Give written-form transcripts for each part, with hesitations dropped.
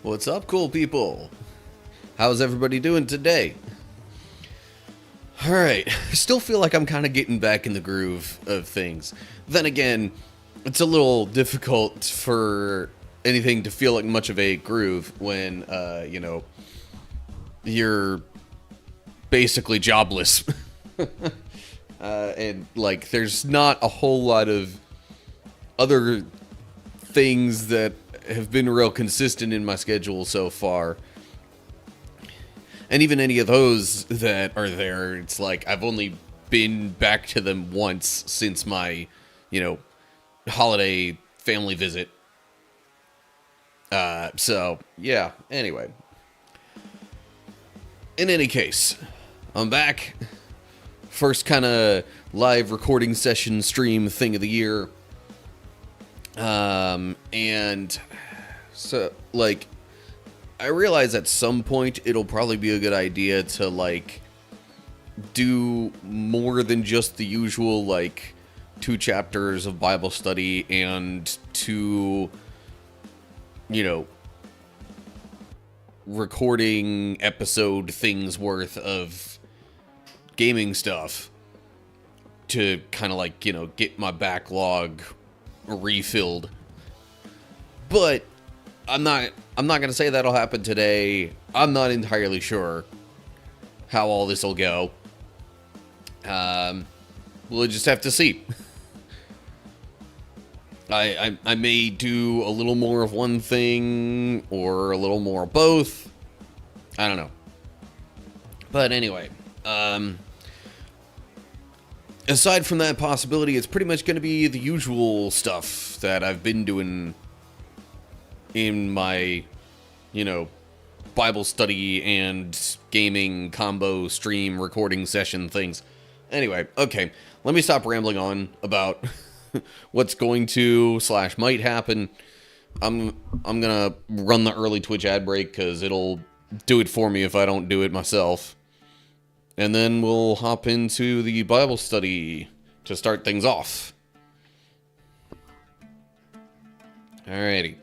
What's up, cool people? How's everybody doing today? Alright, I still feel like I'm kind of getting back in the groove of things. Then again, it's a little difficult for anything to feel like much of a groove when, you're basically jobless. And, like, there's not a whole lot of other things that have been real consistent in my schedule so far. And even any of those that are there, it's like I've only been back to them once since my, holiday family visit. So, yeah, anyway. In any case, I'm back. First kind of live recording session stream thing of the year. And so, like, I realize at some point it'll probably be a good idea to, like, do more than just the usual, like, 2 chapters of Bible study and 2, recording episode things worth of gaming stuff to kind of, like, get my backlog refilled. But I'm not gonna say that'll happen today. I'm not entirely sure how all this will go. We'll just have to see. I may do a little more of one thing or a little more of both. I don't know. But anyway, aside from that possibility, it's pretty much going to be the usual stuff that I've been doing in my, Bible study and gaming combo stream recording session things. Anyway, okay, let me stop rambling on about what's going to / might happen. I'm gonna run the early Twitch ad break because it'll do it for me if I don't do it myself. And then we'll hop into the Bible study to start things off. Alrighty.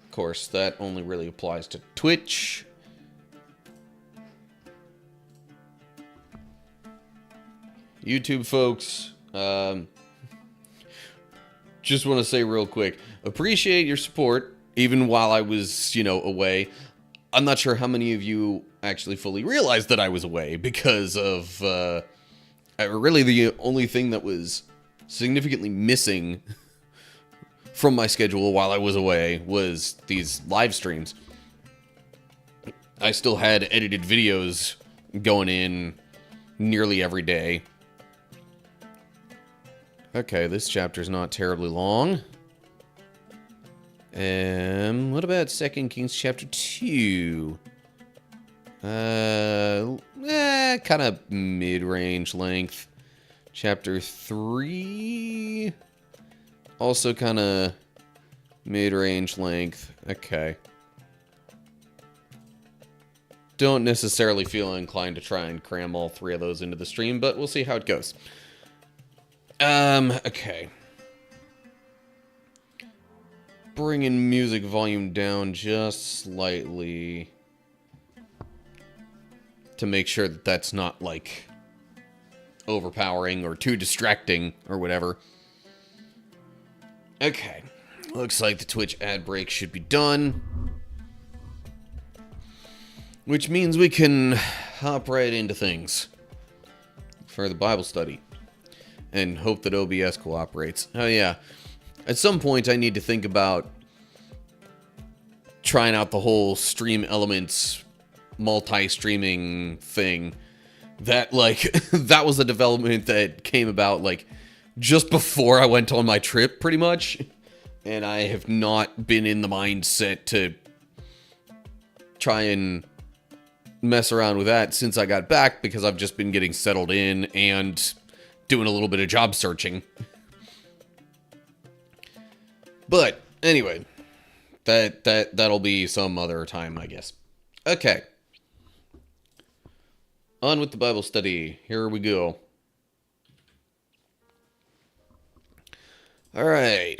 Of course, that only really applies to Twitch. YouTube folks, just want to say real quick, appreciate your support, even while I was, away. I'm not sure how many of you actually fully realized that I was away because of, really the only thing that was significantly missing from my schedule while I was away was these live streams. I still had edited videos going in nearly every day. Okay, this chapter's not terribly long. What about 2 Kings chapter 2? Kind of mid-range length. Chapter 3, also kind of mid-range length. Okay. Don't necessarily feel inclined to try and cram all 3 of those into the stream, but we'll see how it goes. Okay. Bringing music volume down just slightly to make sure that that's not, like, overpowering or too distracting or whatever. Okay. Looks like the Twitch ad break should be done. Which means we can hop right into things for the Bible study. And hope that OBS cooperates. Oh yeah. At some point I need to think about trying out the whole stream elements multi-streaming thing. That, like, that was a development that came about, like, just before I went on my trip, pretty much. And I have not been in the mindset to try and mess around with that since I got back, because I've just been getting settled in and doing a little bit of job searching. But anyway, that'll be some other time, I guess. Okay. On with the Bible study. Here we go. All right.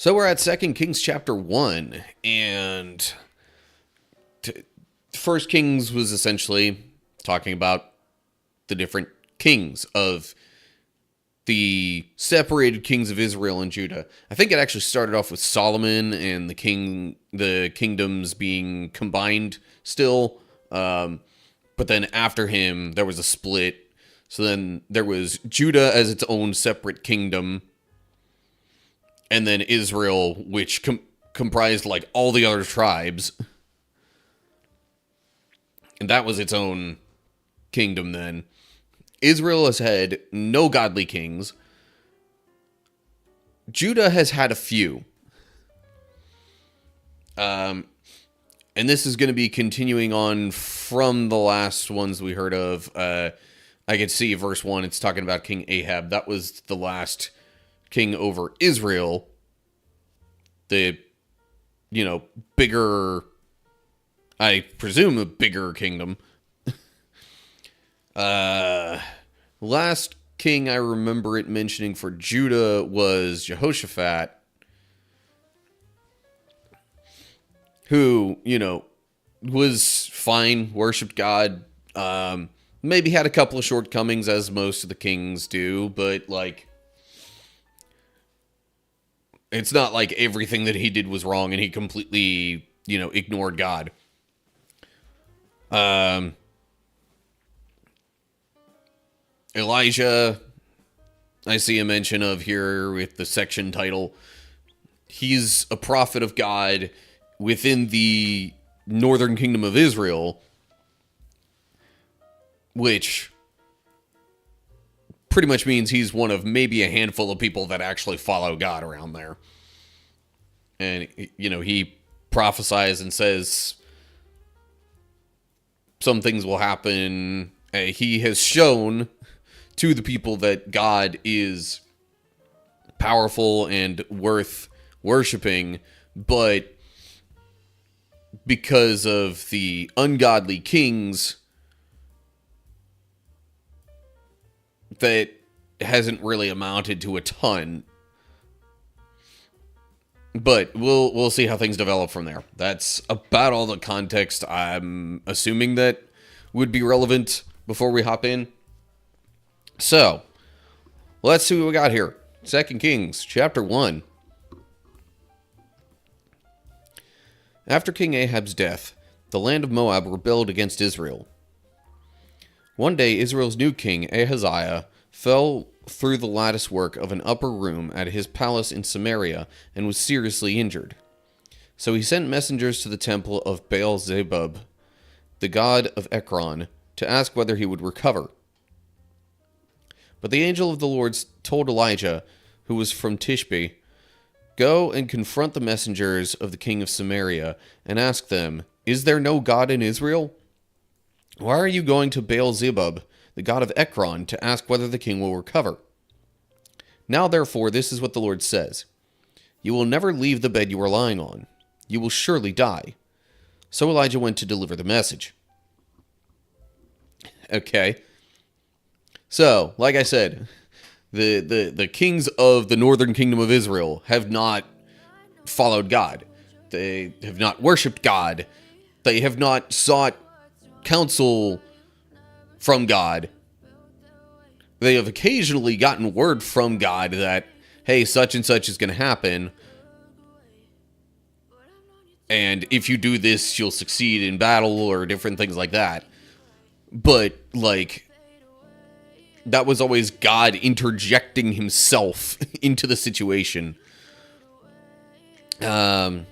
So we're at 2 Kings chapter 1, and First Kings was essentially talking about the different kings of the separated kings of Israel and Judah. I think it actually started off with Solomon and the kingdoms being combined still. But then after him, there was a split. So then there was Judah as its own separate kingdom. And then Israel, which comprised like all the other tribes. And that was its own kingdom then. Israel has had no godly kings. Judah has had a few. And this is going to be continuing on from the last ones we heard of. I could see verse 1, it's talking about King Ahab. That was the last king over Israel. The, bigger, I presume a bigger kingdom. Last king I remember it mentioning for Judah was Jehoshaphat, who, was fine, worshipped God, maybe had a couple of shortcomings as most of the kings do, but it's not like everything that he did was wrong and he completely, ignored God. Elijah, I see a mention of here with the section title. He's a prophet of God within the northern kingdom of Israel, which pretty much means he's one of maybe a handful of people that actually follow God around there. And, he prophesies and says some things will happen. He has shown to the people that God is powerful and worth worshiping, but because of the ungodly kings, that hasn't really amounted to a ton. But we'll see how things develop from there. That's about all the context I'm assuming that would be relevant before we hop in. So, let's see what we got here. 2 Kings, chapter 1. After King Ahab's death, the land of Moab rebelled against Israel. One day, Israel's new king, Ahaziah, fell through the lattice work of an upper room at his palace in Samaria and was seriously injured. So he sent messengers to the temple of Baal-zebub, the god of Ekron, to ask whether he would recover. But the angel of the Lord told Elijah, who was from Tishbe, "Go and confront the messengers of the king of Samaria and ask them, 'Is there no God in Israel?' Why are you going to Baal-zebub, the god of Ekron, to ask whether the king will recover? Now therefore, this is what the Lord says. You will never leave the bed you are lying on. You will surely die." So Elijah went to deliver the message. Okay. So, like I said, the kings of the northern kingdom of Israel have not followed God. They have not worshipped God. They have not sought counsel from God. They have occasionally gotten word from God that, hey, such and such is going to happen. And if you do this, you'll succeed in battle or different things like that. But, that was always God interjecting himself into the situation. So,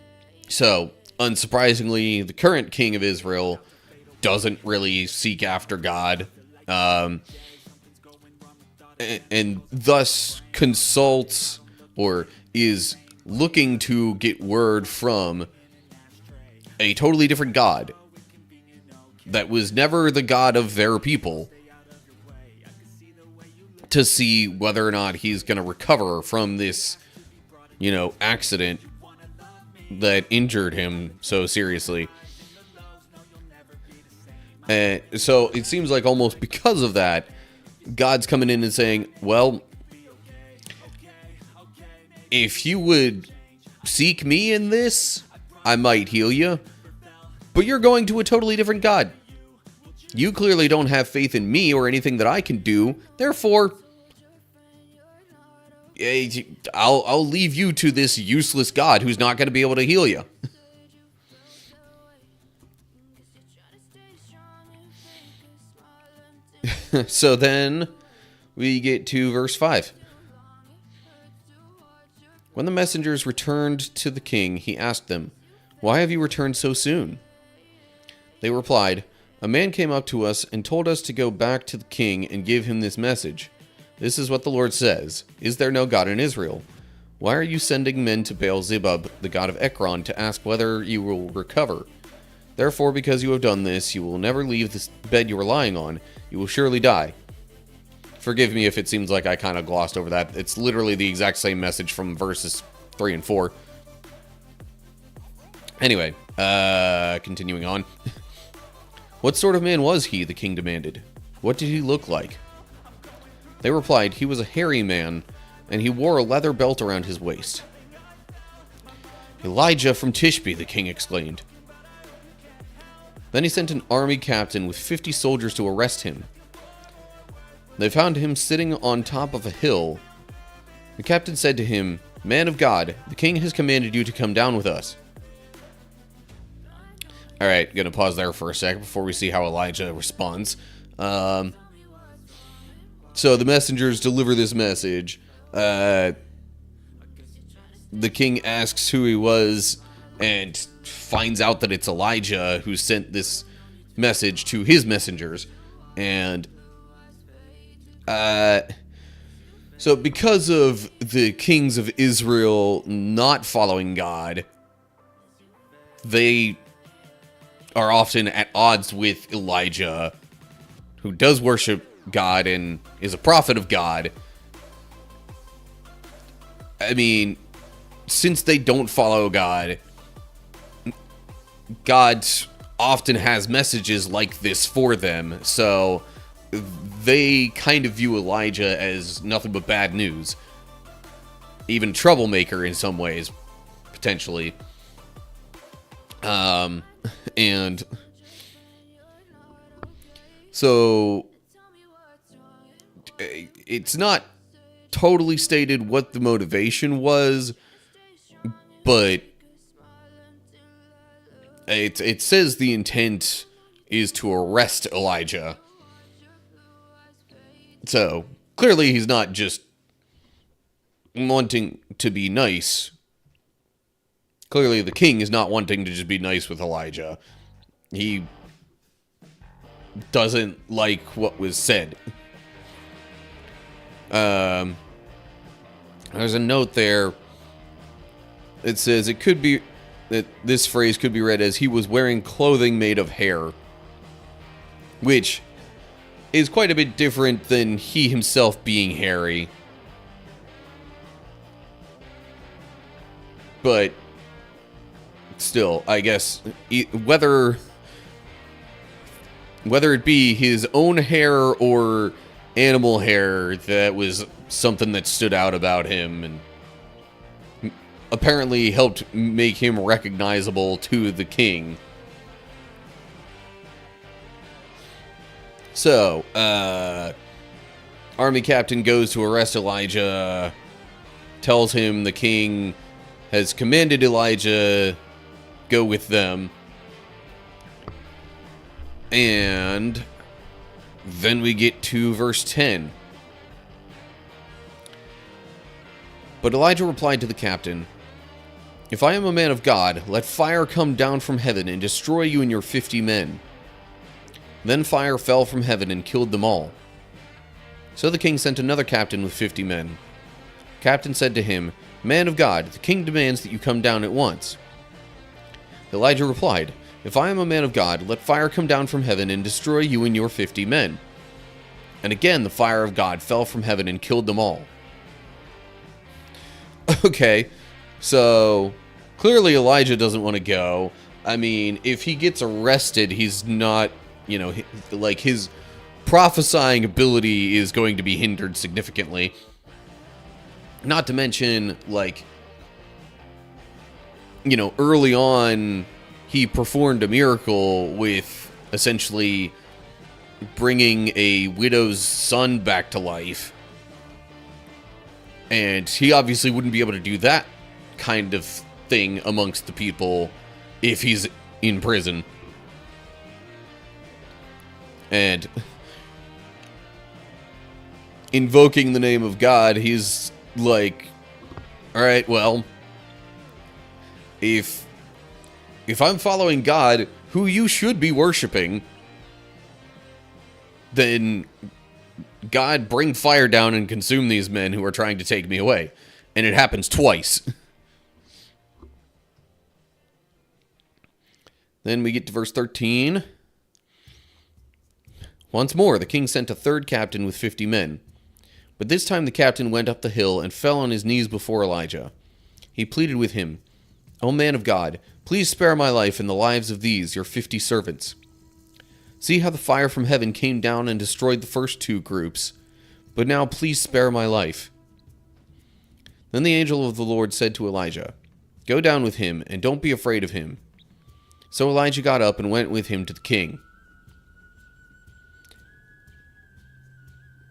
unsurprisingly, the current king of Israel doesn't really seek after God. And thus consults or is looking to get word from a totally different God that was never the God of their people, to see whether or not he's going to recover from this, accident that injured him so seriously. And so it seems like almost because of that, God's coming in and saying, well, if you would seek me in this, I might heal you. But you're going to a totally different God. You clearly don't have faith in me or anything that I can do. Therefore, I'll leave you to this useless God who's not going to be able to heal you. So then we get to verse 5. When the messengers returned to the king, he asked them, "Why have you returned so soon?" They replied, "A man came up to us and told us to go back to the king and give him this message. This is what the Lord says, is there no God in Israel? Why are you sending men to Baal-zebub, the god of Ekron, to ask whether you will recover? Therefore, because you have done this, you will never leave this bed you are lying on. You will surely die." Forgive me if it seems like I kind of glossed over that. It's literally the exact same message from verses 3 and 4. Anyway, continuing on. "What sort of man was he?" the king demanded. "What did he look like?" They replied, "He was a hairy man, and he wore a leather belt around his waist." "Elijah from Tishbe," the king exclaimed. Then he sent an army captain with 50 soldiers to arrest him. They found him sitting on top of a hill. The captain said to him, "Man of God, the king has commanded you to come down with us." Alright, gonna pause there for a second before we see how Elijah responds. So the messengers deliver this message. The king asks who he was and finds out that it's Elijah who sent this message to his messengers. And so because of the kings of Israel not following God, they are often at odds with Elijah, who does worship God and is a prophet of God. I mean, since they don't follow God, God often has messages like this for them, so they kind of view Elijah as nothing but bad news. Even troublemaker in some ways, potentially. And so it's not totally stated what the motivation was, but it says the intent is to arrest Elijah. So clearly he's not just wanting to be nice. Clearly the king is not wanting to just be nice with Elijah. He doesn't like what was said. There's a note there. It says it could be that this phrase could be read as "he was wearing clothing made of hair," which is quite a bit different than he himself being hairy. But still, I guess whether it be his own hair or animal hair, that was something that stood out about him and apparently helped make him recognizable to the king. So, army captain goes to arrest Elijah, tells him the king has commanded Elijah go with them, and then we get to verse 10. But Elijah replied to the captain, "If I am a man of God, let fire come down from heaven and destroy you and your 50 men." Then fire fell from heaven and killed them all. So the king sent another captain with 50 men. The captain said to him, "Man of God, the king demands that you come down at once." Elijah replied, "If I am a man of God, let fire come down from heaven and destroy you and your 50 men." And again the fire of God fell from heaven and killed them all. Okay, so clearly Elijah doesn't want to go. I mean, if he gets arrested, he's not, like, his prophesying ability is going to be hindered significantly. Not to mention, like, early on, he performed a miracle with essentially bringing a widow's son back to life. And he obviously wouldn't be able to do that kind of thing amongst the people if he's in prison. And invoking the name of God, he's like, all right, well, if I'm following God, who you should be worshiping, then God, bring fire down and consume these men who are trying to take me away. And it happens twice. Then we get to verse 13. Once more, the king sent a third captain with 50 men. But this time the captain went up the hill and fell on his knees before Elijah. He pleaded with him, "O man of God, please spare my life and the lives of these, your 50 servants. See how the fire from heaven came down and destroyed the first 2 groups. But now please spare my life." Then the angel of the Lord said to Elijah, "Go down with him, and don't be afraid of him." So Elijah got up and went with him to the king.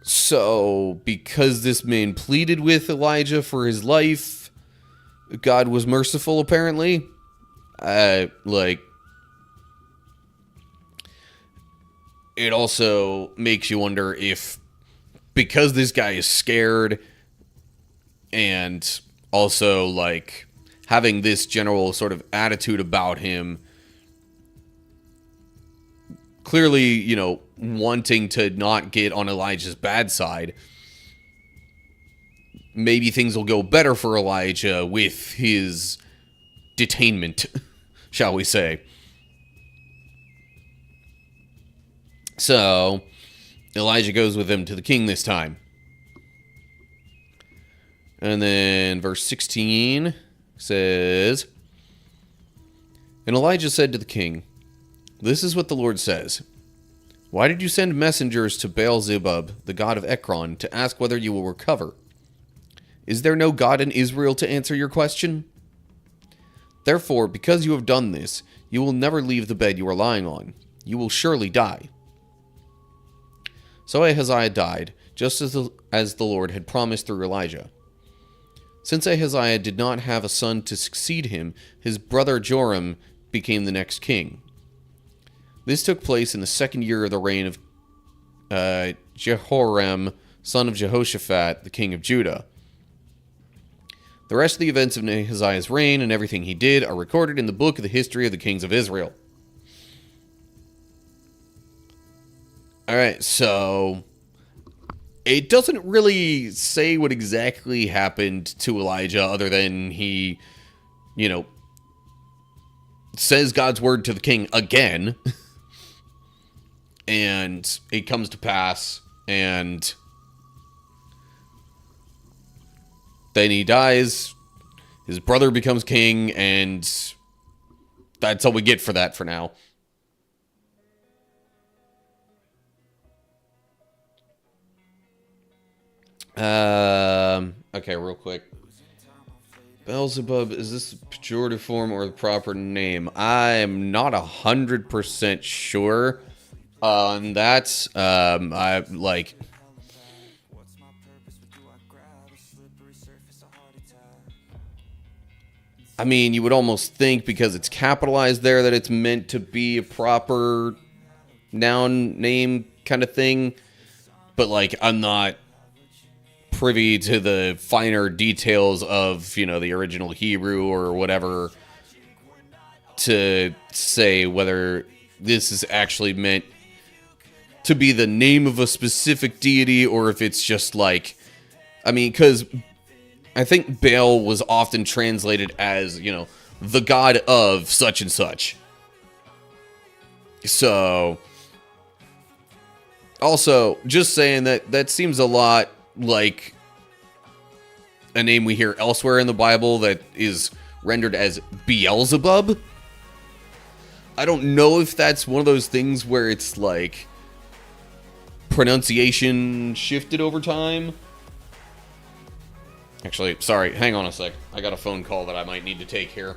So, because this man pleaded with Elijah for his life, God was merciful, apparently. It also makes you wonder if, because this guy is scared, and also, having this general sort of attitude about him, clearly, wanting to not get on Elijah's bad side, maybe things will go better for Elijah with his detainment, shall we say. So, Elijah goes with him to the king this time. And then verse 16 says, "And Elijah said to the king, 'This is what the Lord says. Why did you send messengers to Baal-zebub, the god of Ekron, to ask whether you will recover? Is there no God in Israel to answer your question? Therefore, because you have done this, you will never leave the bed you are lying on. You will surely die.' So Ahaziah died, just as the Lord had promised through Elijah. Since Ahaziah did not have a son to succeed him, his brother Joram became the next king. This took place in the 2nd year of the reign of Jehoram, son of Jehoshaphat, the king of Judah. The rest of the events of Ahaziah's reign and everything he did are recorded in the book of the history of the kings of Israel." Alright, so it doesn't really say what exactly happened to Elijah other than he, says God's word to the king again. And it comes to pass, and then he dies, his brother becomes king, and that's all we get for that for now. Okay, real quick. Beelzebub, is this the pejorative form or the proper name? I'm not 100% sure on that. I mean, you would almost think because it's capitalized there that it's meant to be a proper noun name kind of thing. But, I'm not privy to the finer details of, the original Hebrew or whatever to say whether this is actually meant to be the name of a specific deity or if it's just because I think Baal was often translated as, the god of such and such. So, also, just saying that seems a lot like a name we hear elsewhere in the Bible that is rendered as Beelzebub. I don't know if that's one of those things where it's pronunciation shifted over time. Actually, sorry, hang on a sec. I got a phone call that I might need to take here.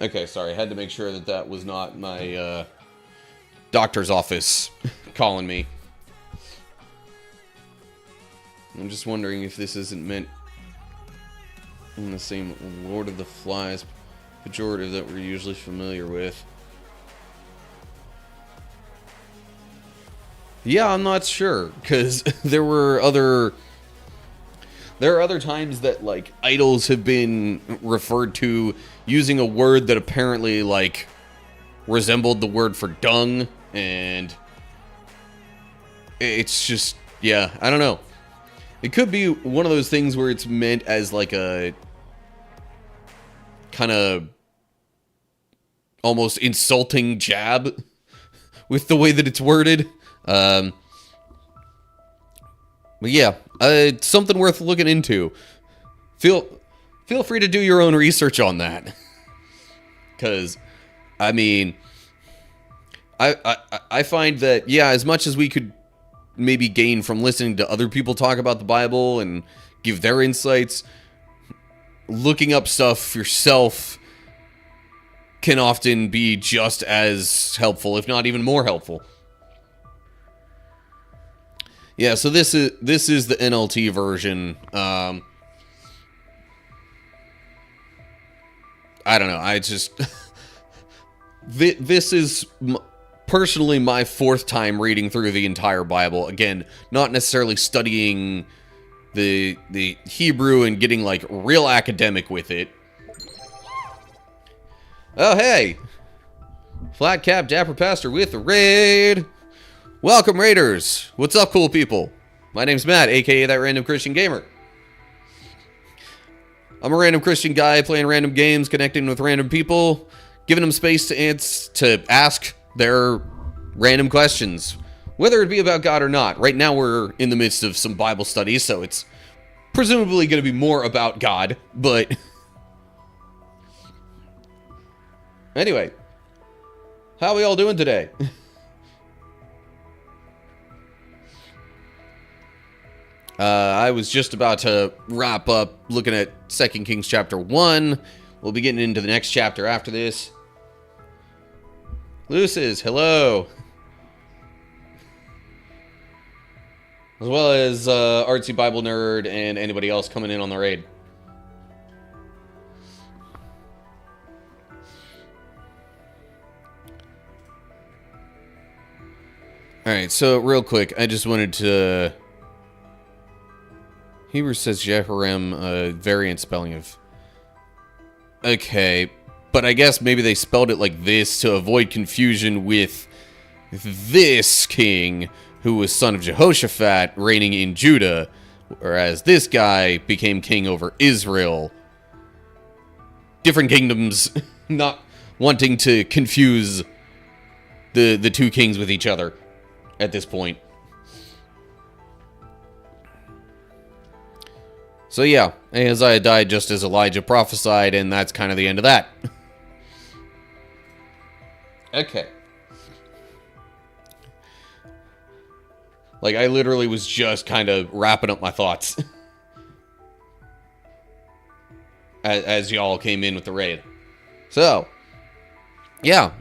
Okay, sorry. I had to make sure that that was not my doctor's office calling me. I'm just wondering if this isn't meant in the same Lord of the Flies pejorative that we're usually familiar with. Yeah, I'm not sure, because there are other times that, like, idols have been referred to using a word that apparently, like, resembled the word for dung, and it's just, yeah, I don't know. It could be one of those things where it's meant as, like, a kind of almost insulting jab with the way that it's worded. But yeah, it's something worth looking into. Feel free to do your own research on that. Because, I mean, I find that, yeah, as much as we could maybe gain from listening to other people talk about the Bible and give their insights, looking up stuff yourself can often be just as helpful, if not even more helpful. Yeah, so this is the NLT version. I don't know. I just this is personally my fourth time reading through the entire Bible. Again, not necessarily studying the Hebrew and getting like real academic with it. Oh hey, Flat Cap Dapper Pastor with the raid. Welcome, Raiders! What's up, cool people? My name's Matt, aka That Random Christian Gamer. I'm a random Christian guy playing random games, connecting with random people, giving them space to ask their random questions, whether it be about God or not. Right now we're in the midst of some Bible studies, so it's presumably going to be more about God, but anyway, how are we all doing today? I was just about to wrap up looking at 2 Kings chapter 1. We'll be getting into the next chapter after this. Lucis, hello. As well as Artsy Bible Nerd and anybody else coming in on the raid. Alright, so real quick, I just wanted to... Hebrew says Jehoram, variant spelling of... Okay, but I guess maybe they spelled it like this to avoid confusion with this king, who was son of Jehoshaphat, reigning in Judah, whereas this guy became king over Israel. Different kingdoms, not wanting to confuse the two kings with each other at this point. So yeah, Ahaziah died just as Elijah prophesied, and that's kind of the end of that. Okay. Like, I literally was just kind of wrapping up my thoughts as y'all came in with the raid. So, yeah,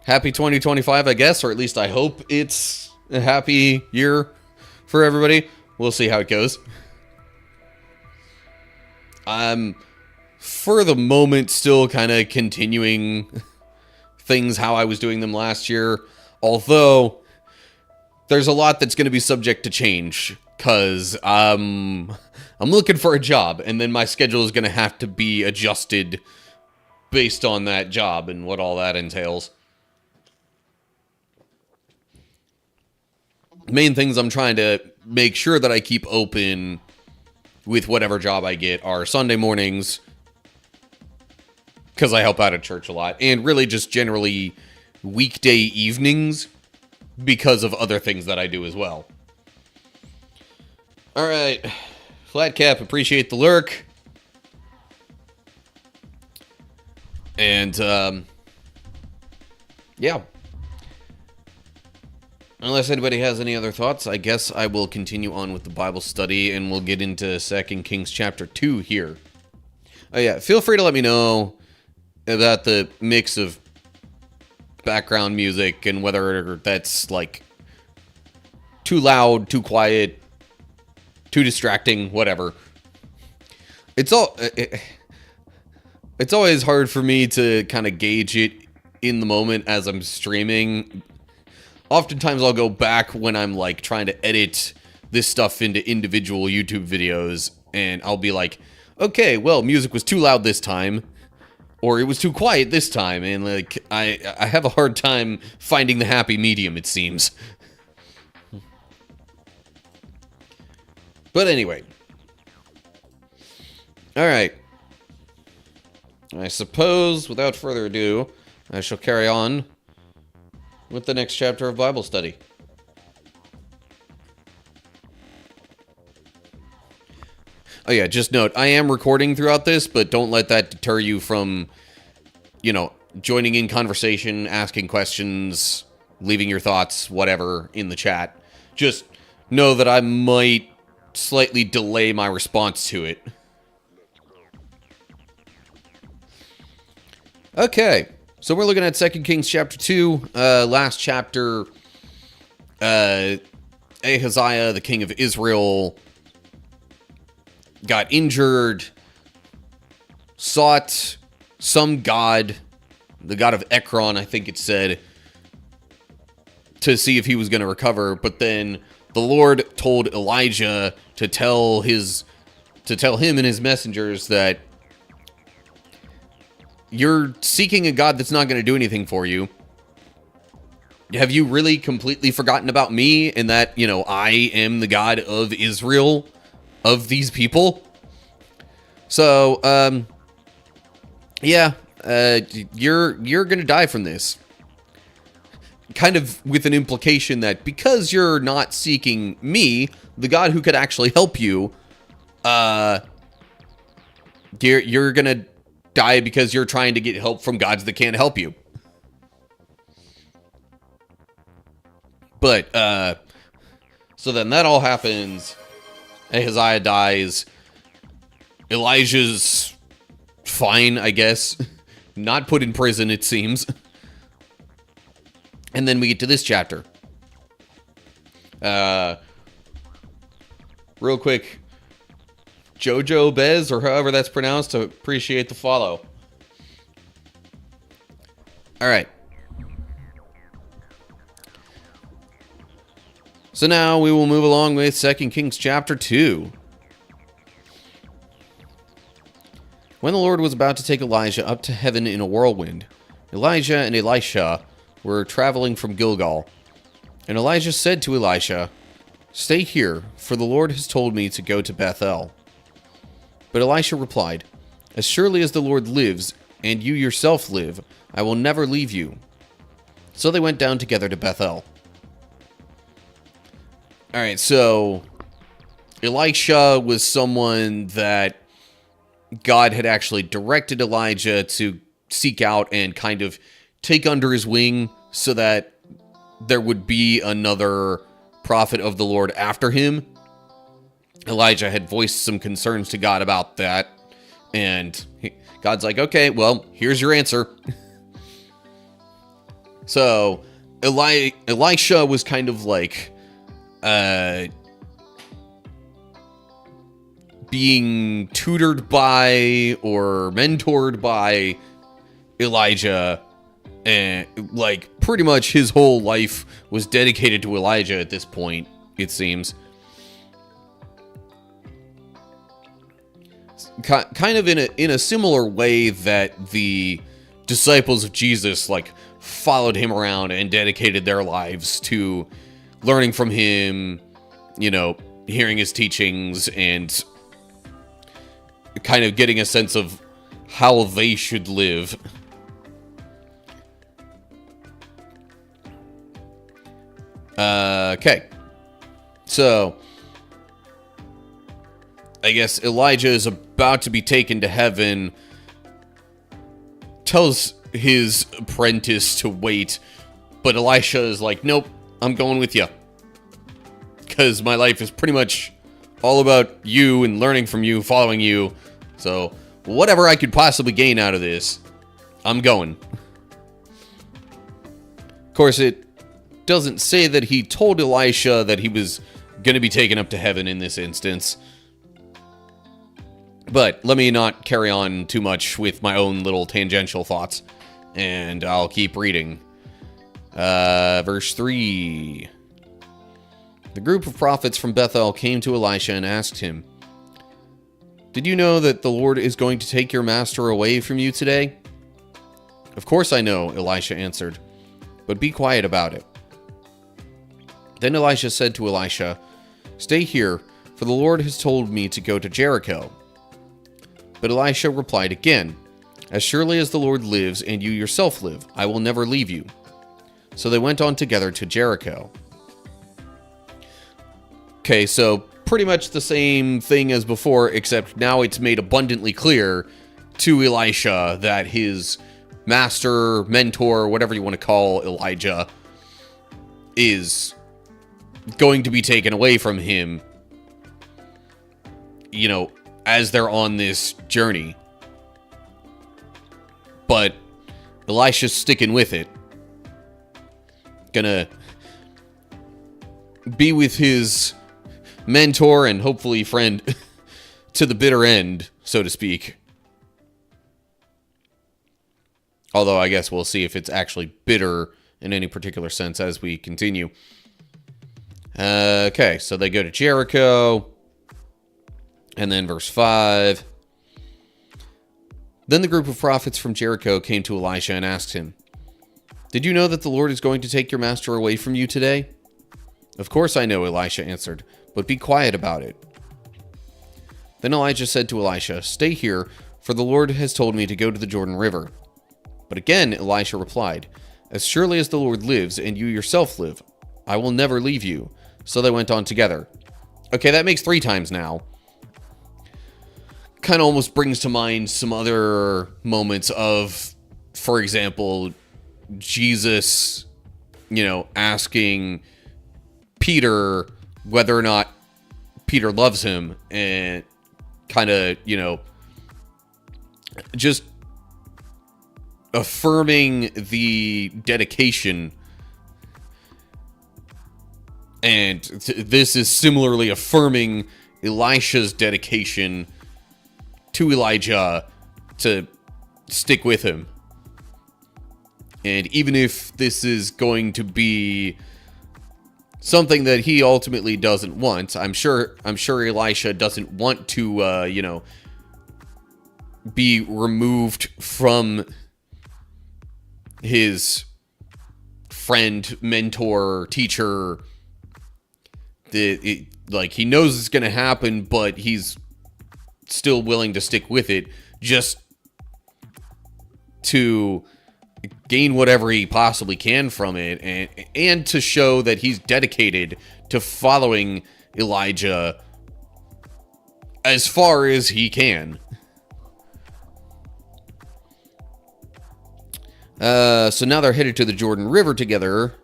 happy 2025, I guess, or at least I hope it's a happy year for everybody. We'll see how it goes. I'm, for the moment, still kind of continuing things how I was doing them last year. Although, there's a lot that's going to be subject to change. Because I'm looking for a job. And then my schedule is going to have to be adjusted based on that job and what all that entails. Main things I'm trying to make sure that I keep open with whatever job I get are Sunday mornings, because I help out at church a lot, and really just generally weekday evenings because of other things that I do as well. Alright, Flat Cap, appreciate the lurk. And, yeah. Unless anybody has any other thoughts, I guess I will continue on with the Bible study, and we'll get into 2 Kings chapter 2 here. Oh yeah, feel free to let me know about the mix of background music and whether that's like too loud, too quiet, too distracting, whatever. It's always hard for me to kind of gauge it in the moment as I'm streaming. Oftentimes I'll go back when I'm like trying to edit this stuff into individual YouTube videos, and I'll be like, okay, well, music was too loud this time, or it was too quiet this time, and like I have a hard time finding the happy medium, it seems. But anyway. Alright. I suppose, without further ado, I shall carry on with the next chapter of Bible study. Oh yeah, just note, I am recording throughout this, but don't let that deter you from, joining in conversation, asking questions, leaving your thoughts, whatever, in the chat. Just know that I might slightly delay my response to it. Okay, so we're looking at 2 Kings chapter 2, last chapter. Ahaziah, the king of Israel, got injured, sought some god, the god of Ekron, I think it said, to see if he was going to recover. But then the Lord told Elijah to tell him and his messengers that you're seeking a god that's not going to do anything for you. Have you really completely forgotten about me and that, I am the God of Israel, of these people? So, yeah, you're going to die from this. Kind of with an implication that because you're not seeking me, the God who could actually help you, you're going to die because you're trying to get help from gods that can't help you. But, so then that all happens. Ahaziah dies. Elijah's fine, I guess. Not put in prison, it seems. And then we get to this chapter. Real quick. Jojo Bez, or however that's pronounced, to appreciate the follow. Alright. So now we will move along with 2 Kings chapter 2. When the Lord was about to take Elijah up to heaven in a whirlwind, Elijah and Elisha were traveling from Gilgal. And Elijah said to Elisha, "Stay here, for the Lord has told me to go to Bethel." But Elisha replied, "As surely as the Lord lives, and you yourself live, I will never leave you." So they went down together to Bethel. Alright, so Elisha was someone that God had actually directed Elijah to seek out and kind of take under his wing so that there would be another prophet of the Lord after him. Elijah had voiced some concerns to God about that, and God's like, okay, well, here's your answer. So, Elisha was kind of like, being tutored by or mentored by Elijah, and like pretty much his whole life was dedicated to Elijah at this point, it seems. Kind of in a similar way that the disciples of Jesus like followed him around and dedicated their lives to learning from him, hearing his teachings and kind of getting a sense of how they should live. Okay. So I guess Elijah is about to be taken to heaven, tells his apprentice to wait, but Elisha is like, nope, I'm going with you. Because my life is pretty much all about you and learning from you, following you. So whatever I could possibly gain out of this, I'm going. Of course, it doesn't say that he told Elisha that he was going to be taken up to heaven in this instance. But let me not carry on too much with my own little tangential thoughts, and I'll keep reading. Verse 3. The group of prophets from Bethel came to Elisha and asked him, "Did you know that the Lord is going to take your master away from you today?" "Of course I know," Elisha answered, "but be quiet about it." Then Elisha said to Elisha, "Stay here, for the Lord has told me to go to Jericho." But Elisha replied again, "As surely as the Lord lives and you yourself live, I will never leave you." So they went on together to Jericho. Okay, so pretty much the same thing as before, except now it's made abundantly clear to Elisha that his master, mentor, whatever you want to call Elijah, is going to be taken away from him, you know, as they're on this journey. But Elisha's sticking with it. Gonna be with his mentor and hopefully friend to the bitter end, so to speak. Although I guess we'll see if it's actually bitter in any particular sense as we continue. Okay, so they go to Jericho. And then verse 5. Then the group of prophets from Jericho came to Elisha and asked him, "Did you know that the Lord is going to take your master away from you today?" "Of course I know," Elisha answered, "but be quiet about it." Then Elijah said to Elisha, "Stay here, for the Lord has told me to go to the Jordan River." But again Elisha replied, "As surely as the Lord lives and you yourself live, I will never leave you." So they went on together. Okay, that makes 3 times now. Kind of almost brings to mind some other moments of, for example, Jesus, asking Peter whether or not Peter loves him, and kind of, just affirming the dedication. And this is similarly affirming Elisha's dedication to Elijah to stick with him. And even if this is going to be something that he ultimately doesn't want, I'm sure Elisha doesn't want to, be removed from his friend, mentor, teacher. He knows it's going to happen, but he's still willing to stick with it just to gain whatever he possibly can from it, and to show that he's dedicated to following Elijah as far as he can. So now they're headed to the Jordan River together,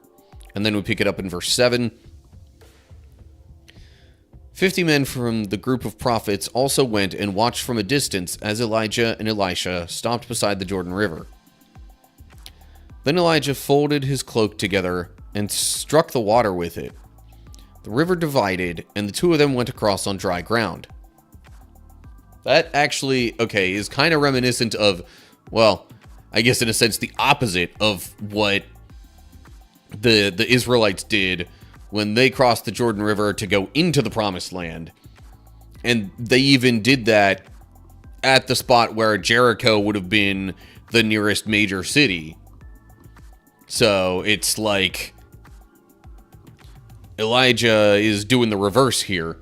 and then we pick it up in verse 7. 50 men from the group of prophets also went and watched from a distance as Elijah and Elisha stopped beside the Jordan River. Then Elijah folded his cloak together and struck the water with it. The river divided, and the 2 of them went across on dry ground. That actually, is kind of reminiscent of, well, I guess in a sense the opposite of what the Israelites did when they crossed the Jordan River to go into the Promised Land. And they even did that at the spot where Jericho would have been the nearest major city. So it's like Elijah is doing the reverse here.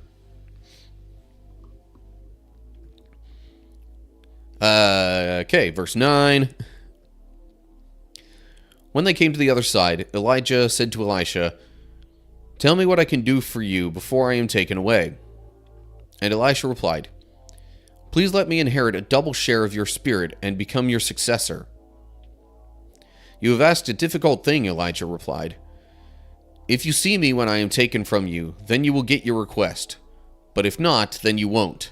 Verse 9. When they came to the other side, Elijah said to Elisha, "Tell me what I can do for you before I am taken away." And Elisha replied, "Please let me inherit a double share of your spirit and become your successor." "You have asked a difficult thing," Elijah replied. "If you see me when I am taken from you, then you will get your request. But if not, then you won't."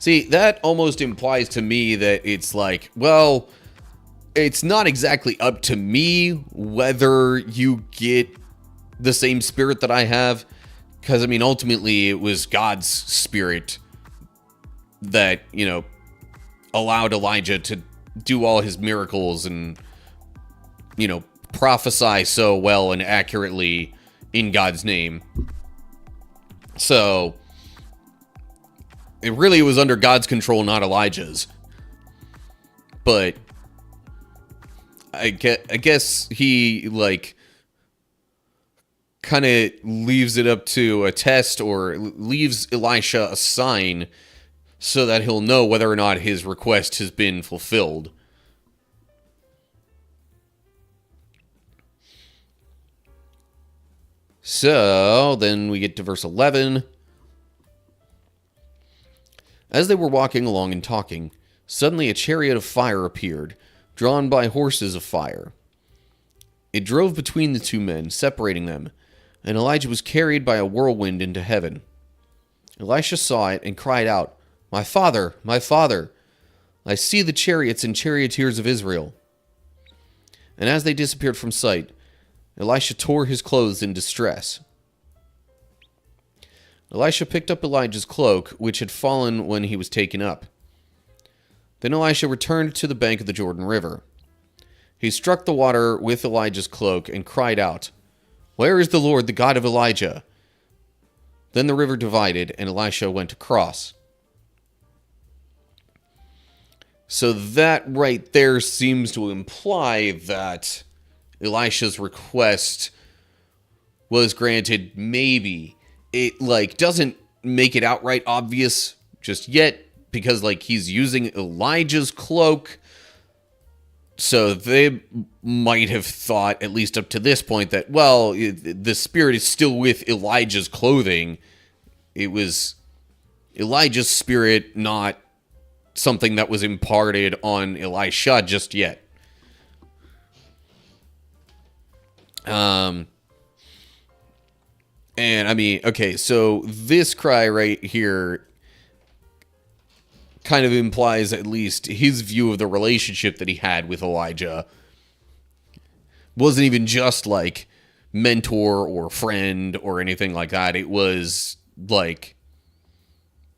See, that almost implies to me that it's like, well, it's not exactly up to me whether you get the same spirit that I have. Because, I mean, ultimately, it was God's spirit that, allowed Elijah to do all his miracles and, prophesy so well and accurately in God's name. So it really was under God's control, not Elijah's. But I guess he, kind of leaves it up to a test, or leaves Elisha a sign so that he'll know whether or not his request has been fulfilled. So, then we get to verse 11. As they were walking along and talking, suddenly a chariot of fire appeared, drawn by horses of fire. It drove between the two men, separating them, and Elijah was carried by a whirlwind into heaven. Elisha saw it and cried out, my father, I see the chariots and charioteers of Israel." And as they disappeared from sight, Elisha tore his clothes in distress. Elisha picked up Elijah's cloak, which had fallen when he was taken up. Then Elisha returned to the bank of the Jordan River. He struck the water with Elijah's cloak and cried out, "Where is the Lord, the God of Elijah?" Then the river divided, and Elisha went across. So that right there seems to imply that Elisha's request was granted. Maybe it doesn't make it outright obvious just yet, because he's using Elijah's cloak. So they might have thought, at least up to this point, that, well, the spirit is still with Elijah's clothing. It was Elijah's spirit, not something that was imparted on Elisha just yet. And I mean, okay, so this cry right here kind of implies at least his view of the relationship that he had with Elijah. Wasn't even just mentor or friend or anything like that. It was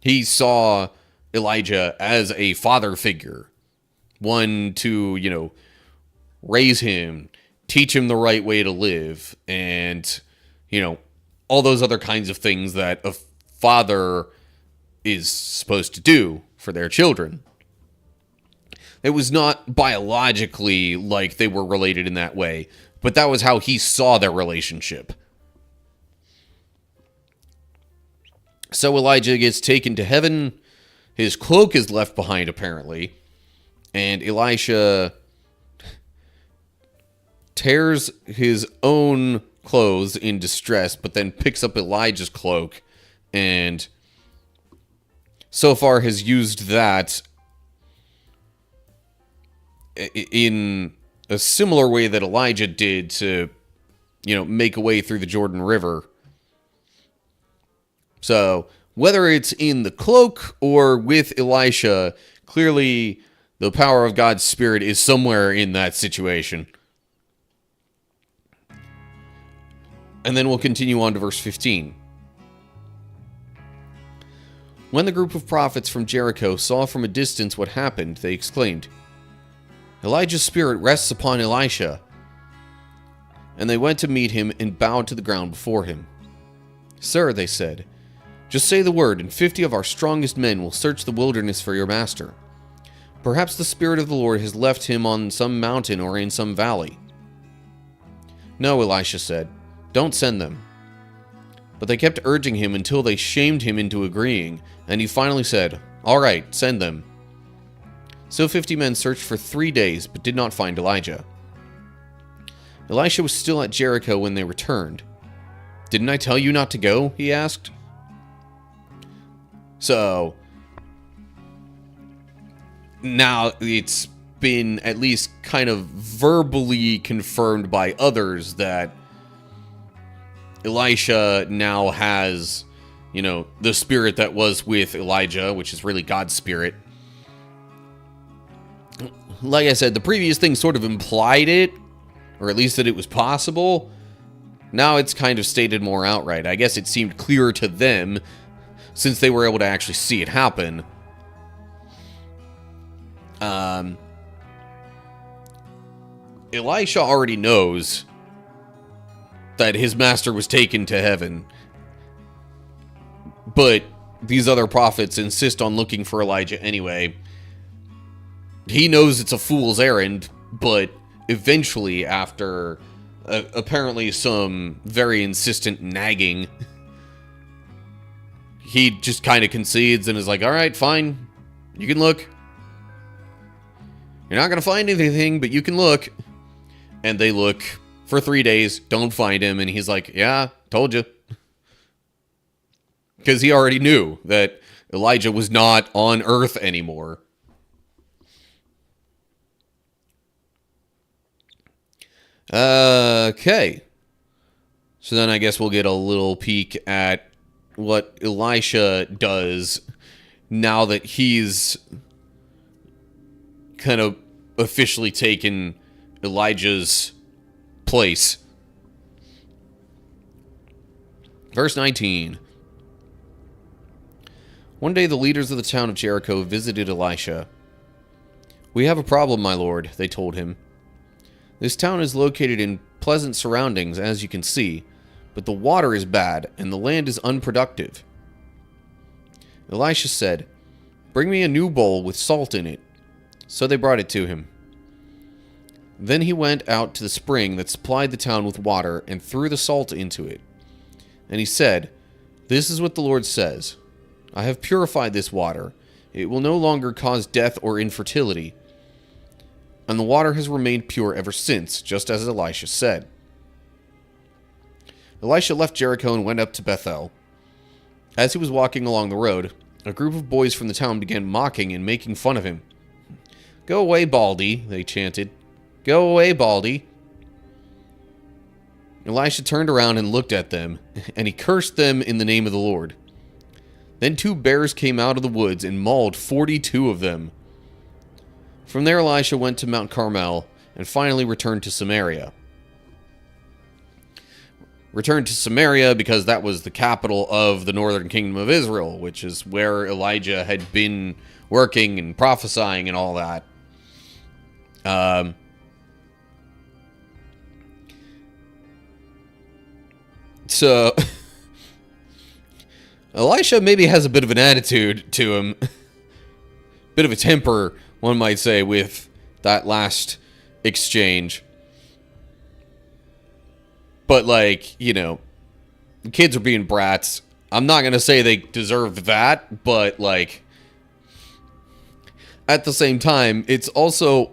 he saw Elijah as a father figure, one to, raise him, teach him the right way to live, and, all those other kinds of things that a father is supposed to do for their children. It was not biologically like they were related in that way, but that was how he saw their relationship. So Elijah gets taken to heaven. His cloak is left behind, apparently, and Elisha tears his own clothes in distress, but then picks up Elijah's cloak, and so far has used that in a similar way that Elijah did to, make a way through the Jordan River. So whether it's in the cloak or with Elisha, clearly the power of God's Spirit is somewhere in that situation. And then we'll continue on to verse 15. When the group of prophets from Jericho saw from a distance what happened, they exclaimed, "Elijah's spirit rests upon Elisha." And they went to meet him and bowed to the ground before him. "Sir," they said, "just say the word, and 50 of our strongest men will search the wilderness for your master. Perhaps the Spirit of the Lord has left him on some mountain or in some valley." "No," Elisha said, "don't send them." But they kept urging him until they shamed him into agreeing, and he finally said, "All right, send them." So 50 men searched for 3 days, but did not find Elijah. Elisha was still at Jericho when they returned. "Didn't I tell you not to go?" he asked. So now it's been at least kind of verbally confirmed by others that Elisha now has, you know, the spirit that was with Elijah, which is really God's spirit. Like I said, the previous thing sort of implied it, or at least that it was possible. Now it's kind of stated more outright. I guess it seemed clearer to them, since they were able to actually see it happen. Elisha already knows that his master was taken to heaven. But these other prophets insist on looking for Elijah anyway. He knows it's a fool's errand, but eventually, after apparently some very insistent nagging, he just kind of concedes and is like, alright, fine, you can look. You're not going to find anything, but you can look. And they look for 3 days, don't find him, and he's like, yeah, told you. Because he already knew that Elijah was not on Earth anymore. Okay. So then I guess we'll get a little peek at what Elisha does now that he's kind of officially taken Elijah's place. Verse 19. One day the leaders of the town of Jericho visited Elisha. We have a problem, my lord, they told him. This town is located in pleasant surroundings, as you can see, but the water is bad and the land is unproductive. Elisha said, bring me a new bowl with salt in it. So they brought it to him. Then he went out to the spring that supplied the town with water and threw the salt into it. And he said, this is what the Lord says. I have purified this water. It will no longer cause death or infertility. And the water has remained pure ever since, just as Elisha said. Elisha left Jericho and went up to Bethel. As he was walking along the road, a group of boys from the town began mocking and making fun of him. Go away, Baldy, they chanted. Go away, Baldy. Elisha turned around and looked at them, and he cursed them in the name of the Lord. Then 2 bears came out of the woods and mauled 42 of them. From there, Elisha went to Mount Carmel and finally returned to Samaria. Returned to Samaria because that was the capital of the northern kingdom of Israel, which is where Elijah had been working and prophesying and all that. So, Elisha maybe has a bit of an attitude to him. Bit of a temper, one might say, with that last exchange. But, like, you know, the kids are being brats. I'm not going to say they deserve that, but, like, at the same time, it's also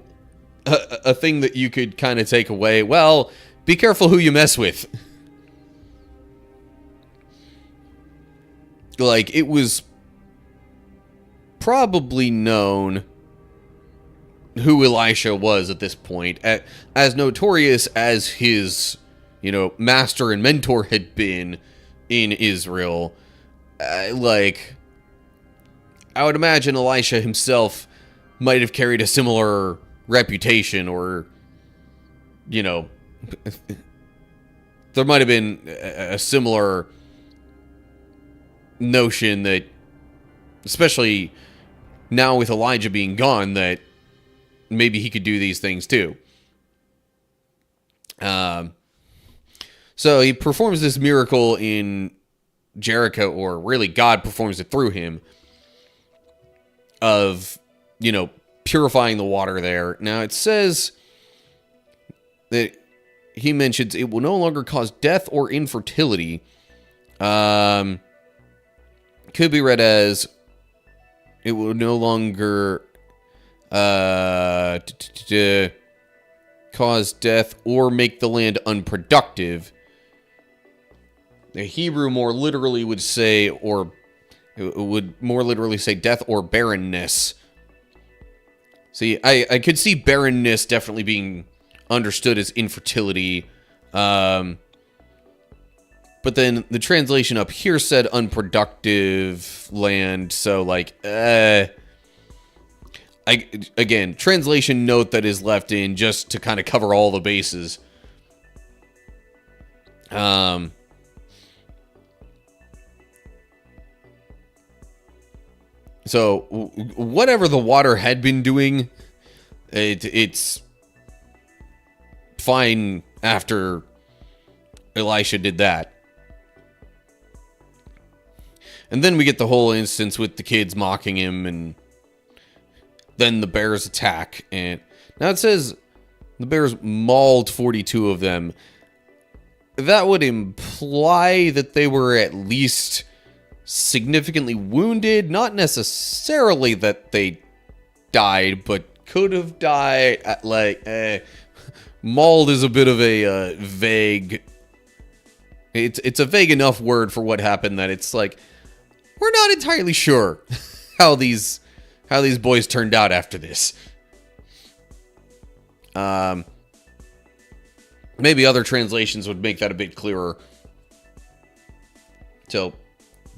a thing that you could kind of take away. Well, be careful who you mess with. Like, it was probably known who Elisha was at this point. As notorious as his, you know, master and mentor had been in Israel, like, I would imagine Elisha himself might have carried a similar reputation, or, you know, there might have been a similar notion that, especially now with Elijah being gone, that maybe he could do these things too. So he performs this miracle in Jericho, or really God performs it through him, of, you know, purifying the water there. Now it says that he mentions it will no longer cause death or infertility. Could be read as it will no longer cause death or make the land unproductive. The Hebrew more literally would say, or it would more literally say death or barrenness. See, I could see barrenness definitely being understood as infertility. But then the translation up here said unproductive land, so like, again, translation note that is left in just to kind of cover all the bases. So whatever the water had been doing, it's fine after Elisha did that. And then we get the whole instance with the kids mocking him, and then the bears attack. And now it says the bears mauled 42 of them. That would imply that they were at least significantly wounded. Not necessarily that they died, but could have died. Mauled is a bit of a vague... It's a vague enough word for what happened that it's like, we're not entirely sure how these boys turned out after this. Maybe other translations would make that a bit clearer. So,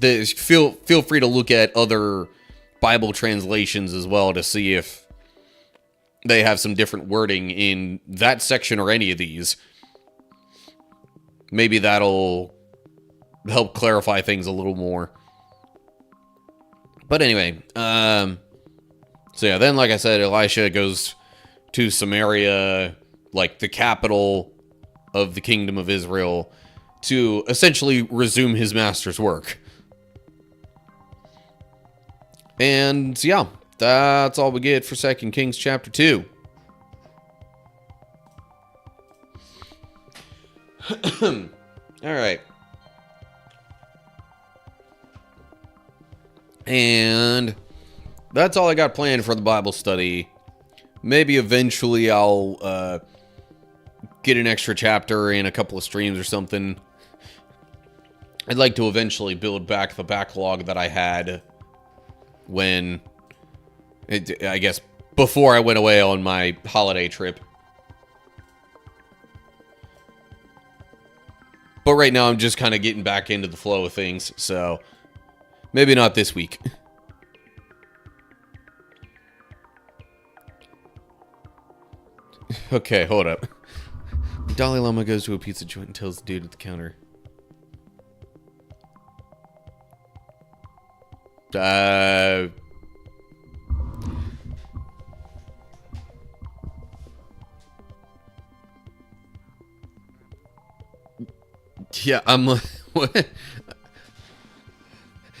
feel free to look at other Bible translations as well to see if they have some different wording in that section or any of these. Maybe that'll help clarify things a little more. But anyway, so yeah, then like I said, Elisha goes to Samaria, like the capital of the kingdom of Israel, to essentially resume his master's work. And yeah, that's all we get for 2 Kings chapter 2. Alright. And that's all I got planned for the Bible study. Maybe eventually I'll get an extra chapter in a couple of streams or something. I'd like to eventually build back the backlog that I had when, I guess, before I went away on my holiday trip. But right now I'm just kind of getting back into the flow of things, so maybe not this week. Okay, hold up. Dalai Lama goes to a pizza joint and tells the dude at the counter. Yeah, I'm like, what?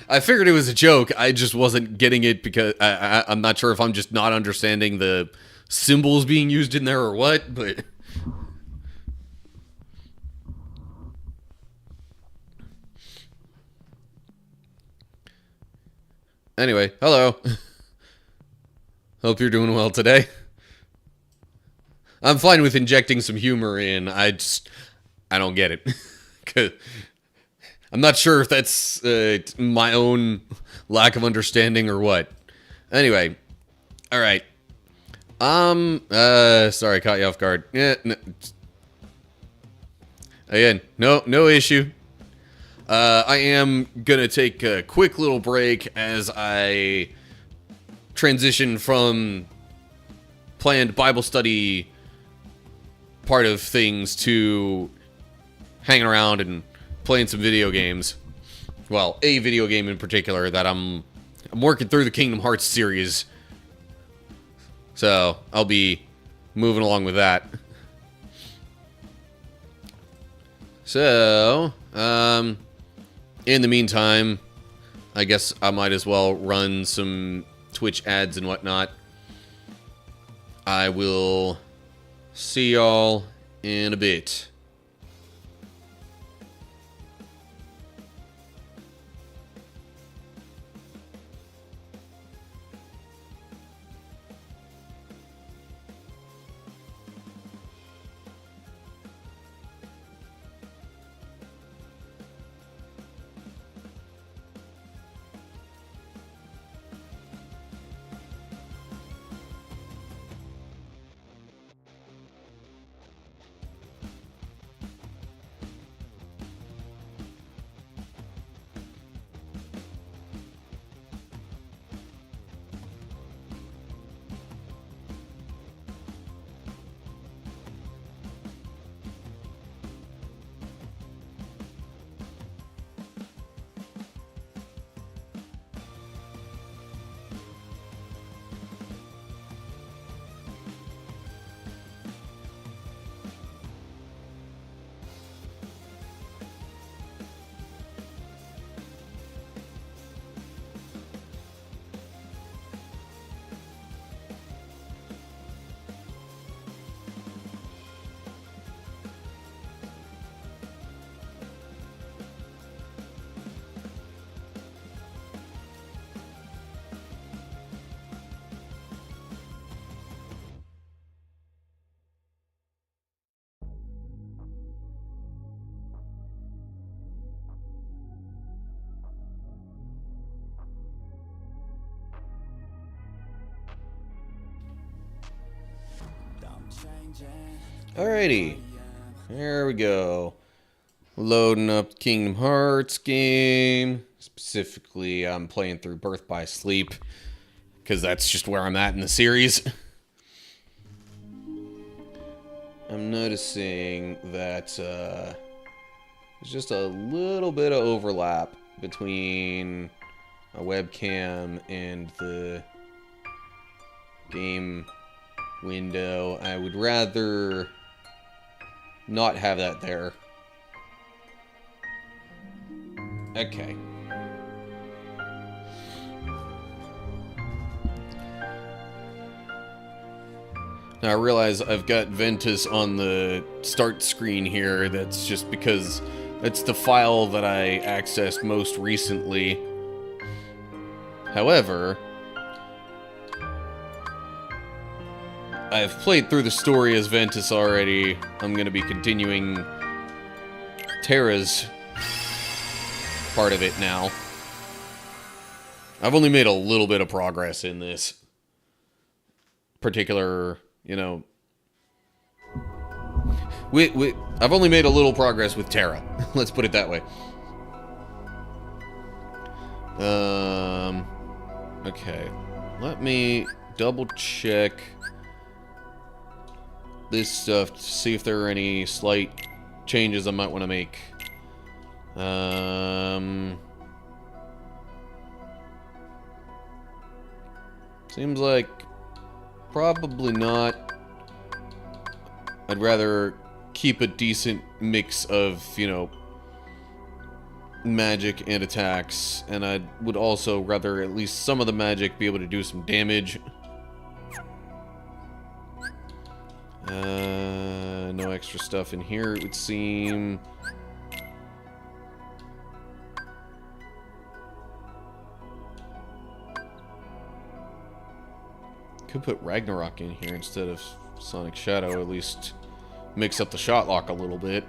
I figured it was a joke. I just wasn't getting it because I'm not sure if I'm just not understanding the symbols being used in there or what, but... Anyway, hello. Hope you're doing well today. I'm fine with injecting some humor in. I don't get it. I'm not sure if that's my own lack of understanding or what. Anyway, all right. Sorry, caught you off guard. Yeah. No. Again, no issue. I am gonna take a quick little break as I transition from planned Bible study part of things to hanging around and playing some video games. Well, a video game in particular that I'm working through the Kingdom Hearts series. So, I'll be moving along with that. So, in the meantime, I guess I might as well run some Twitch ads and whatnot. I will see y'all in a bit. Alrighty. There we go. Loading up Kingdom Hearts game. Specifically, I'm playing through Birth by Sleep, because that's just where I'm at in the series. I'm noticing that there's just a little bit of overlap between a webcam and the game window. I would rather not have that there. Okay. Now I realize I've got Ventus on the start screen here. That's just because that's the file that I accessed most recently. However, I've played through the story as Ventus already. I'm going to be continuing Terra's part of it now. I've only made a little bit of progress in this particular, you know... I've only made a little progress with Terra. Let's put it that way. Okay. Let me double check this stuff to see if there are any slight changes I might want to make. Seems like probably not. I'd rather keep a decent mix of, you know, magic and attacks, and I would also rather at least some of the magic be able to do some damage. No extra stuff in here, it would seem. Could put Ragnarok in here instead of Sonic Shadow, at least mix up the shot lock a little bit.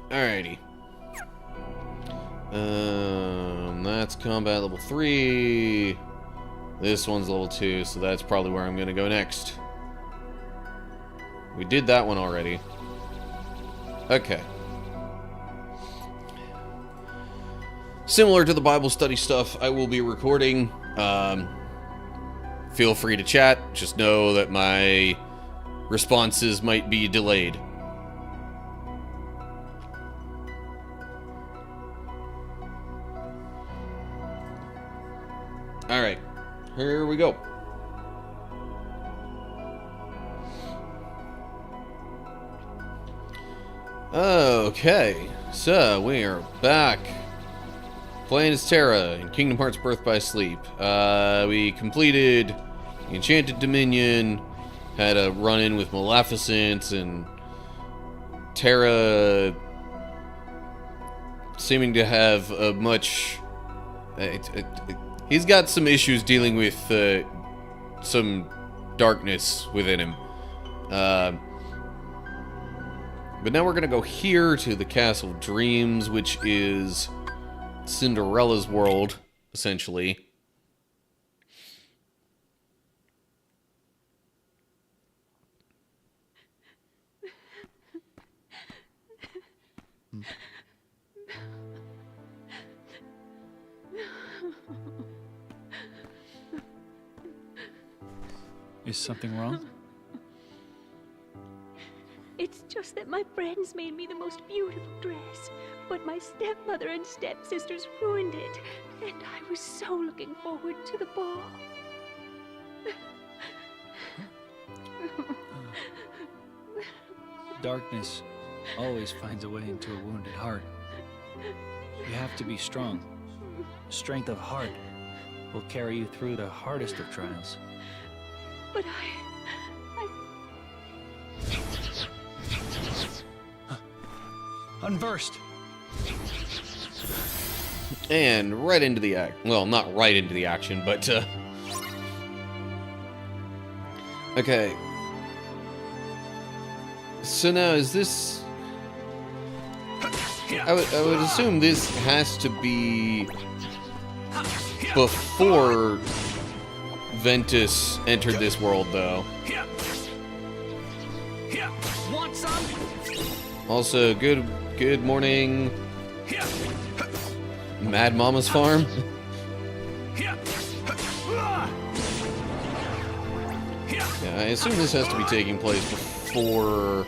Alrighty. That's combat level 3. This one's level 2, so that's probably where I'm gonna go next. We did that one already. Okay. Similar to the Bible study stuff I will be recording. Feel free to chat. Just know that my responses might be delayed. Alright. Here we go. Okay. So, we are back. Playing as Terra in Kingdom Hearts Birth by Sleep. We completed the Enchanted Dominion, had a run-in with Maleficent, and Terra seeming to have a much... he's got some issues dealing with some darkness within him. But now we're going to go here to the Castle of Dreams, which is Cinderella's world, essentially. Is something wrong? It's just that my friends made me the most beautiful dress, but my stepmother and stepsisters ruined it, and I was so looking forward to the ball. Darkness always finds a way into a wounded heart. You have to be strong. Strength of heart will carry you through the hardest of trials. But Unversed! And right into the act. Well, not right into the action, but okay. So now is this... I would assume this has to be before Ventus entered this world, though. Want some? Also, good morning, Mad Mama's farm. Yeah, I assume this has to be taking place before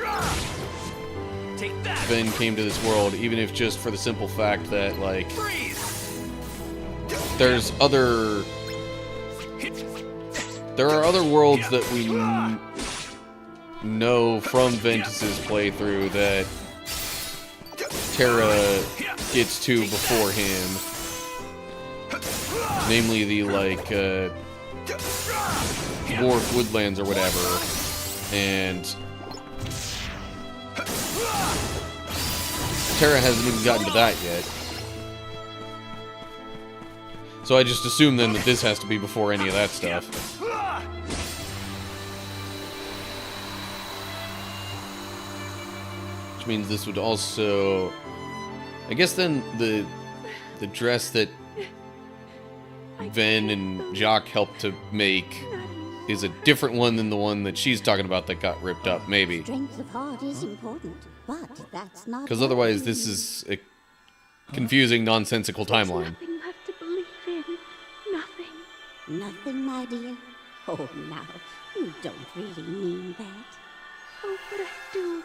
Ven came to this world, even if just for the simple fact that, like, there are other worlds that we know from Ventus's playthrough that Terra gets to before him. Namely the, like, dwarf woodlands or whatever. And Terra hasn't even gotten to that yet. So I just assume then that this has to be before any of that stuff. Which means this would also... I guess then the dress that Ven and Jacques helped to make is a different one than the one that she's talking about that got ripped up, maybe. Strength of heart is important, but that's not... Because otherwise this is a confusing, nonsensical timeline. Nothing left to believe in. Nothing. Nothing, my dear. Oh, now, you don't really mean that. Oh, but I do.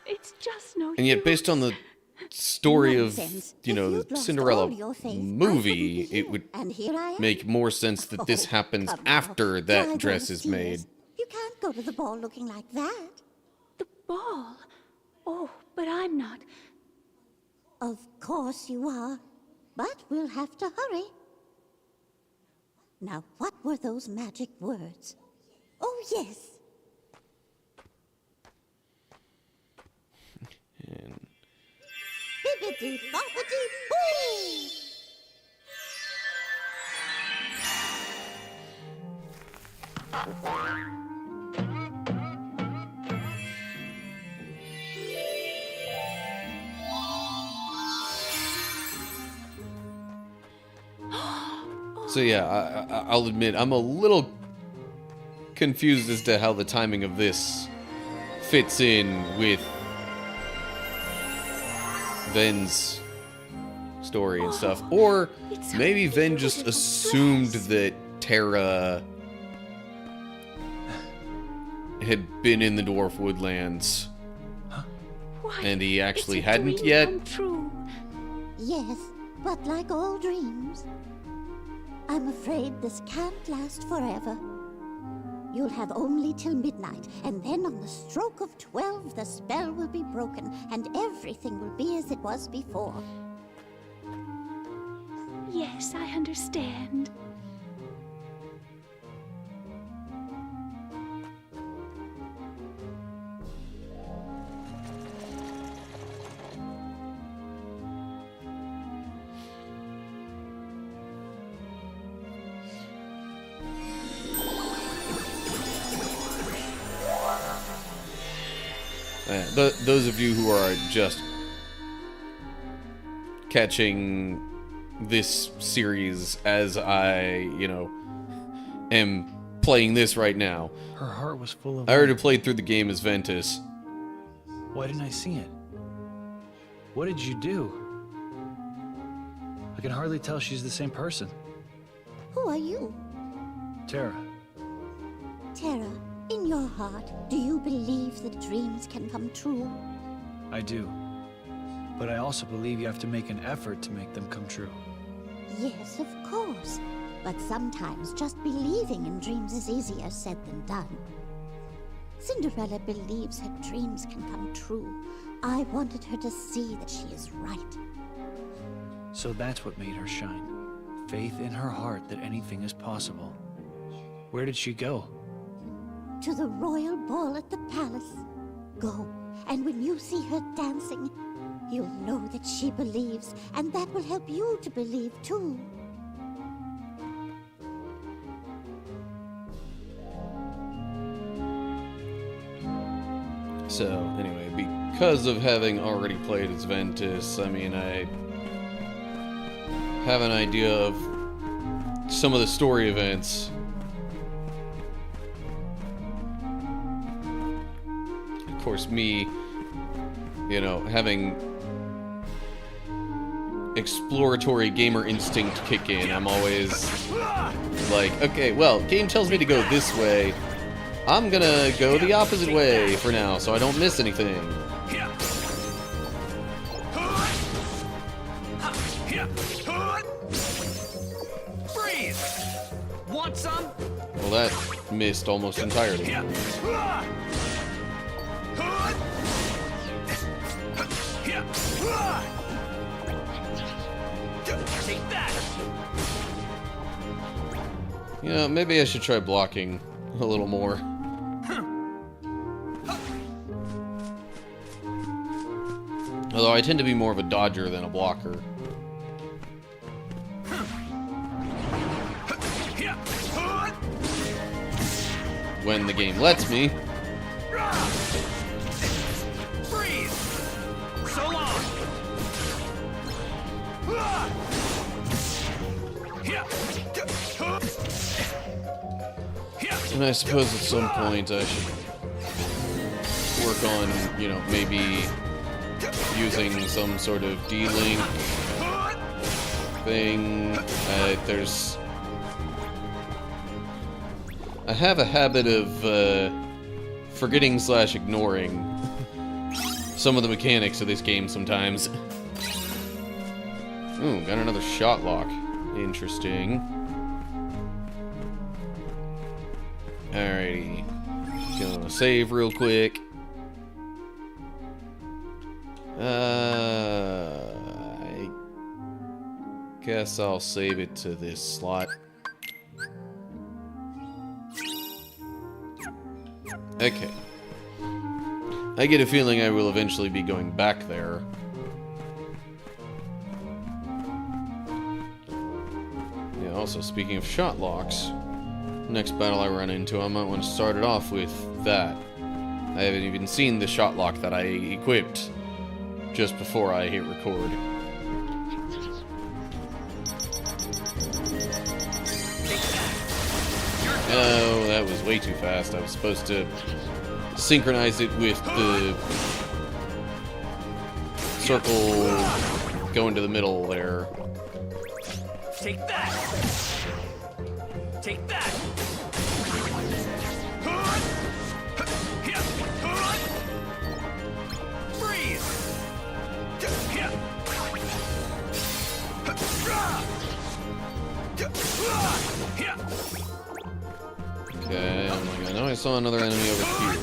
It's just no And yet, use. based on the story of, Nonsense. you know, If the you'd lost Cinderella all your faith, I movie, wouldn't be it here. would And here I am. make more sense that this Oh, happens come after now. that Dry dress those is made. tears. You can't go to the ball looking like that. The ball. Oh, but I'm not. Of course you are. But we'll have to hurry. Now, what were those magic words? Oh, yes. And Bibbidi bobbidi boo! so yeah, I'll admit, I'm a little confused as to how the timing of this fits in with Ven's story and stuff. Or It's a maybe Ven just beautiful assumed dress. that Terra had been in the Dwarf Woodlands, Why, and he actually it's a hadn't dream yet. come true. Yes, but like all dreams, I'm afraid this can't last forever. You'll have only till midnight, and then on the stroke of 12, the spell will be broken, and everything will be as it was before. Yes, I understand. Those of you who are just catching this series as I, you know, am playing this right now. Her heart was full of... I already played through the game as Ventus. Why didn't I see it? What did you do? I can hardly tell she's the same person. Who are you? Terra. Terra, in your heart, do you believe that dreams can come true? I do. But I also believe you have to make an effort to make them come true. Yes, of course. But sometimes just believing in dreams is easier said than done. Cinderella believes her dreams can come true. I wanted her to see that she is right. So that's what made her shine. Faith in her heart that anything is possible. Where did she go? To the royal ball at the palace. Go, and when you see her dancing, you'll know that she believes, and that will help you to believe too. So, anyway, because of having already played as Ventus, I mean, I have an idea of some of the story events course, me, you know, having exploratory gamer instinct kick in, I'm always like, okay, well, game tells me to go this way. I'm gonna go the opposite way for now, so I don't miss anything. Freeze! Want some? Well, that missed almost entirely. Take that! Yeah, maybe I should try blocking a little more. Although I tend to be more of a dodger than a blocker. When the game lets me. Freeze! So long! And I suppose at some point I should work on, you know, maybe using some sort of D-Link thing. I have a habit of forgetting / ignoring some of the mechanics of this game sometimes. Ooh, got another shot lock. Interesting. Alrighty. Gonna save real quick. I guess I'll save it to this slot. Okay. I get a feeling I will eventually be going back there. Yeah, also, speaking of shot locks, next battle I run into, I might want to start it off with that. I haven't even seen the shot lock that I equipped just before I hit record. Oh, that was way too fast. I was supposed to synchronize it with the circle going to the middle there. Take that! Take that! Freeze! Okay, I'm like, I know I saw another enemy over here.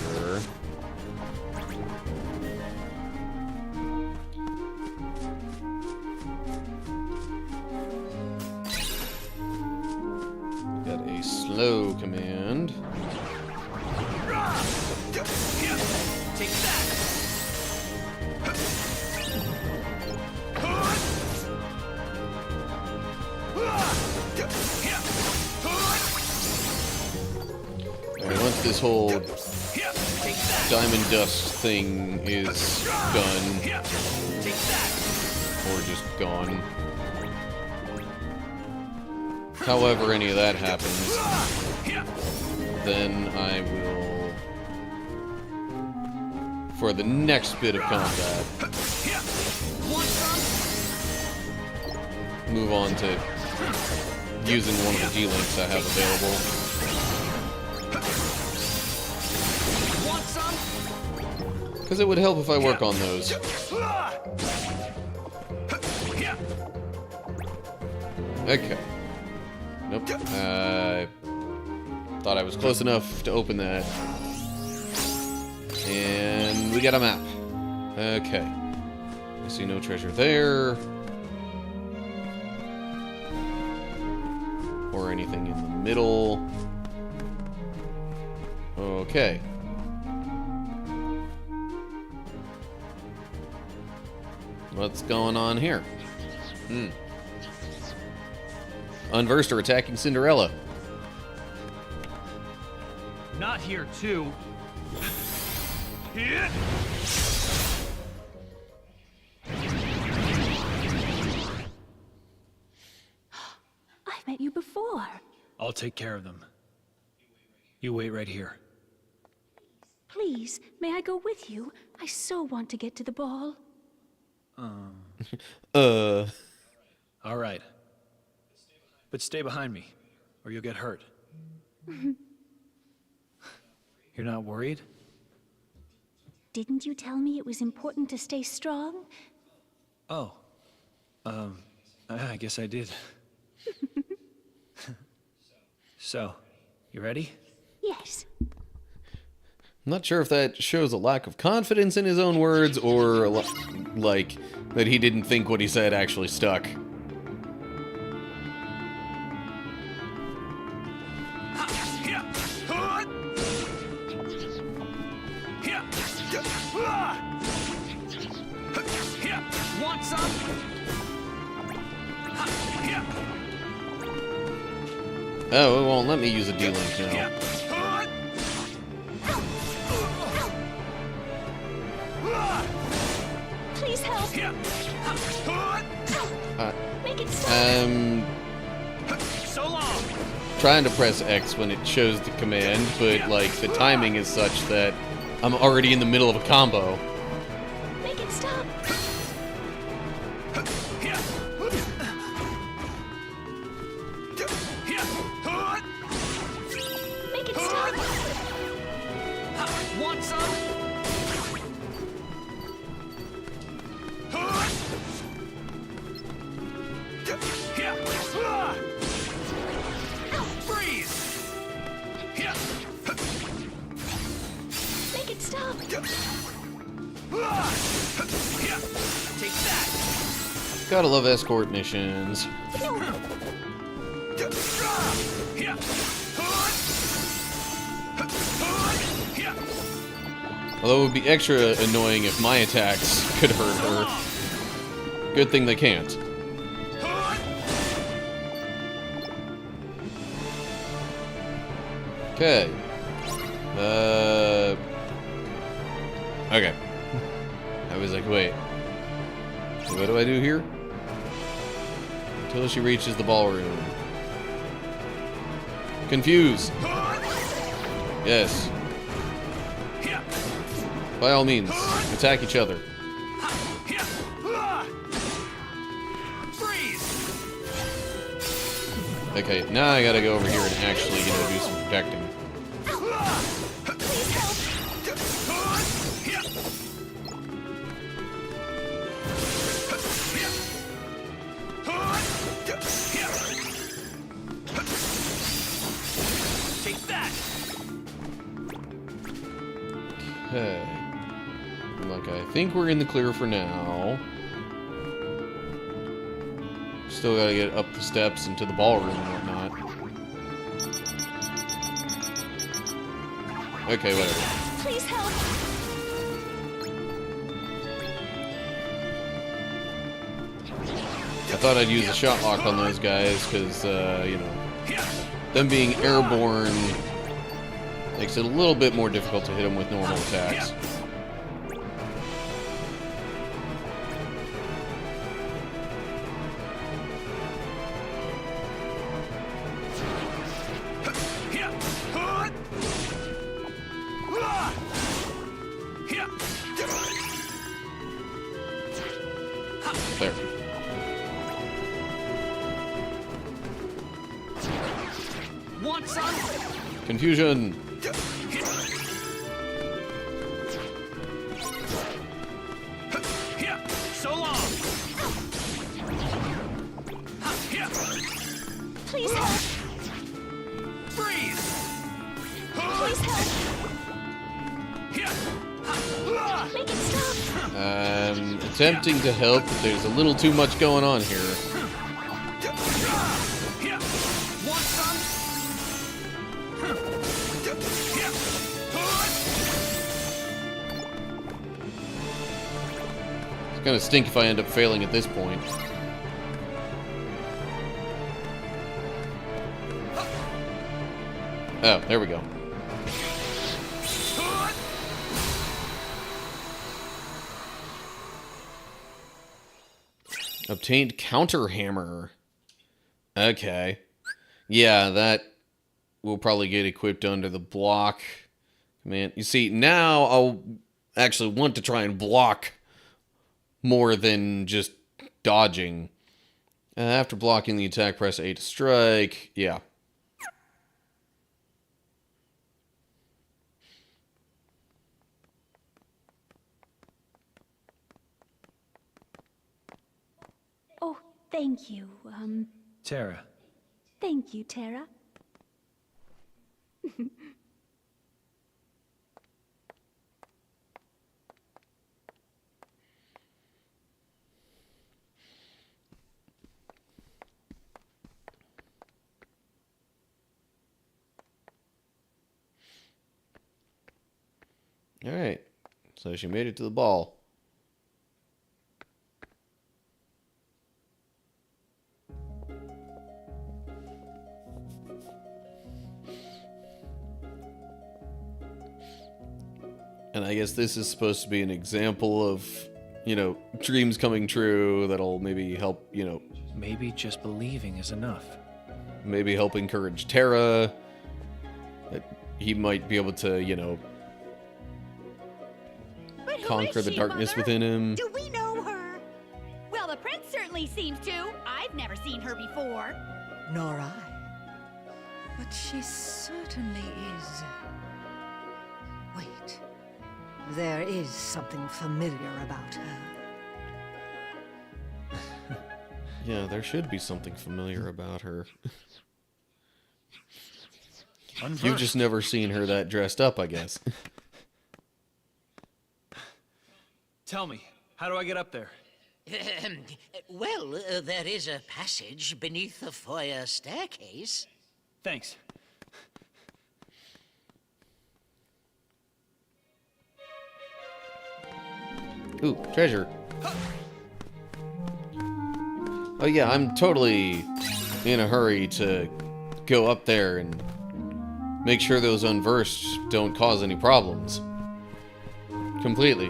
Got a slow command. Take that! Alright, once this whole diamond dust thing is done, or just gone, however any of that happens, then I will, for the next bit of combat, move on to using one of the D-Links I have available. Because it would help if I work on those. Okay. Nope. Thought I was close enough to open that. And we got a map. Okay. I see no treasure there. Or anything in the middle. Okay. What's going on here? Unversed are attacking Cinderella. Not here, too. I've met you before. I'll take care of them. You wait right here. Please, may I go with you? I so want to get to the ball. All right. But stay behind me, or you'll get hurt. You're not worried? Didn't you tell me it was important to stay strong? Oh. I guess I did. So, you ready? Yes. I'm not sure if that shows a lack of confidence in his own words or like that he didn't think what he said actually stuck. Want some? Oh, it won't let me use a D-Link now. Please help. Make it stop. So long. Trying to press X when it shows the command, but like the timing is such that I'm already in the middle of a combo. Make it stop. Make it stop. Want some? Freeze! Make it stop. Take that! Gotta love escort missions. Although it would be extra annoying if my attacks could hurt her. Good thing they can't. Okay. Okay. I was like, wait. What do I do here? Until she reaches the ballroom. Confuse. Yes. By all means, attack each other. Okay, now I gotta go over here and actually, do some protecting. Take that! Okay. Like, I think we're in the clear for now. Still gotta get up the steps into the ballroom and whatnot. Okay, whatever. Please help. I thought I'd use a shot lock on those guys, because, them being airborne makes it a little bit more difficult to hit them with normal attacks. There. Want some? Confusion. So long. Please help. Freeze! Please help. Make it stop. Attempting to help, but there's a little too much going on here. Want some? It's gonna stink if I end up failing at this point. Oh, there we go. Obtained counter hammer. Okay. Yeah, that will probably get equipped under the block Man, you see, now I'll actually want to try and block more than just dodging. After blocking the attack, press A to strike. Yeah. Oh, thank you. Terra, Thank you, Terra. Alright. So she made it to the ball. And I guess this is supposed to be an example of, you know, dreams coming true that'll maybe help, you know, maybe just believing is enough. maybe help encourage Terra. That he might be able to, you know, But who conquer is the she, darkness Mother? within him. Do we know her? Well, the prince certainly seems to. I've never seen her before. Nor I. But she certainly is. Wait. There is something familiar about her. Yeah, there should be something familiar about her. You've just never seen her that dressed up, I guess. Tell me, how do I get up there? Well, there is a passage beneath the foyer staircase. Thanks. Ooh, treasure. Oh yeah, I'm totally in a hurry to go up there and make sure those unversed don't cause any problems. Completely.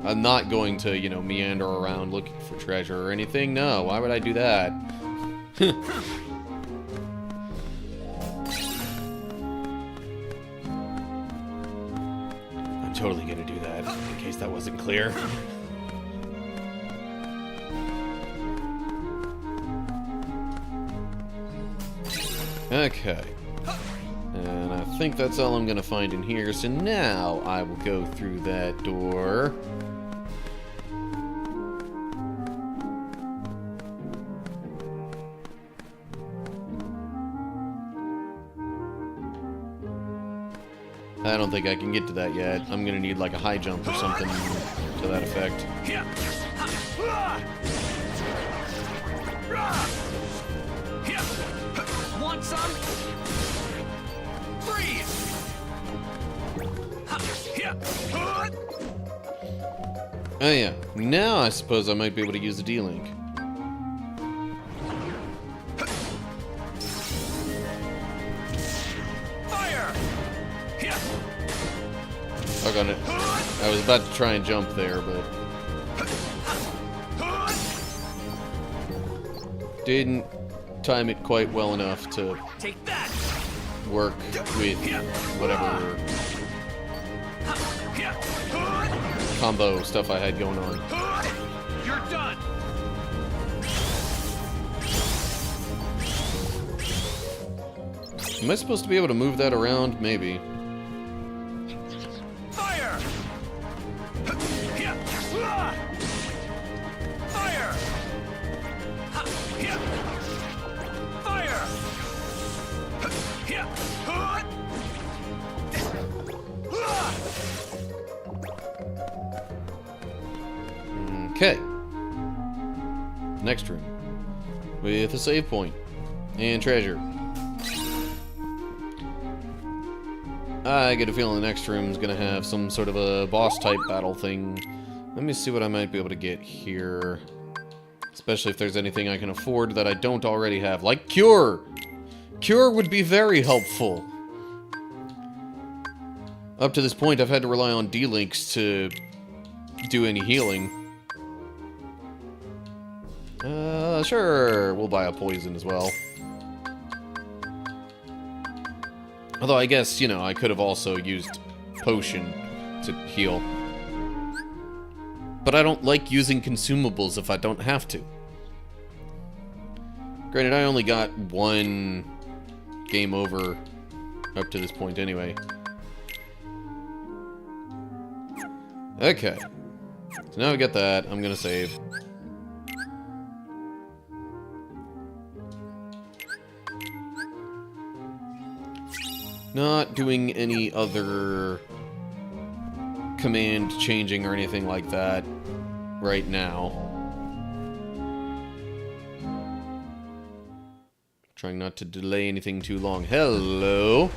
I'm not going to, you know, meander around looking for treasure or anything. No, why would I do that? I'm totally gonna do that, in case that wasn't clear. Okay. And I think that's all I'm gonna find in here, so now I will go through that door. I don't think I can get to that yet. I'm gonna need like a high jump or something to that effect. Want some? Freeze! Oh yeah, now I suppose I might be able to use the D-Link. Fire! I got it. I was about to try and jump there, but didn't time it quite well enough to Take that! work with whatever combo stuff I had going on. You're done! Am I supposed to be able to move that around? Maybe. Fire! Fire! Fire! Okay. Next room. With a save point. And treasure. I get a feeling the next room is going to have some sort of a boss type battle thing. Let me see what I might be able to get here. Especially if there's anything I can afford that I don't already have. Like Cure! Cure would be very helpful. Up to this point, I've had to rely on D-Links to do any healing. Sure. We'll buy a poison as well. Although I guess, you know, I could have also used potion to heal. But I don't like using consumables if I don't have to. Granted, I only got one game over up to this point anyway. Okay. So now we got that. I'm gonna save. Not doing any other command changing or anything like that right now. Trying not to delay anything too long. Hello.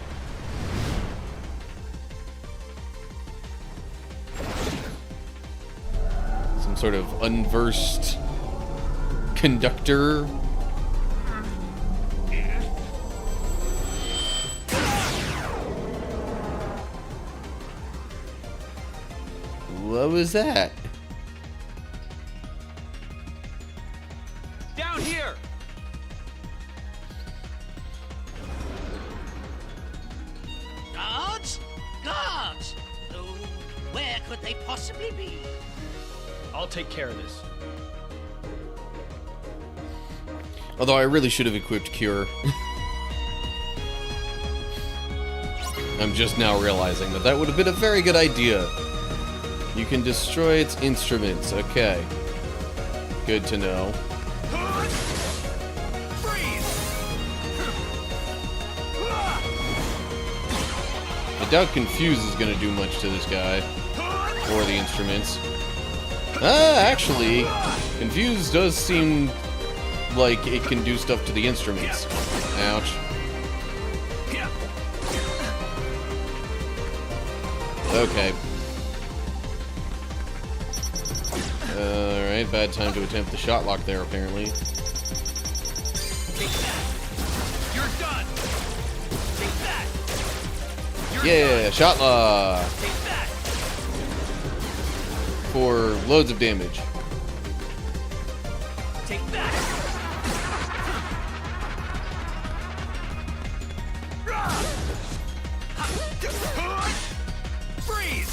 Some sort of unversed conductor. What was that? Down here! Guards? Guards! Oh, where could they possibly be? I'll take care of this. Although I really should have equipped Cure. I'm just now realizing that that would have been a very good idea. You can destroy its instruments. Okay. Good to know. I doubt Confuse is going to do much to this guy. Or the instruments. Actually, Confuse does seem like it can do stuff to the instruments. Ouch. Okay. Alright, bad time to attempt the shot lock there, apparently. Take that! You're done! Take that! You're Yeah, done! shot lock! Take that! For loads of damage. Take that! Freeze!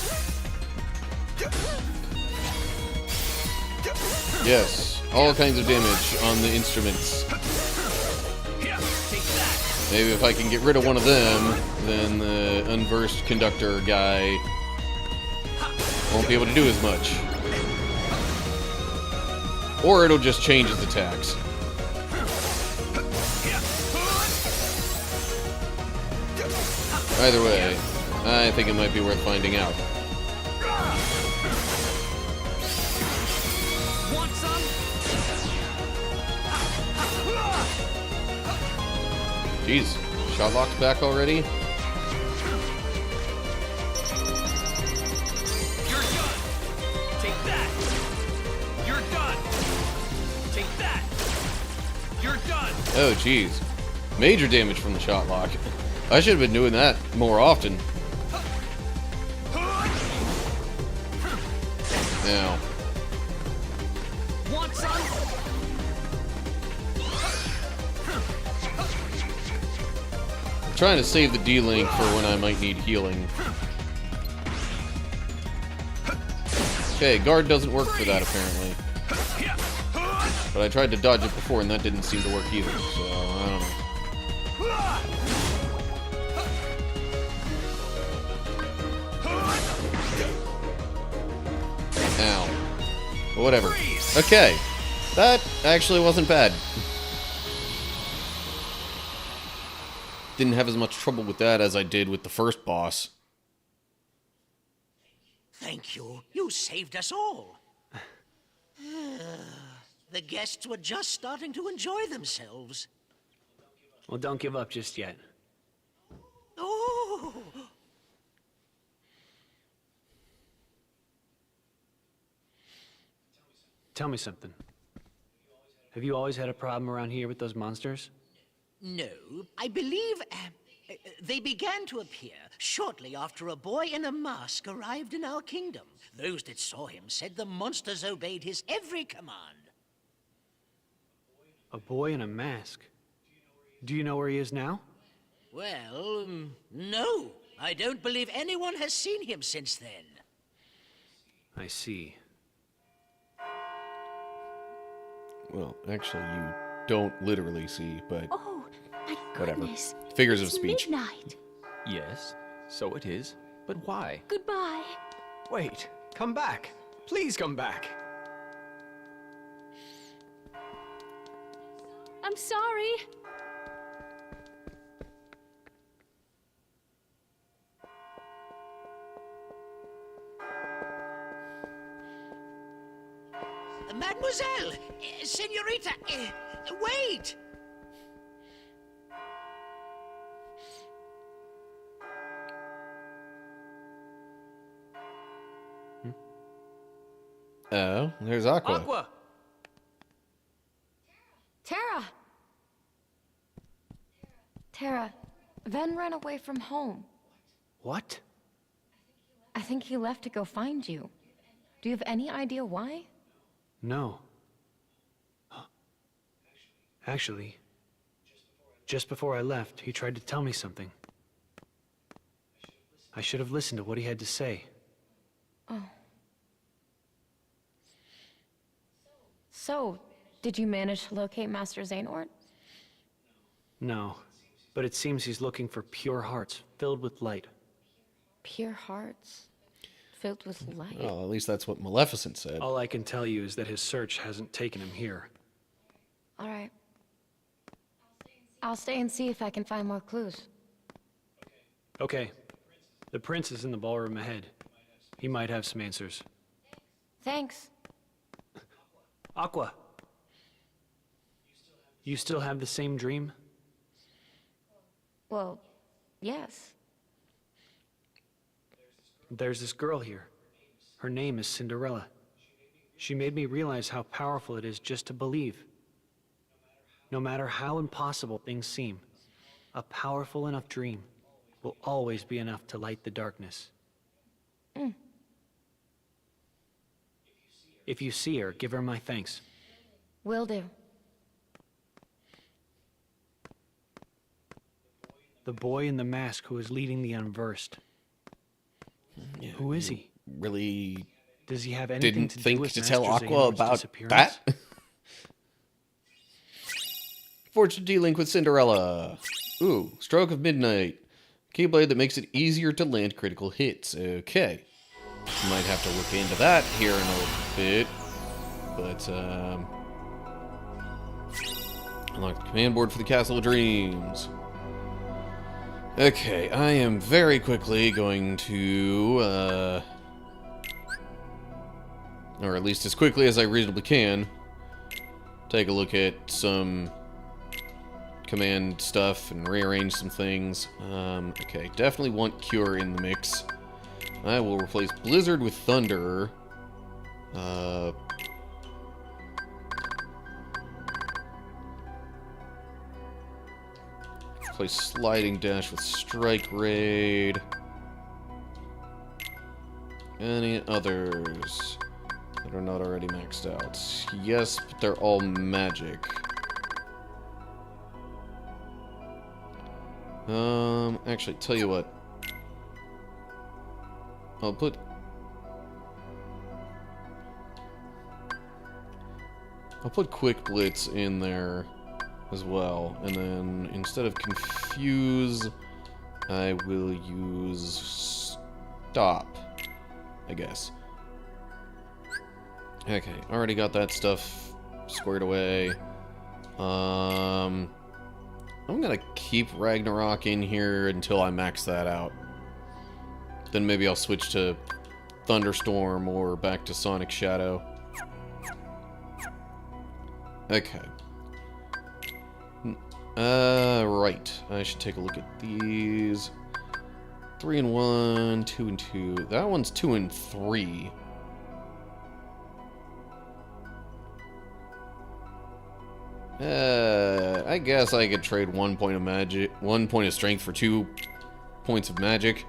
Yes, all kinds of damage on the instruments. Take that! Maybe if I can get rid of one of them, then the unversed conductor guy won't be able to do as much. Or it'll just change its attacks. Either way, I think it might be worth finding out. Want some? Jeez, shot lock's back already? You're done! Take that! You're done! Take that! You're done! Oh, jeez. Major damage from the shot lock. I should have been doing that more often. Now. Want some? I'm trying to save the D-Link for when I might need healing. Okay, guard doesn't work for that apparently. But I tried to dodge it before and that didn't seem to work either, so I don't know. Ow. But whatever. Okay. That actually wasn't bad. Didn't have as much trouble with that as I did with the first boss. Thank you. You saved us all. The guests were just starting to enjoy themselves. Well, don't give up just yet. Oh! Tell me something. Have you always had a problem around here with those monsters? No, I believe they began to appear shortly after a boy in a mask arrived in our kingdom. Those that saw him said the monsters obeyed his every command. A boy in a mask. Do you know where he is now? Well, no. I don't believe anyone has seen him since then. I see. Well, actually, you don't literally see, but Oh, my whatever. goodness. Figures of It's speech. midnight. Yes, so it is. But why? Goodbye. Wait, come back. Please come back. I'm sorry. Mademoiselle! Senorita! Wait! Oh, there's Aqua. Aqua! Terra! Terra, Ven ran away from home. What? I think he left to go find you. Do you have any idea why? No. Actually, just before I left, he tried to tell me something. I should have listened to what he had to say. Oh. So, did you manage to locate Master Xehanort? No, but it seems he's looking for pure hearts filled with light. Pure hearts, filled with light. Well, at least that's what Maleficent said. All I can tell you is that his search hasn't taken him here. All right. I'll stay and see if I can find more clues. Okay. The prince is in the ballroom ahead. He might have some answers. Thanks. Aqua! You still have the same dream? Well, yes. There's this girl here. Her name is Cinderella. She made me realize how powerful it is just to believe. No matter how impossible things seem, a powerful enough dream will always be enough to light the darkness. If you see her, give her my thanks. Will do. The boy in the mask who is leading the unversed. Yeah, Who is he? Really Does he have anything didn't to do think with to Master tell Aqua Xehanort's about disappearance? that? Fortune D-Link with Cinderella. Ooh, Stroke of Midnight. Keyblade that makes it easier to land critical hits. Okay. Might have to look into that here in a little bit. But, unlock the command board for the Castle of Dreams. Okay, I am very quickly going to, or at least as quickly as I reasonably can, take a look at some command stuff and rearrange some things. Okay, definitely want Cure in the mix. I will replace Blizzard with Thunder. Replace Sliding Dash with Strike Raid. Any others that are not already maxed out? Yes, but they're all magic. Actually, tell you what. I'll put Quick Blitz in there as well, and then instead of Confuse, I will use Stop, I guess. Okay, already got that stuff squared away. I'm gonna keep Ragnarok in here until I max that out. Then maybe I'll switch to Thunderstorm or back to Sonic Shadow. Okay. Right. I should take a look at these. 3 and 1, 2 and 2. That one's 2 and 3. I guess I could trade 1 point of magic, 1 point of strength for 2 points of magic.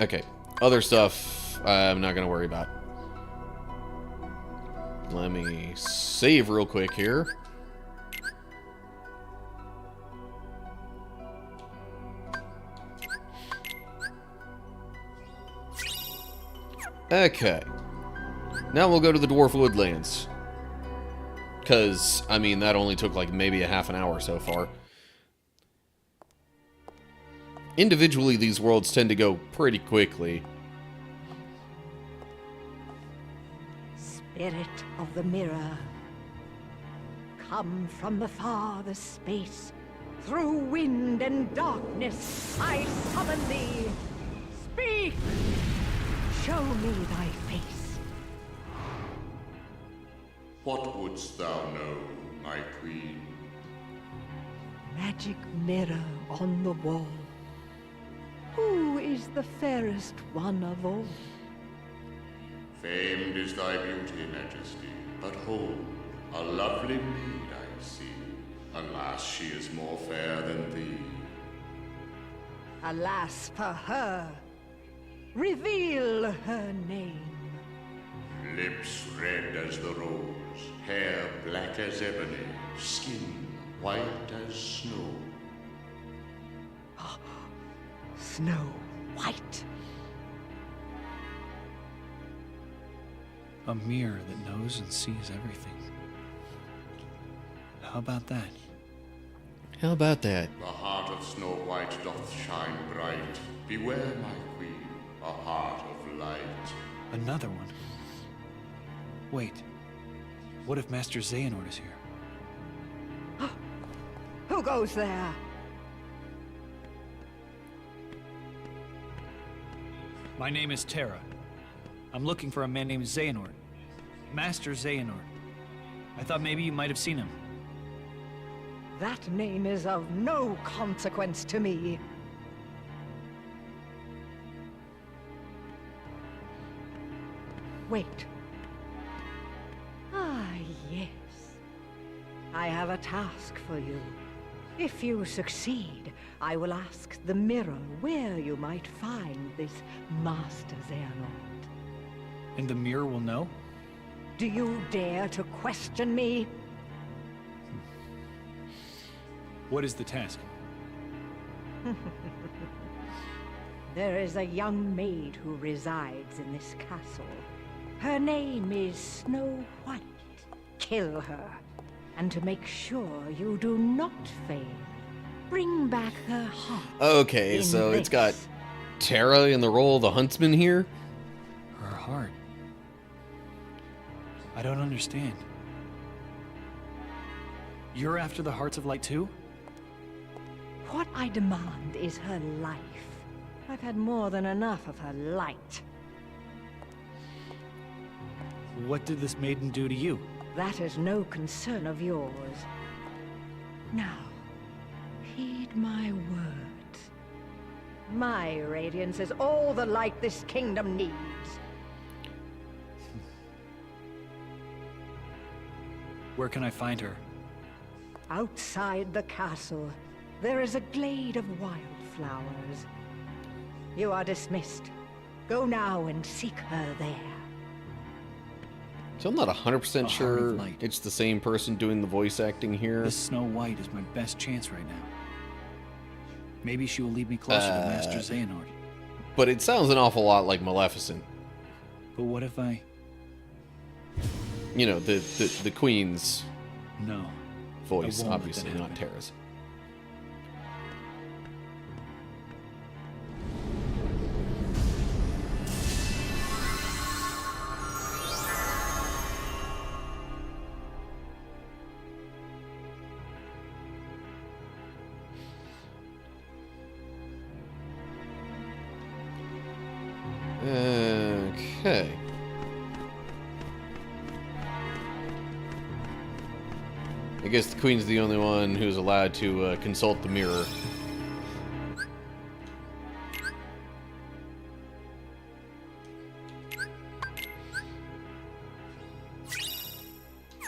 Okay. Other stuff I'm not gonna worry about. Let me save real quick here. Okay. Now we'll go to the Dwarf Woodlands. Because, I mean, that only took like maybe a half an hour so far. Individually, these worlds tend to go pretty quickly. Spirit of the mirror, come from the farthest space. Through wind and darkness, I summon thee. Speak! Show me thy face. What wouldst thou know, my queen? Magic mirror on the wall. Who is the fairest one of all? Famed is thy beauty, Majesty, but hold, a lovely maid I see. Alas, she is more fair than thee. Alas for her. Reveal her name. Lips red as the rose, hair black as ebony, skin white as snow. Snow White. A mirror that knows and sees everything. How about that? How about that? The heart of Snow White doth shine bright. Beware, my queen, a heart of light. Another one? Wait. What if Master Xehanort is here? Who goes there? My name is Terra. I'm looking for a man named Xehanort. Master Xehanort. I thought maybe you might have seen him. That name is of no consequence to me. Wait. Ah, yes. I have a task for you. If you succeed, I will ask the mirror where you might find this Master Xehanort. And the mirror will know? Do you dare to question me? What is the task? There is a young maid who resides in this castle. Her name is Snow White. Kill her. And to make sure you do not fail, bring back her heart. Okay, so it's got Terra in the role of the huntsman here? Her heart. I don't understand. You're after the Hearts of Light too? What I demand is her life. I've had more than enough of her light. What did this maiden do to you? That is no concern of yours. Now, heed my words. My radiance is all the light this kingdom needs. Where can I find her? Outside the castle, there is a glade of wildflowers. You are dismissed. Go now and seek her there. So I'm not 100% sure it's the same person doing the voice acting here. This Snow White is my best chance right now. Maybe she will lead me closer to Master Xehanort. But it sounds an awful lot like Maleficent. But what if I... You know, the Queen's No. voice, I won't let obviously, that not happen. Terra's. Okay. I guess the Queen's the only one who's allowed to consult the mirror.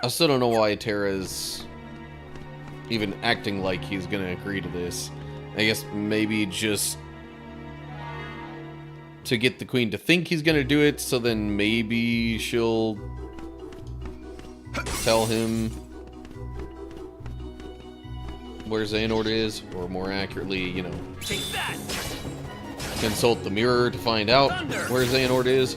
I still don't know why Terra's even acting like he's gonna agree to this. I guess maybe just to get the Queen to think he's gonna do it, so then maybe she'll tell him where Xehanort is, or more accurately, you know, Take that! consult the mirror to find out Thunder! where Xehanort is.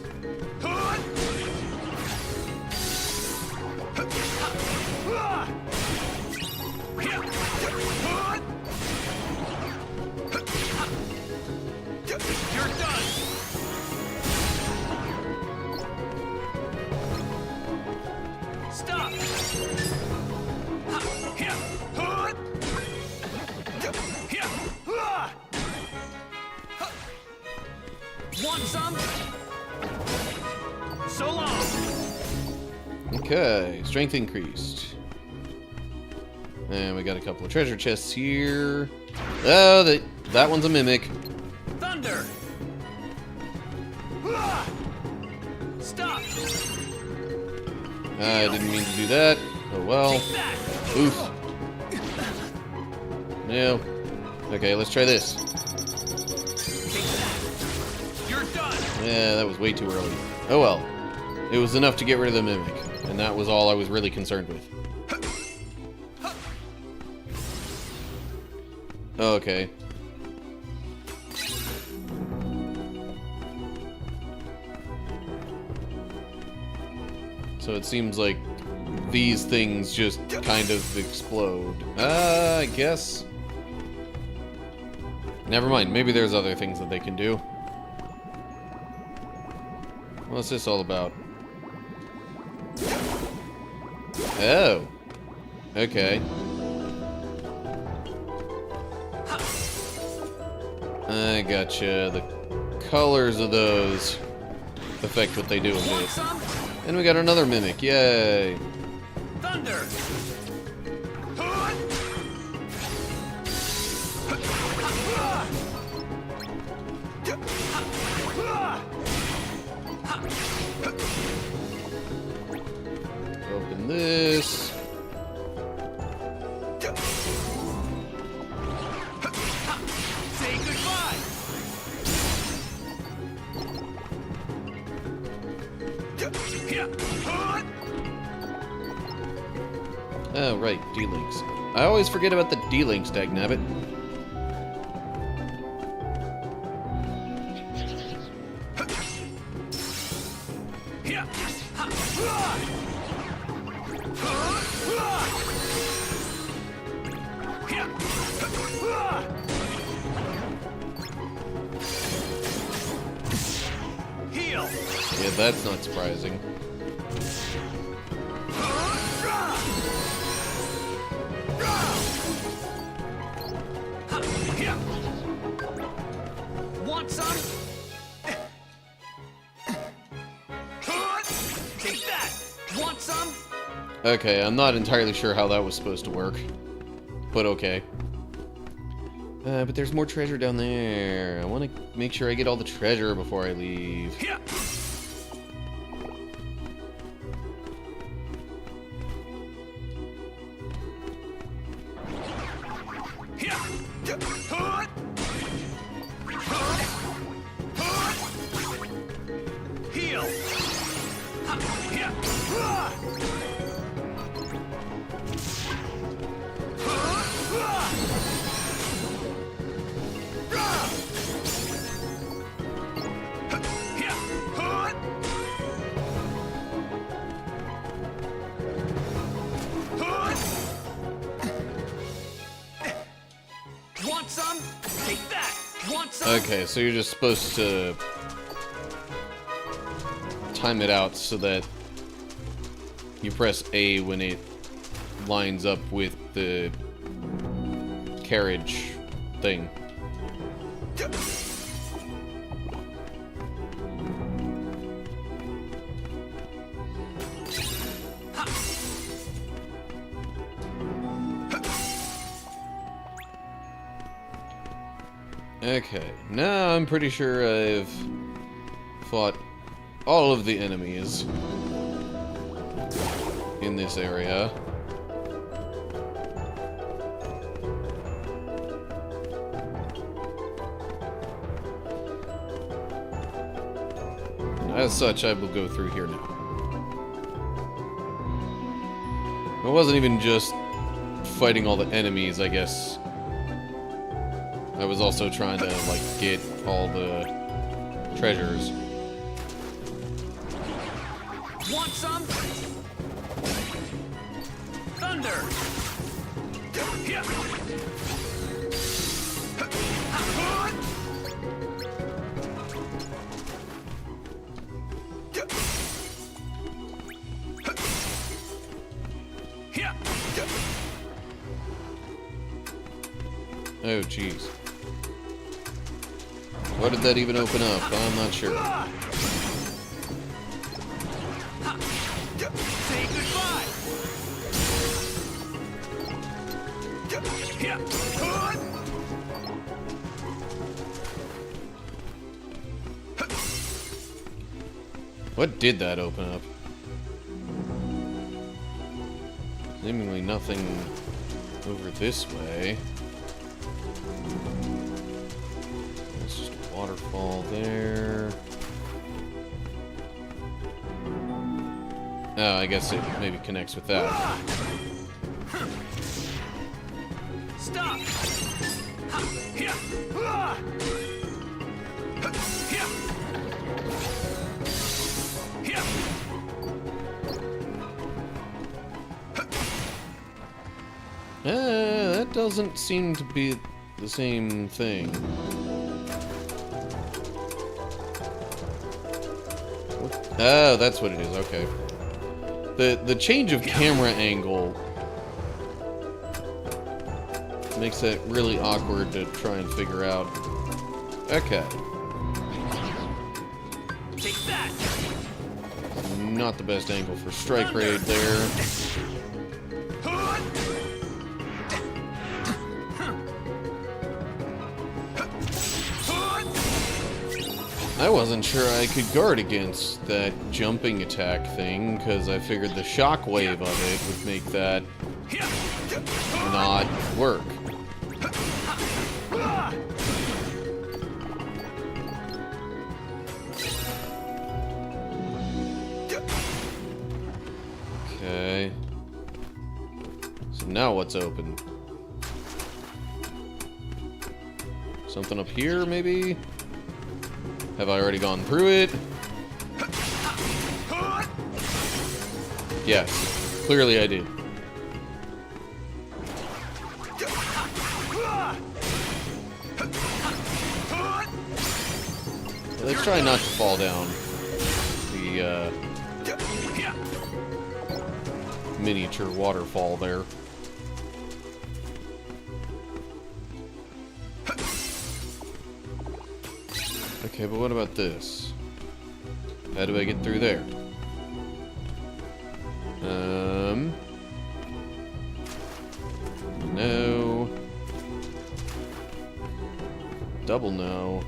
So long. Okay, strength increased. And we got a couple of treasure chests here. Oh, that one's a mimic. Thunder. Stop. I didn't mean to do that. Oh well. Take that. Oof. No. Okay, let's try this. Take that. You're done. Yeah, that was way too early. Oh well. It was enough to get rid of the mimic, and that was all I was really concerned with. Okay. So it seems like these things just kind of explode. I guess. Never mind, maybe there's other things that they can do. What's this all about? Oh. Okay. I gotcha. The colors of those affect what they do a bit. And we got another mimic. Yay. Thunder. Open this. Say goodbye. Oh, right, D-links. I always forget about the D-links, dagnabbit. Heal. Yeah, that's not surprising. Want some? Take that. Want some? Okay, I'm not entirely sure how that was supposed to work. But okay. But there's more treasure down there. I want to make sure I get all the treasure before I leave. Heal. Want some? Take that. Want some? Okay, so you're just supposed to time it out so that you press A when it lines up with the carriage thing. Okay, now I'm pretty sure I've fought all of the enemies in this area. As such, I will go through here now. It wasn't even just fighting all the enemies, I guess. I was also trying to, like, get all the treasures. Want some? Thunder. Oh, jeez. What did that even open up? I'm not sure. What did that open up? Seemingly nothing over this way. It's just a waterfall there. Oh, I guess it maybe connects with that. Stop! That doesn't seem to be the same thing. Oh, that's what it is. Okay. The change of camera angle makes it really awkward to try and figure out. Okay. Take that! Not the best angle for strike raid there. I wasn't sure I could guard against that jumping attack thing, because I figured the shockwave of it would make that not work. Okay. So now what's open? Something up here, maybe? Have I already gone through it? Yes. Clearly I did. Let's try not to fall down the miniature waterfall there. Okay, but what about this? How do I get through there? No. Double no.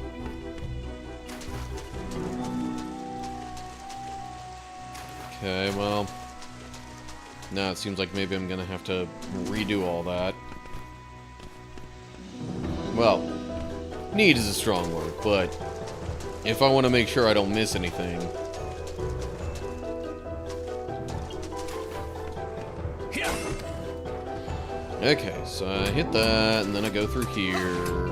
Okay, well. Now it seems like maybe I'm gonna have to redo all that. Well, need is a strong word, but if I want to make sure I don't miss anything. Okay, so I hit that, and then I go through here.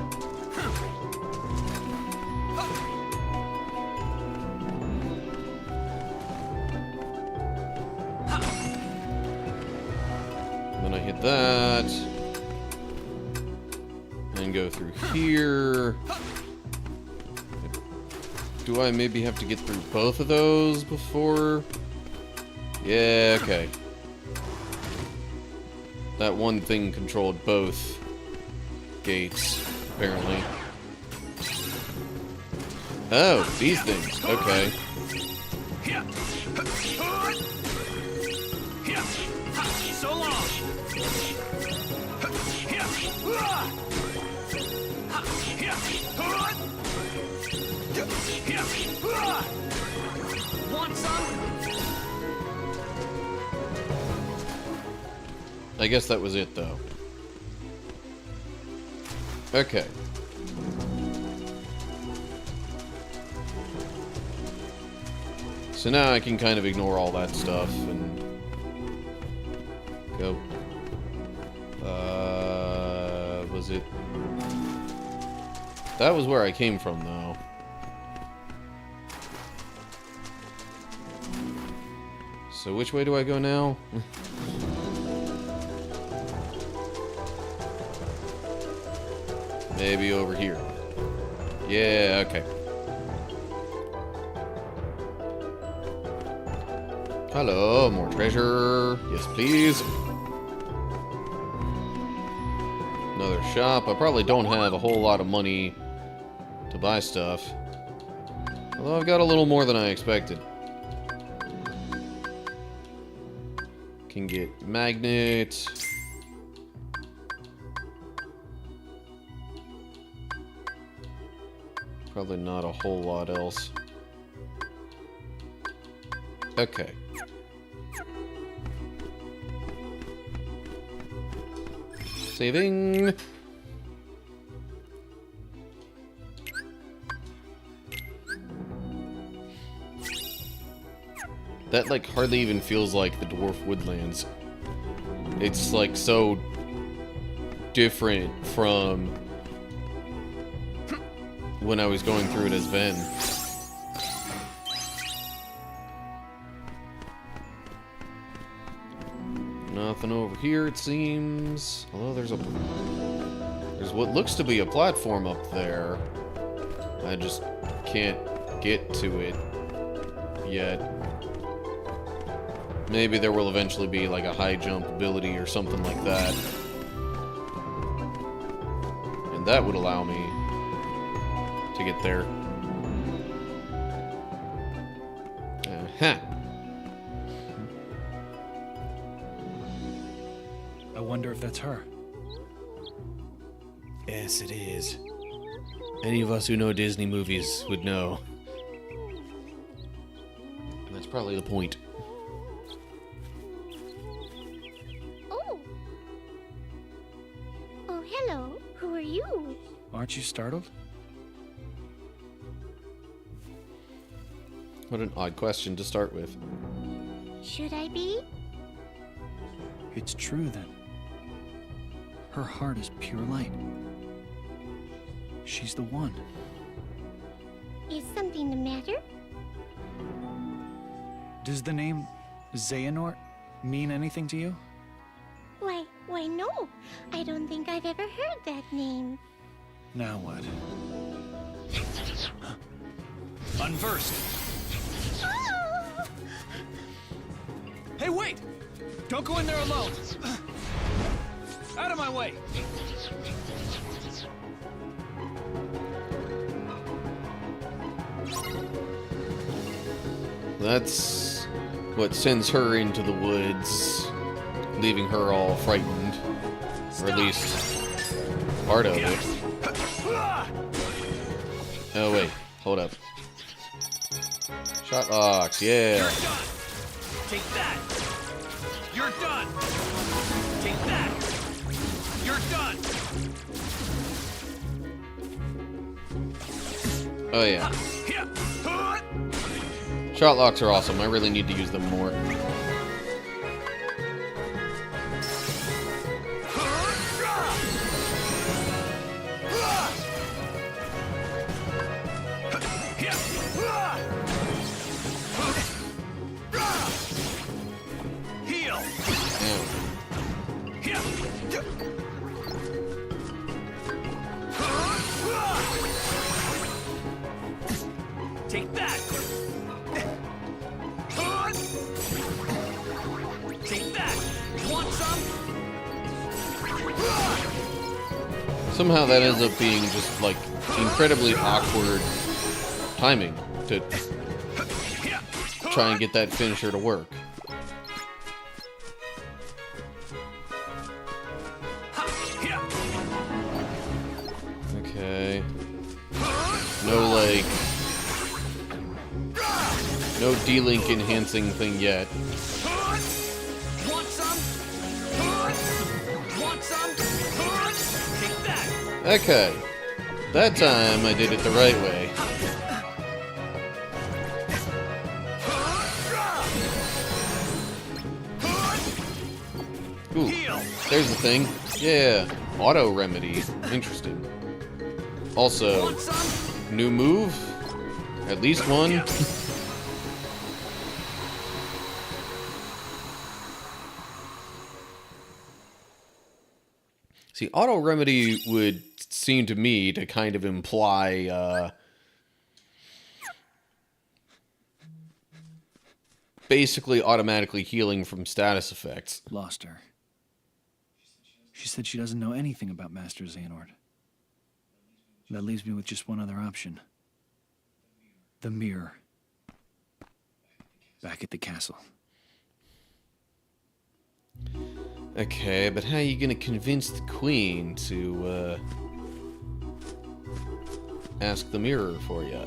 Then I hit that. And go through here. Do I maybe have to get through both of those before? Yeah, okay. That one thing controlled both gates, apparently. Oh, these things. Okay. So long! Want some? I guess that was it, though. Okay. So now I can kind of ignore all that stuff and go. Was it? That was where I came from, though. So which way do I go now? Maybe over here. Yeah, okay. Hello, more treasure. Yes, please. Another shop. I probably don't have a whole lot of money to buy stuff. Although I've got a little more than I expected. Can get magnet. Probably not a whole lot else. Okay. Saving. That, like, hardly even feels like the Dwarf Woodlands. It's, like, so different from when I was going through it as Ven. Nothing over here, it seems. Although there's what looks to be a platform up there. I just can't get to it yet. Maybe there will eventually be like a high jump ability or something like that. And that would allow me to get there. Uh-huh. I wonder if that's her. Yes, it is. Any of us who know Disney movies would know. And that's probably the point. Oh. Oh, hello. Who are you? Aren't you startled? What an odd question to start with. Should I be? It's true then. Her heart is pure light. She's the one. Is something the matter? Does the name Xehanort mean anything to you? Why no. I don't think I've ever heard that name. Now what? Unversed. Oh! Hey, wait! Don't go in there alone. Out of my way. That's what sends her into the woods, leaving her all frightened. Or at least part of it. Oh wait, hold up. Shot locks, yeah. You're done. Take that. You're done. Take that. You're done. Oh yeah. Shot locks are awesome. I really need to use them more. Take that! Take that! Want some? Somehow that ends up being just like incredibly awkward timing to try and get that finisher to work. Okay. No D-Link enhancing thing yet. Want some? Want some? Take that! Okay. That time I did it the right way. Ooh, there's the thing. Yeah, auto remedy. Interesting. Also, new move? At least one? See, auto remedy would seem to me to kind of imply, basically automatically healing from status effects. Lost her. She said she doesn't know anything about Master Xehanort. That leaves me with just one other option. The mirror. Back at the castle. Okay, but how are you gonna convince the queen to, ask the mirror for you?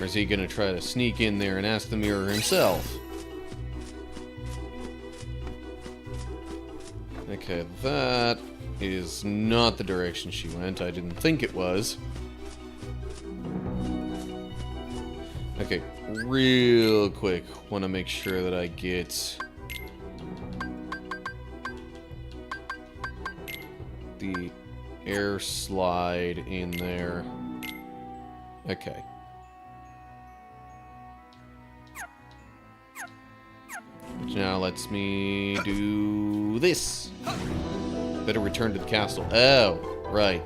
Or is he gonna try to sneak in there and ask the mirror himself? Okay, that is not the direction she went. I didn't think it was. Okay, real quick, want to make sure that I get the air slide in there. Okay. Which now lets me do this. Better return to the castle. Oh, right.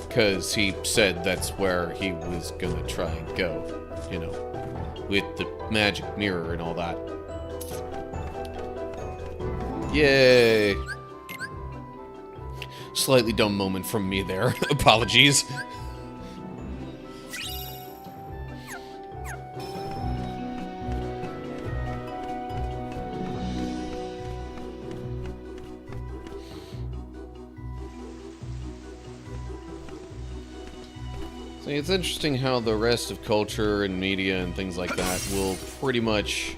Because he said that's where he was gonna try and go. You know, with the magic mirror and all that. Yay! Slightly dumb moment from me there. Apologies. It's interesting how the rest of culture and media and things like that will pretty much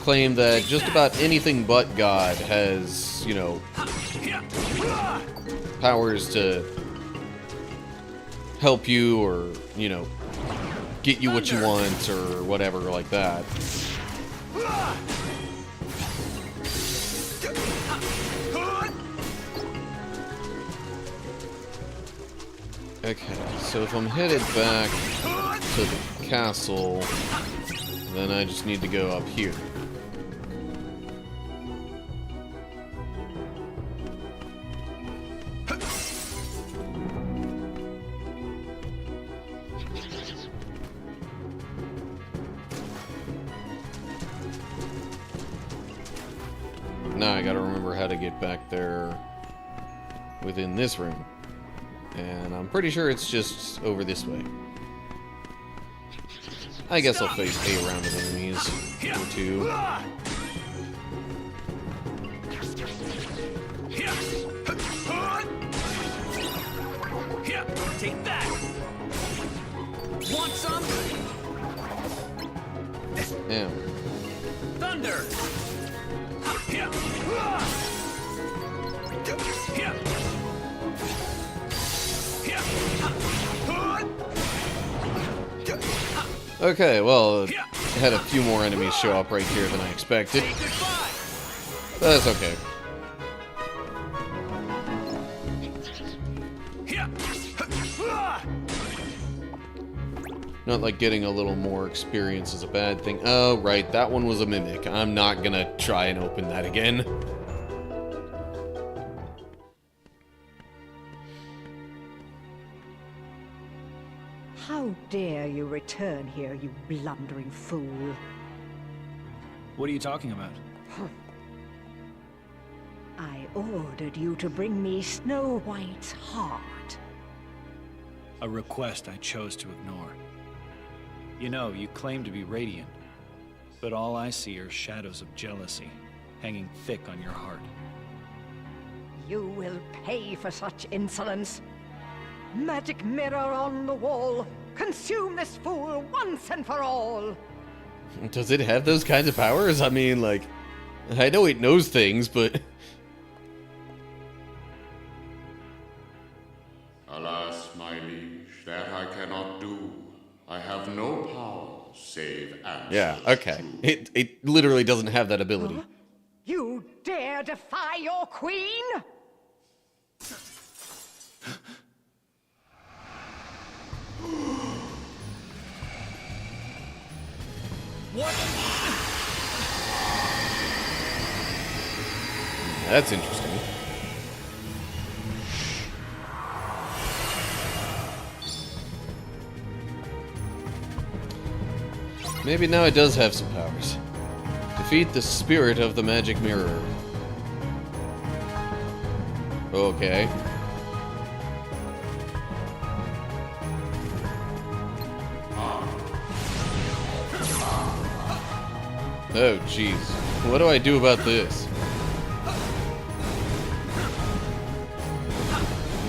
claim that just about anything but God has, you know, powers to help you or, you know, get you what you want or whatever like that. Okay, so if I'm headed back to the castle, then I just need to go up here. Now I gotta remember how to get back there within this room. And I'm pretty sure it's just over this way. I guess I'll face a round of enemies or two. Take that! Want some? Damn. Thunder! Okay, well, I had a few more enemies show up right here than I expected. But that's okay. Not like getting a little more experience is a bad thing. Oh, right, that one was a mimic. I'm not gonna try and open that again. How dare you return here, you blundering fool? What are you talking about? I ordered you to bring me Snow White's heart. A request I chose to ignore. You know, you claim to be radiant, but all I see are shadows of jealousy hanging thick on your heart. You will pay for such insolence. Magic mirror on the wall. Consume this fool once and for all. Does it have those kinds of powers? I mean, like, I know it knows things, but... Alas, my liege, that I cannot do. I have no power save answers. Yeah, okay. It literally doesn't have that ability. Huh? You dare defy your queen? What? That's interesting. Maybe now it does have some powers. Defeat the spirit of the magic mirror. Okay. Oh, jeez. What do I do about this?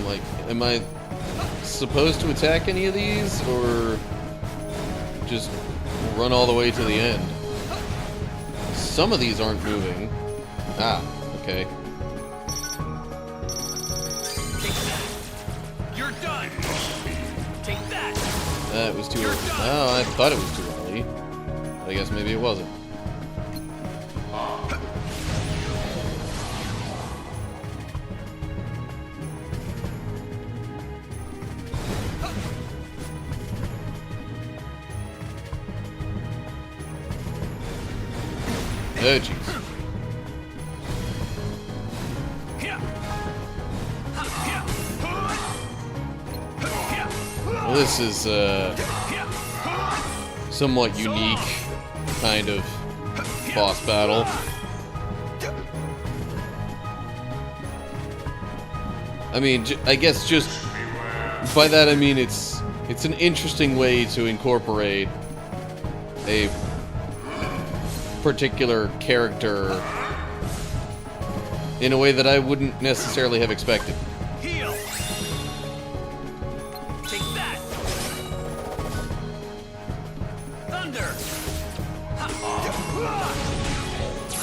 Like, am I supposed to attack any of these, or just run all the way to the end? Some of these aren't moving. Ah, okay. You're done. Take that. That was too early. Oh, I thought it was too early. I guess maybe it wasn't. Oh, jeez. Well, this is somewhat unique kind of boss battle. I mean, I guess just by that I mean it's an interesting way to incorporate a particular character in a way that I wouldn't necessarily have expected. Heal. Take that. Thunder.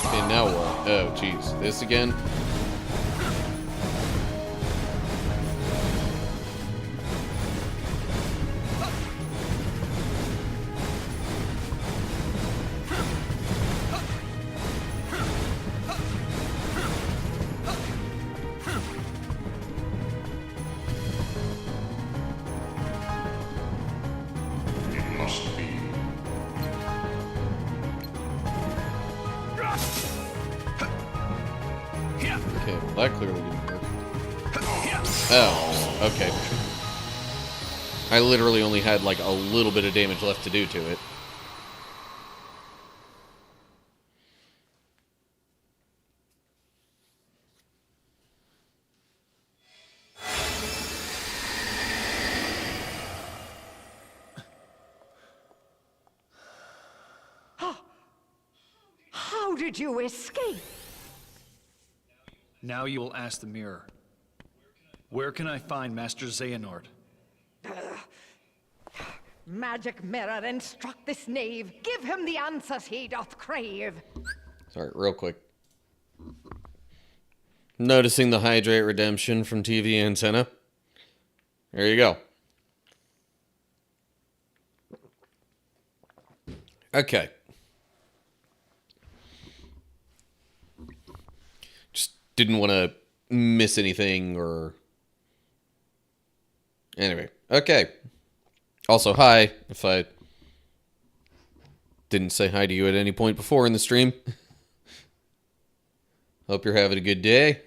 Okay, now what? Oh, jeez. This again? Okay, well that clearly didn't work. Oh, okay. I literally only had like a little bit of damage left to do to it. How did you escape? Now you will ask the mirror. Where can I find Master Xehanort? Magic mirror, instruct this knave. Give him the answers he doth crave. Sorry, real quick. Noticing the Hydrate Redemption from TV Antenna? There you go. Okay. Just didn't want to miss anything or... Anyway, okay. Also, hi, if I didn't say hi to you at any point before in the stream. Hope you're having a good day.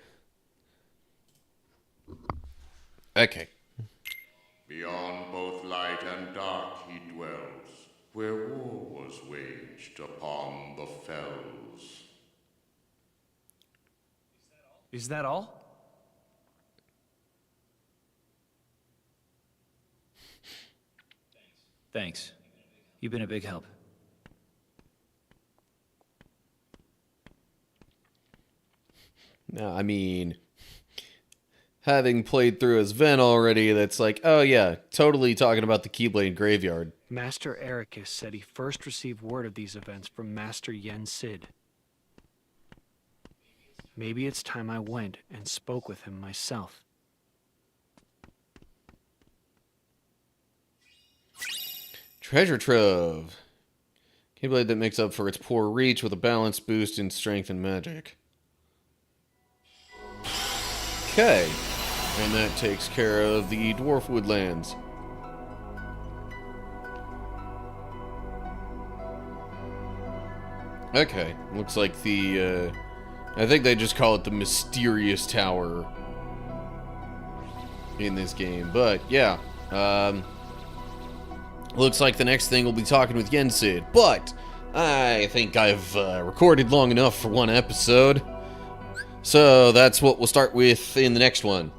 Okay. Beyond both light and dark he dwells, where war was waged upon the fells. Is that all? Thanks. You've been a big help. No, I mean, having played through as Ven already, that's like, oh yeah, totally talking about the Keyblade Graveyard. Master Ericus said he first received word of these events from Master Yen Sid. Maybe it's time I went and spoke with him myself. Treasure Trove. Keyblade that makes up for its poor reach with a balanced boost in strength and magic. Okay. And that takes care of the Dwarf Woodlands. Okay. Looks like the, I think they just call it the Mysterious Tower in this game. But, yeah. Looks like the next thing we'll be talking with Yen Sid. But, I think I've recorded long enough for one episode. So, that's what we'll start with in the next one.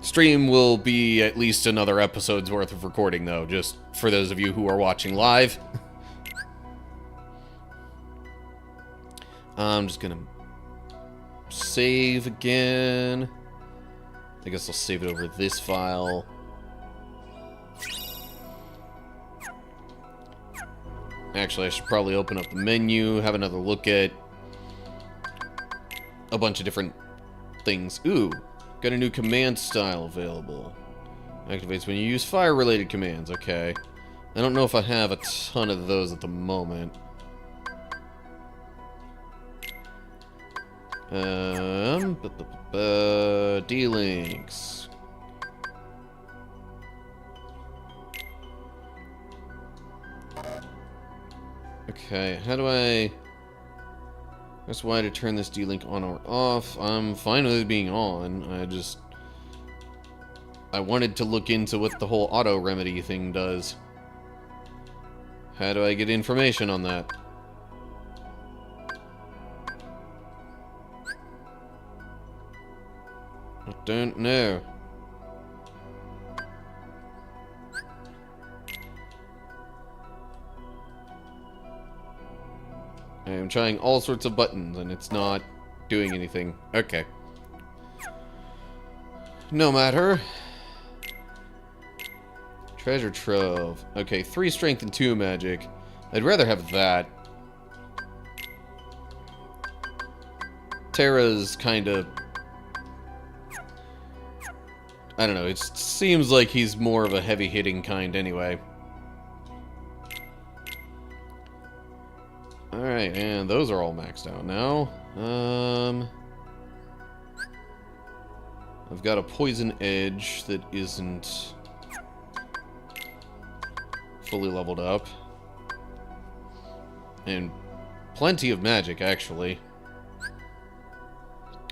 Stream will be at least another episode's worth of recording, though, just for those of you who are watching live. I'm just gonna save again. I guess I'll save it over this file. Actually, I should probably open up the menu, have another look at a bunch of different things. Ooh, got a new command style available. Activates when you use fire-related commands. Okay. I don't know if I have a ton of those at the moment. D-Links. Okay, how do I... That's why to turn this D-Link on or off. I'm fine with it being on. I wanted to look into what the whole auto remedy thing does. How do I get information on that? I don't know. I am trying all sorts of buttons and it's not doing anything. Okay. No matter. Treasure trove. Okay, 3 strength and 2 magic. I'd rather have that. Terra's kind of... I don't know, it seems like he's more of a heavy-hitting kind anyway. Alright, and those are all maxed out now. I've got a poison edge that isn't fully leveled up. And plenty of magic, actually.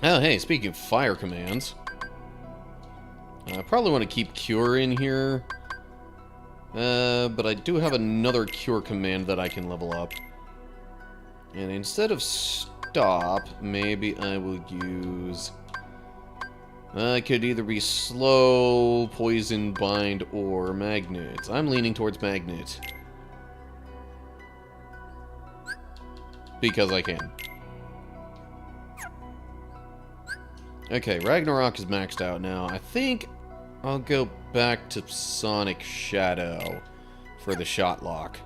Oh, hey, speaking of fire commands, I probably want to keep Cure in here. But I do have another Cure command that I can level up. And instead of Stop, maybe I will use... I could either be Slow, Poison, Bind, or Magnet. I'm leaning towards Magnet. Because I can. Okay, Ragnarok is maxed out now. I think I'll go back to Sonic Shadow for the shot lock.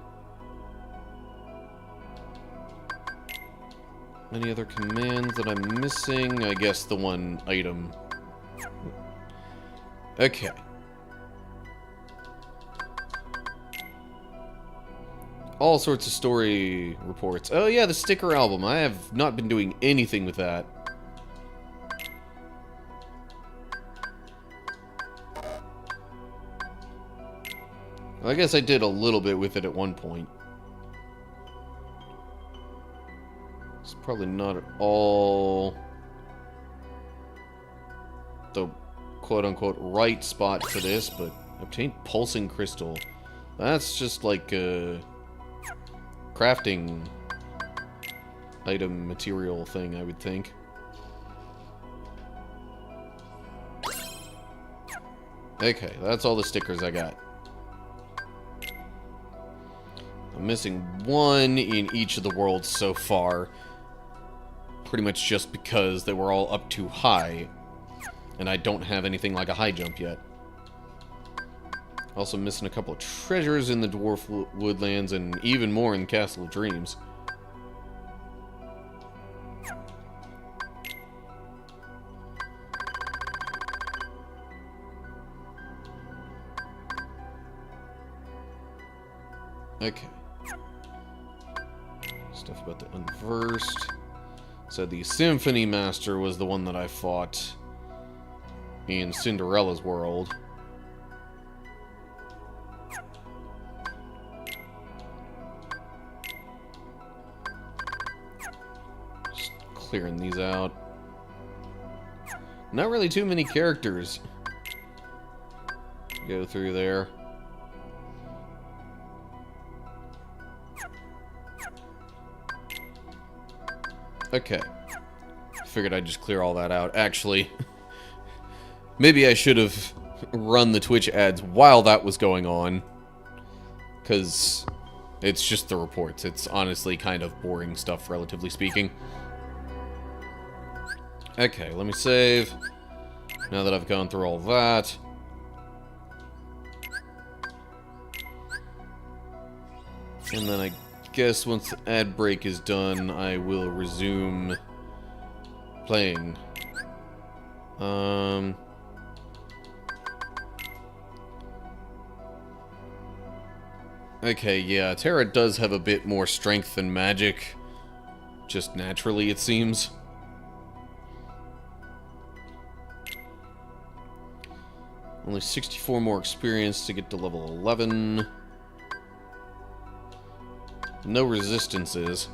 Any other commands that I'm missing? I guess the one item. Okay. All sorts of story reports. Oh yeah, the sticker album. I have not been doing anything with that. I guess I did a little bit with it at one point. It's probably not at all the quote-unquote right spot for this, but obtain pulsing crystal. That's just like a crafting item material thing, I would think. Okay, that's all the stickers I got. I'm missing one in each of the worlds so far. Pretty much just because they were all up too high. And I don't have anything like a high jump yet. Also missing a couple of treasures in the Dwarf Woodlands and even more in Castle of Dreams. Okay. Stuff about the Unversed. So the Symphony Master was the one that I fought in Cinderella's world. Just clearing these out. Not really too many characters go through there. Okay. Figured I'd just clear all that out. Actually, maybe I should have run the Twitch ads while that was going on. Because it's just the reports. It's honestly kind of boring stuff, relatively speaking. Okay, let me save. Now that I've gone through all that. And then I guess once the ad break is done, I will resume playing. Okay, yeah, Terra does have a bit more strength than magic. Just naturally, it seems. Only 64 more experience to get to level 11. No resistances.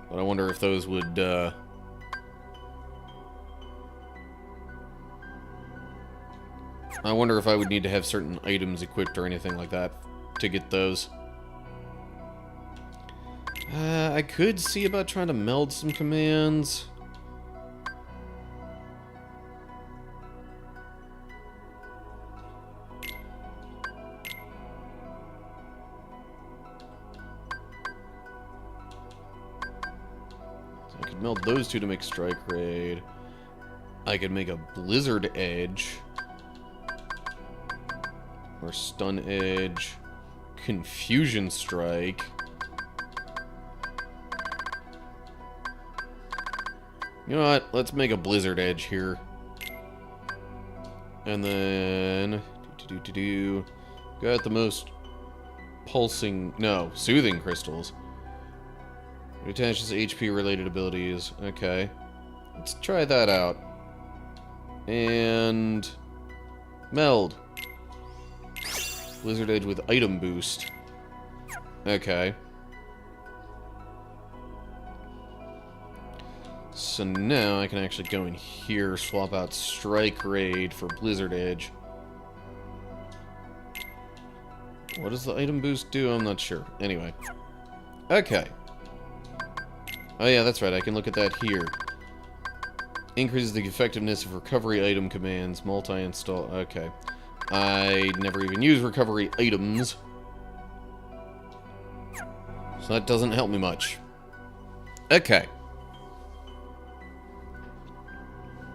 But I wonder if those would, I wonder if I would need to have certain items equipped or anything like that to get those. I could see about trying to meld some commands. So I could meld those two to make Strike Raid. I could make a Blizzard Edge. Or Stun Edge. Confusion Strike. You know what? Let's make a Blizzard Edge here. And then... Got the most pulsing... No, soothing crystals. It attaches HP-related abilities. Okay. Let's try that out. And... Meld. Blizzard Edge with item boost. Okay. So now I can actually go in here, swap out Strike Raid for Blizzard Edge. What does the item boost do? I'm not sure. Anyway. Okay. Oh yeah, that's right. I can look at that here. Increases the effectiveness of recovery item commands. Multi-install. Okay. I never even use recovery items. So that doesn't help me much. Okay.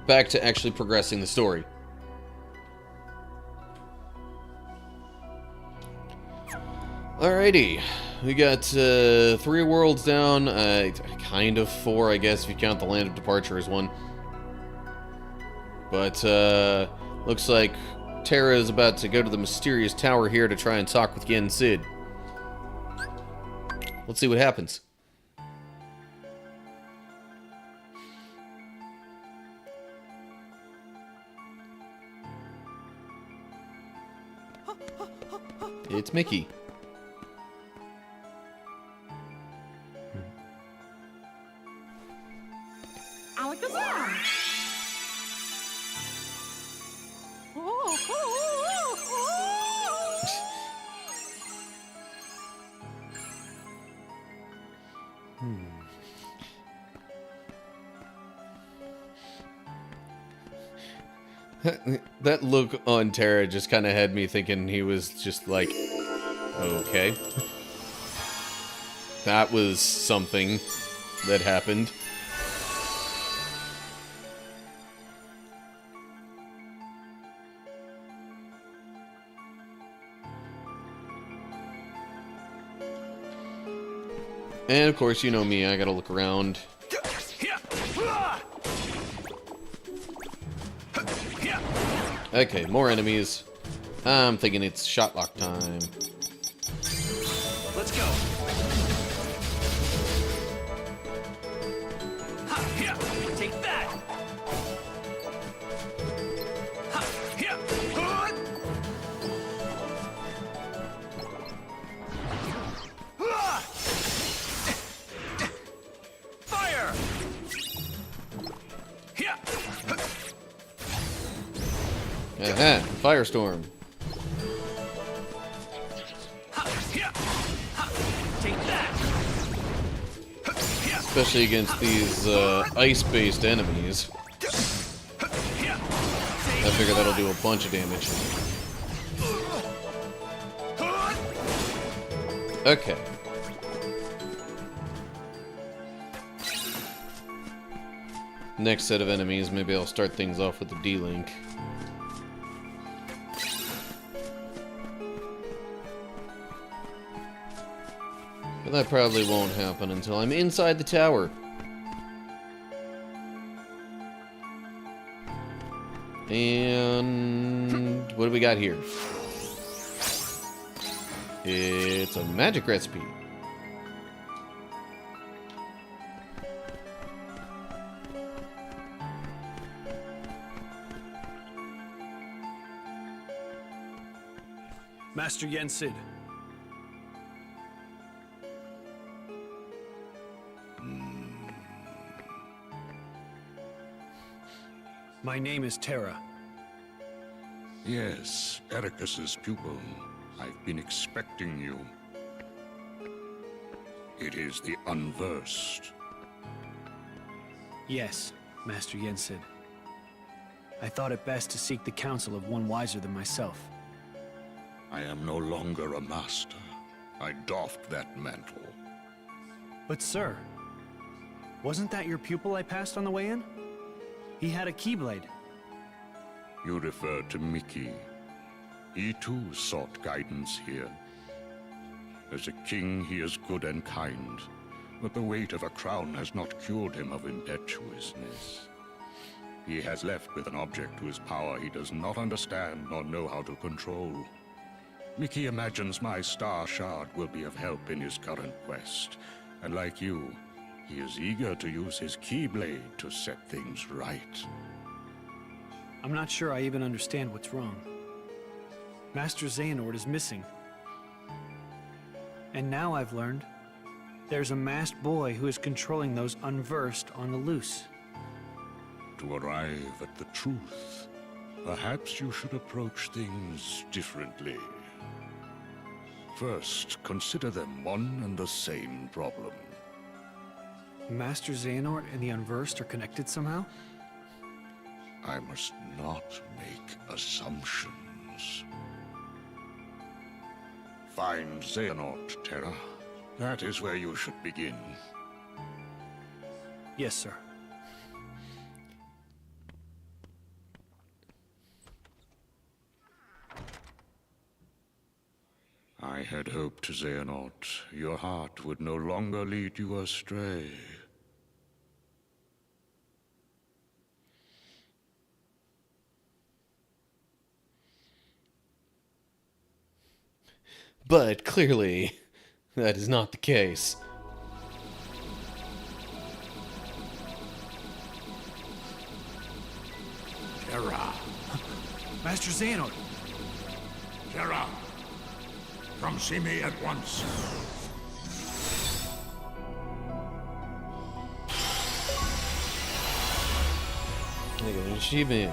Back to actually progressing the story. Alrighty. We got 3 worlds down. Kind of 4, I guess, if you count the Land of Departure as one. But, looks like Terra is about to go to the mysterious tower here to try and talk with Yen Sid. Let's see what happens. It's Mickey. Alakazam! That look on Terra just kind of had me thinking he was just like, okay. That was something that happened. And of course, you know me, I gotta look around. Okay, more enemies. I'm thinking it's shotlock time. Let's go. Ha, yeah. Take that. Ha, yeah. Fire. Yeah. Aha, firestorm. Especially against these ice-based enemies. I figure that'll do a bunch of damage. Okay. next set of enemies, maybe I'll start things off with the D-Link. But that probably won't happen until I'm inside the tower. And what do we got here? It's a magic recipe. Master Yensid. My name is Terra. Yes, Ericus's pupil. I've been expecting you. It is the Unversed. Yes, Master Yensid. I thought it best to seek the counsel of one wiser than myself. I am no longer a master. I doffed that mantle. But sir, wasn't that your pupil I passed on the way in? He had a keyblade. You refer to Mickey. He too sought guidance here. As a king, he is good and kind, but the weight of a crown has not cured him of impetuousness. He has left with an object whose power he does not understand nor know how to control. Mickey imagines my star shard will be of help in his current quest, and like you, he is eager to use his keyblade to set things right. I'm not sure I even understand what's wrong. Master Xehanort is missing. And now I've learned there's a masked boy who is controlling those unversed on the loose. To arrive at the truth, perhaps you should approach things differently. First, consider them one and the same problem. Master Xehanort and the Unversed are connected somehow? I must not make assumptions. Find Xehanort, Terra. That is where you should begin. Yes, sir. I had hoped, Xehanort, your heart would no longer lead you astray. But clearly, that is not the case. Terra! Master Xehanort! Terra! Come see me at once. I got an achievement.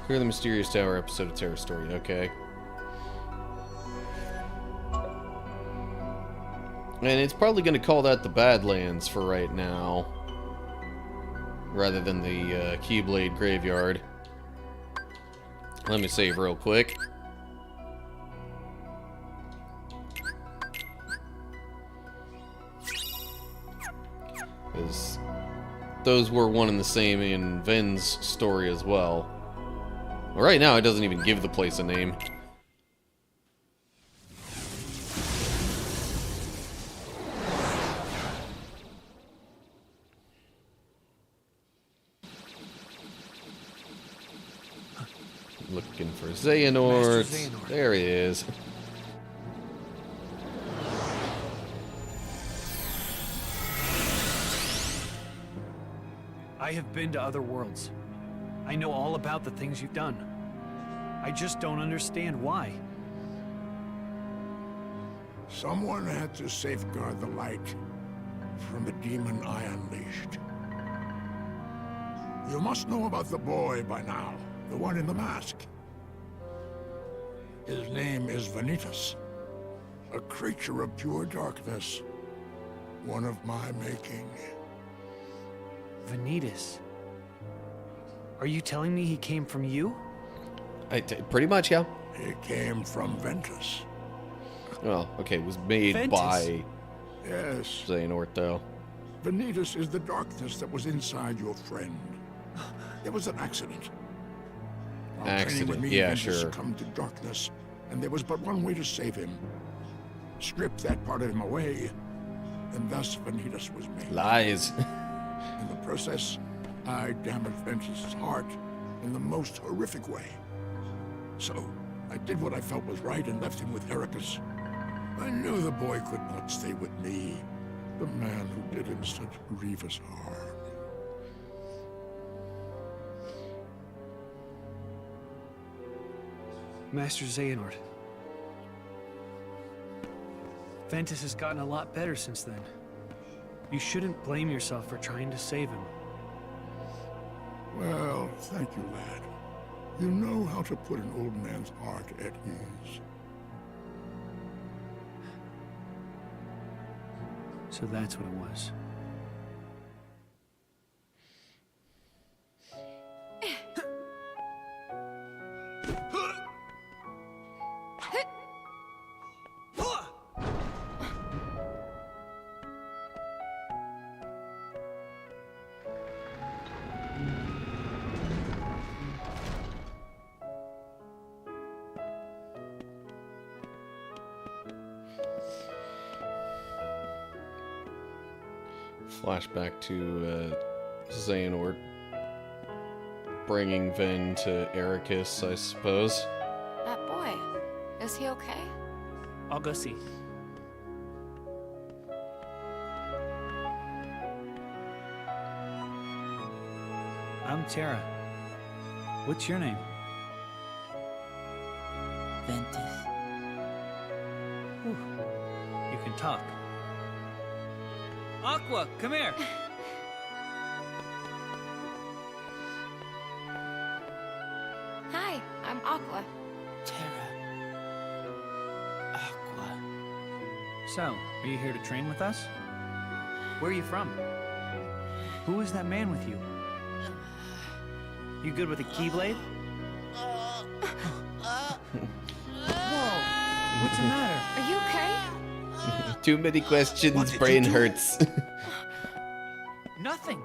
Clear the Mysterious Tower episode of Terra Story, okay. And it's probably going to call that the Badlands for right now, rather than the Keyblade Graveyard. Let me save real quick. Because those were one and the same in Ven's story as well. Well, right now it doesn't even give the place a name. Looking for Xehanort. There he is. I have been to other worlds. I know all about the things you've done. I just don't understand why. Someone had to safeguard the light from the demon I unleashed. You must know about the boy by now, the one in the mask. His name is Vanitas, a creature of pure darkness, one of my making. Vanitas? Are you telling me he came from you? Pretty much, yeah. He came from Ventus. Well, okay, it was made Ventus? by Yes. Xehanort, though. Vanitas is the darkness that was inside your friend. It was an accident. While training with Accident, me, yeah, Ventus sure. succumbed to darkness, and there was but one way to save him. Strip that part of him away, and thus Vanitas was made. Lies. In the process, I damaged Ventus's heart in the most horrific way. So, I did what I felt was right and left him with Ericus. I knew the boy could not stay with me, the man who did him such grievous harm. Master Xehanort. Ventus has gotten a lot better since then. You shouldn't blame yourself for trying to save him. Well, thank you, lad. You know how to put an old man's heart at ease. So that's what it was. Flashback to Xehanort bringing Ven to Ericus, I suppose. That boy, is he okay? I'll go see. I'm Terra. What's your name? Ventus. You can talk. Aqua, come here! Hi, I'm Aqua. Terra. Aqua. So, are you here to train with us? Where are you from? Who is that man with you? You good with a keyblade? Whoa! What's the matter? Are you okay? Too many questions, brain hurts. Nothing.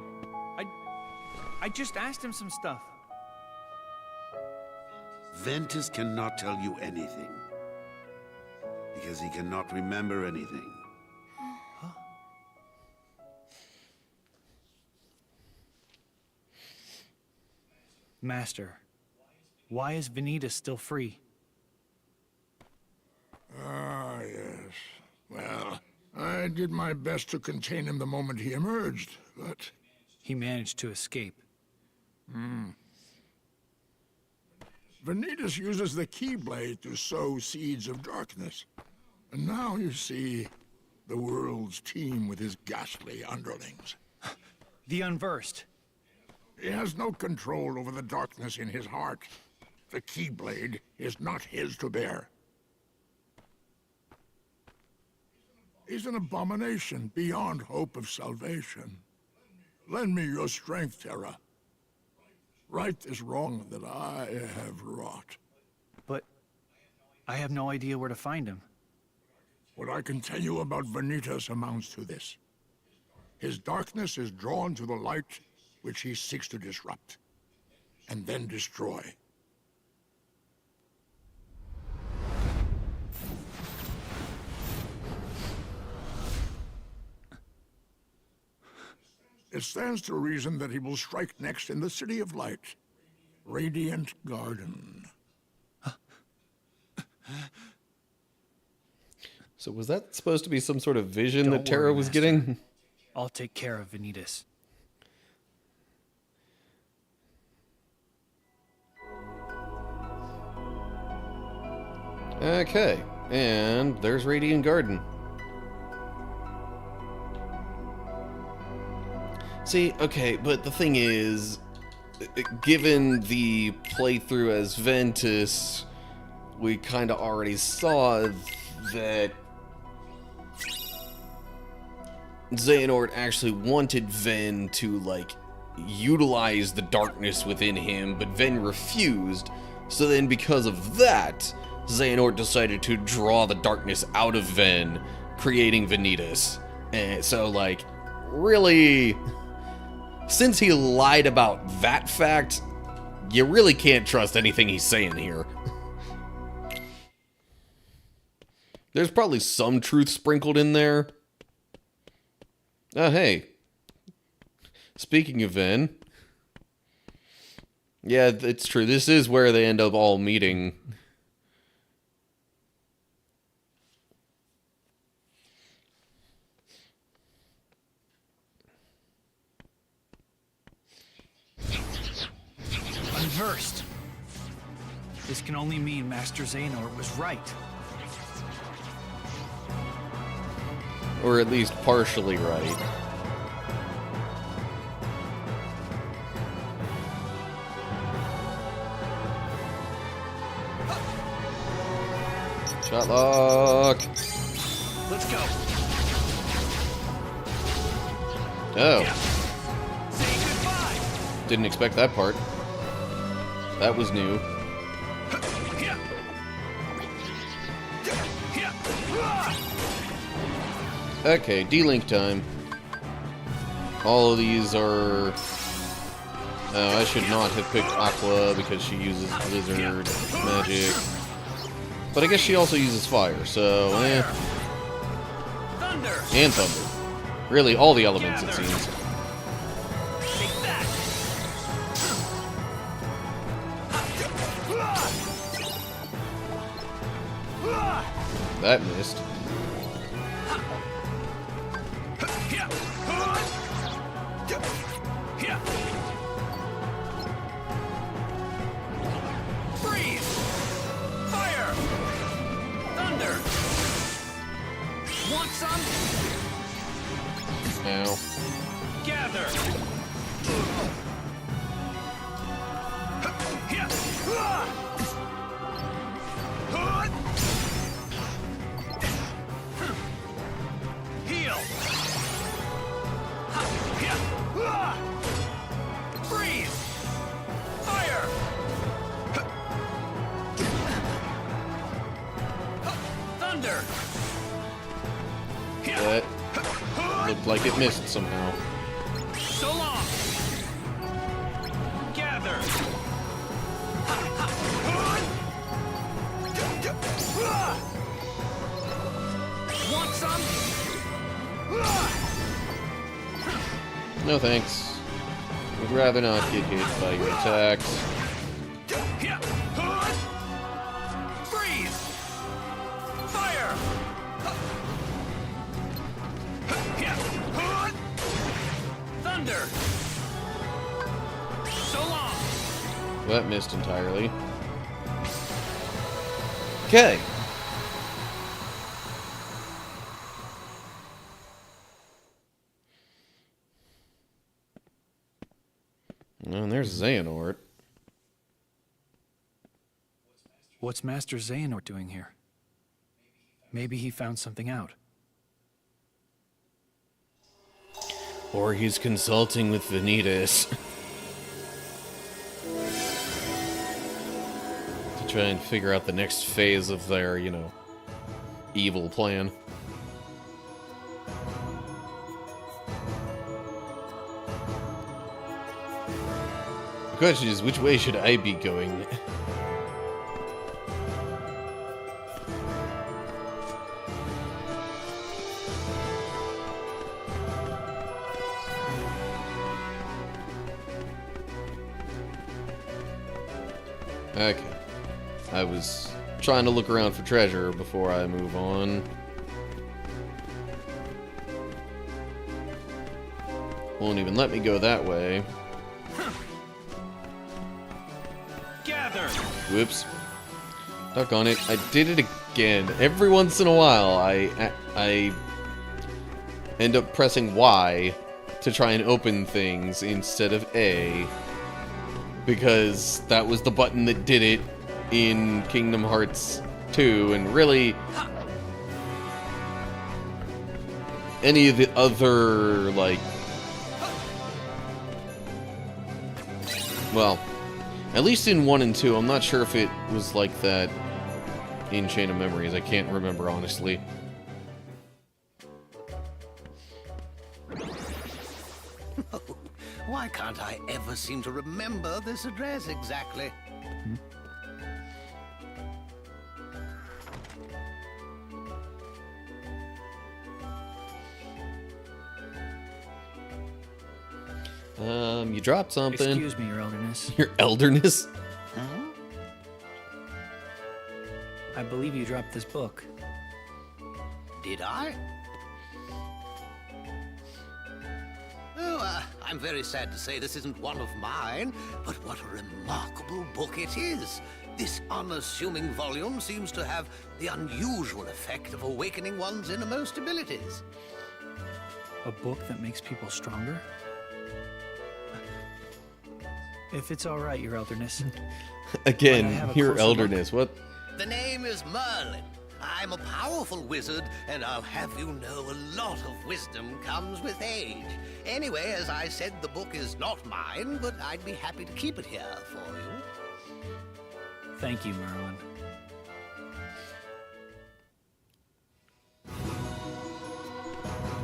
I just asked him some stuff. Ventus cannot tell you anything. Because he cannot remember anything. Master, why is Vanitas still free? Ah, yes. Well, I did my best to contain him the moment he emerged, but... He managed to escape. Vanitas uses the Keyblade to sow seeds of darkness. And now you see the world's teem with his ghastly underlings. The Unversed. He has no control over the darkness in his heart. The Keyblade is not his to bear. He's an abomination beyond hope of salvation. Lend me your strength, Terra. Right this wrong that I have wrought. But I have no idea where to find him. What I can tell you about Vanitas amounts to this. His darkness is drawn to the light which he seeks to disrupt, and then destroy. It stands to reason that he will strike next in the City of Light, Radiant Garden. So was that supposed to be some sort of vision that Don't Terra worry, was Master. getting? I'll take care of Vanitas. Okay, and there's Radiant Garden. See, okay, but the thing is, given the playthrough as Ventus, we kind of already saw that Xehanort actually wanted Ven to, like, utilize the darkness within him, but Ven refused. So then because of that, Xehanort decided to draw the darkness out of Ven, creating Vanitas. And so, like, really, since he lied about that fact, you really can't trust anything he's saying here. There's probably some truth sprinkled in there. Oh, hey. Speaking of Ven. Yeah, it's true. This is where they end up all meeting. Unversed. This can only mean Master Xehanort was right. Or at least partially right. Shot lock. Let's go. Oh. Yeah. Say goodbye. Didn't expect that part. That was new. Yeah. Okay, D-Link time. All of these are... Oh, I should not have picked Aqua because she uses Blizzard magic. But I guess she also uses Fire, so eh. Thunder. And Thunder. Really, all the elements, it seems. Take that. That missed. Freeze! Fire! Thunder! Want some? Ow. Gather! Heal! Freeze! Fire! Thunder! That looked like it missed somehow. So long! Gather! Want some? No thanks. Would rather not get hit by your attacks. Freeze! Fire! Thunder! So long! That missed entirely. Okay. And there's Xehanort. What's Master Xehanort doing here? Maybe he found something out. Or he's consulting with Vanitas. To try and figure out the next phase of their, you know, evil plan. The question is, which way should I be going? Okay. I was trying to look around for treasure before I move on. Won't even let me go that way. Gather. Whoops. Duck on it. I did it again. Every once in a while, I end up pressing Y to try and open things instead of A. Because that was the button that did it in Kingdom Hearts 2, and really any of the other, like, well, at least in 1 and 2, I'm not sure if it was like that in Chain of Memories. I can't remember, honestly. can't I ever seem to remember this address exactly? You dropped something. Excuse me, Your Elderness. Your Elderness? Huh? I believe you dropped this book. Did I? Oh, I'm very sad to say this isn't one of mine, but what a remarkable book it is. This unassuming volume seems to have the unusual effect of awakening one's innermost abilities. A book that makes people stronger? If it's all right, Your Elderness. Again, Your Elderness. What? The name is Merlin. I'm a powerful wizard, and I'll have you know a lot of wisdom comes with age. Anyway, as I said, the book is not mine, but I'd be happy to keep it here for you. Thank you, Merlin.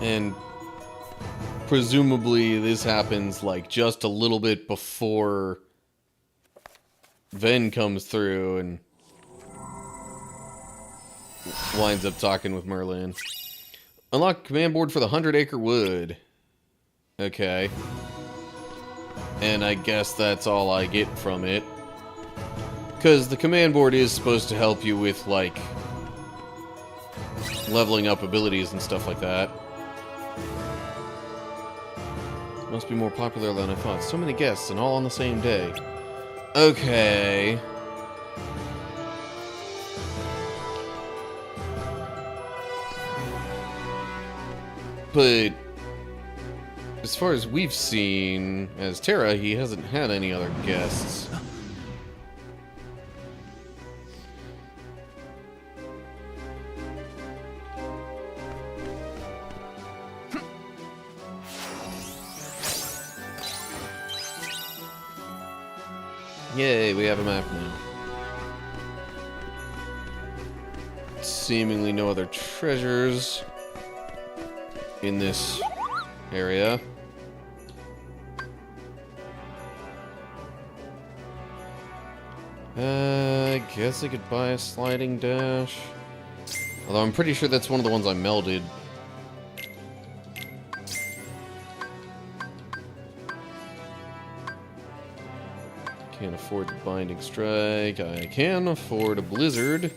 And presumably this happens like just a little bit before Ven comes through and winds up talking with Merlin. Unlock command board for the 100-acre wood. Okay. And I guess that's all I get from it. Because the command board is supposed to help you with, like, leveling up abilities and stuff like that. Must be more popular than I thought. So many guests and all on the same day. Okay. But as far as we've seen, as Terra, he hasn't had any other guests. Yay, we have a map now. Seemingly no other treasures in this area. I guess I could buy a sliding dash. Although I'm pretty sure that's one of the ones I melded. Can't afford the binding strike. I can afford a blizzard.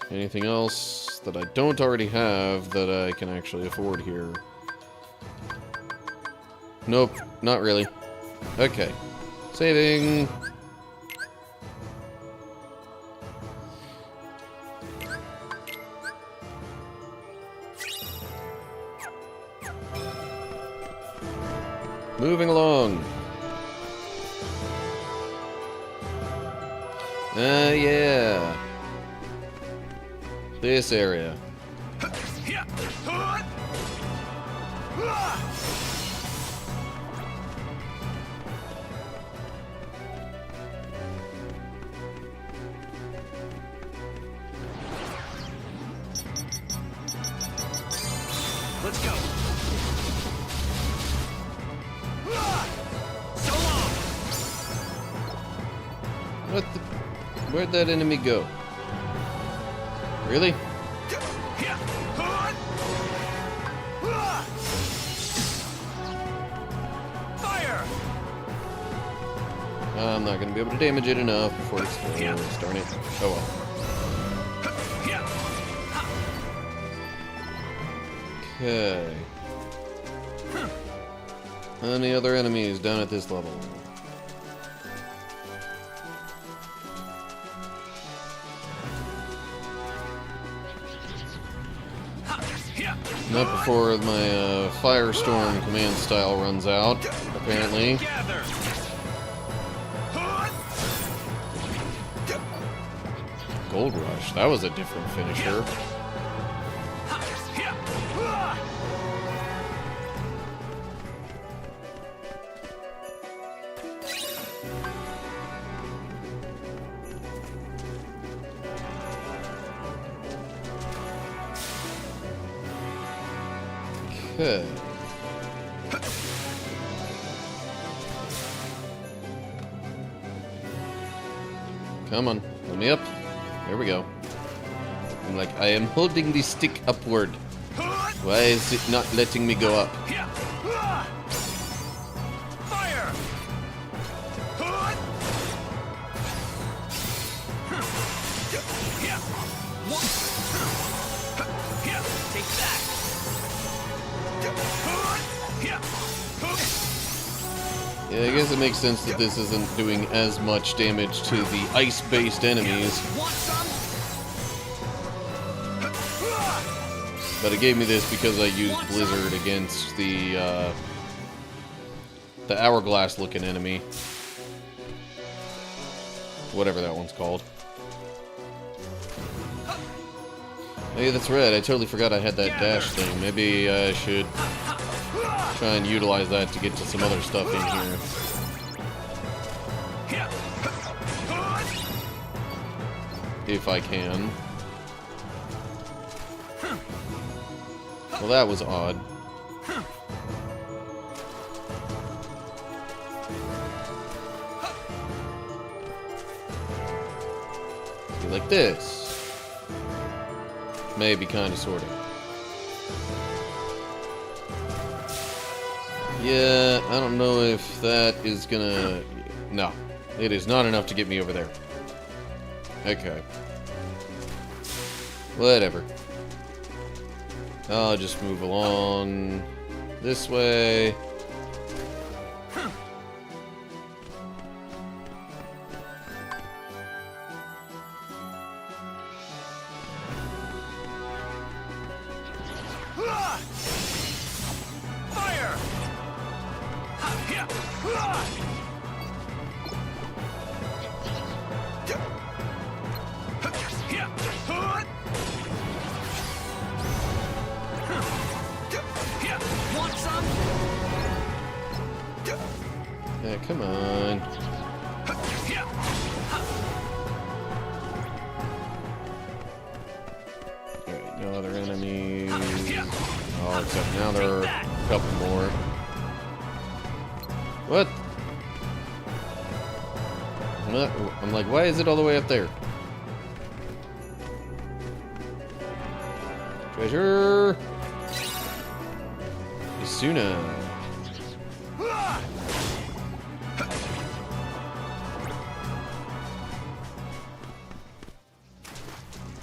Anything else that I don't already have that I can actually afford here? Nope, not really. Okay. Saving. Moving along. Yeah. This area. Let's go. So long. What the? Where'd that enemy go? Really? Fire! I'm not gonna be able to damage it enough before it explodes. Darn it. Oh well. Okay. Any other enemies down at this level? Not before my Firestorm command style runs out, apparently. Gold Rush, that was a different finisher. Okay. Come on, let me up. There we go. I'm like, I am holding the stick upward. Why is it not letting me go up? Fire! Take that! Yeah, I guess it makes sense that this isn't doing as much damage to the ice-based enemies. But it gave me this because I used Blizzard against the hourglass-looking enemy. Whatever that one's called. Hey, that's right. I totally forgot I had that dash thing. Maybe I should try and utilize that to get to some other stuff in here. If I can. Well, that was odd. See, like this. Maybe, kinda, sorta. Yeah, I don't know if that is gonna... No, it is not enough to get me over there. Okay. Whatever. I'll just move along this way. Fire! Want some? Yeah, come on. Alright, no other enemies. Oh, except now there are a couple more. What? I'm like, why is it all the way up there? Treasure! Isuna!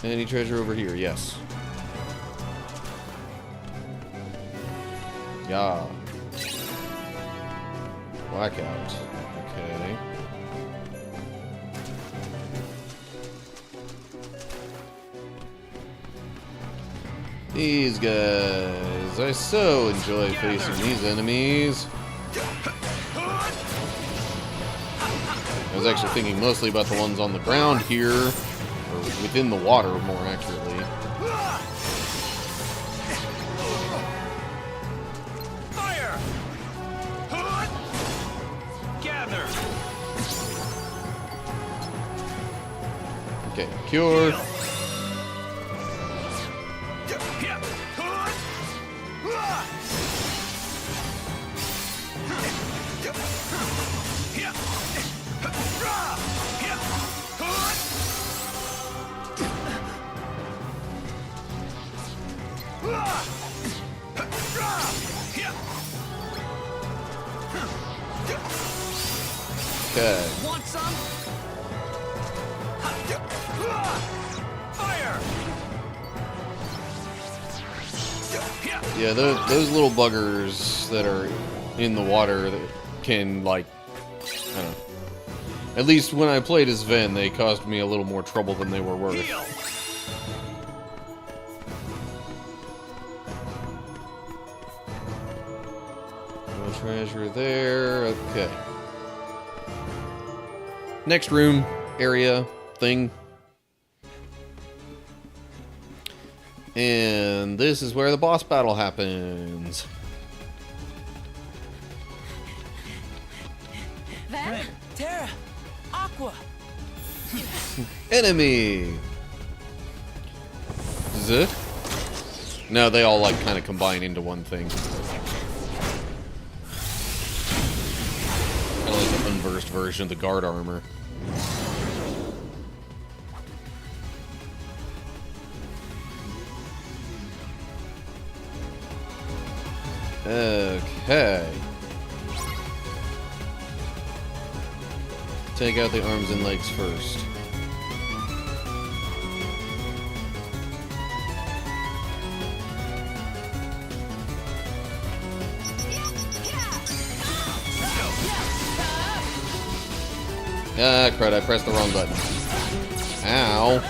Any treasure over here? Yes. Yeah. Blackout. Okay. These guys. I so enjoy facing these enemies. I was actually thinking mostly about the ones on the ground here. Or within the water, more accurately. Fire! Gather! Okay, cure. Okay. Want some? Fire! Yeah, those little buggers that are in the water that can, like, I don't know. At least when I played as Ven, they caused me a little more trouble than they were worth. No treasure there. Okay. Next room, area, thing. And this is where the boss battle happens. Ven? Terra! Aqua! Enemy! No, they all, like, kind of combine into one thing. Kind of like the unversed version of the guard armor. Okay. Take out the arms and legs first. Ah, crud, I pressed the wrong button. Ow.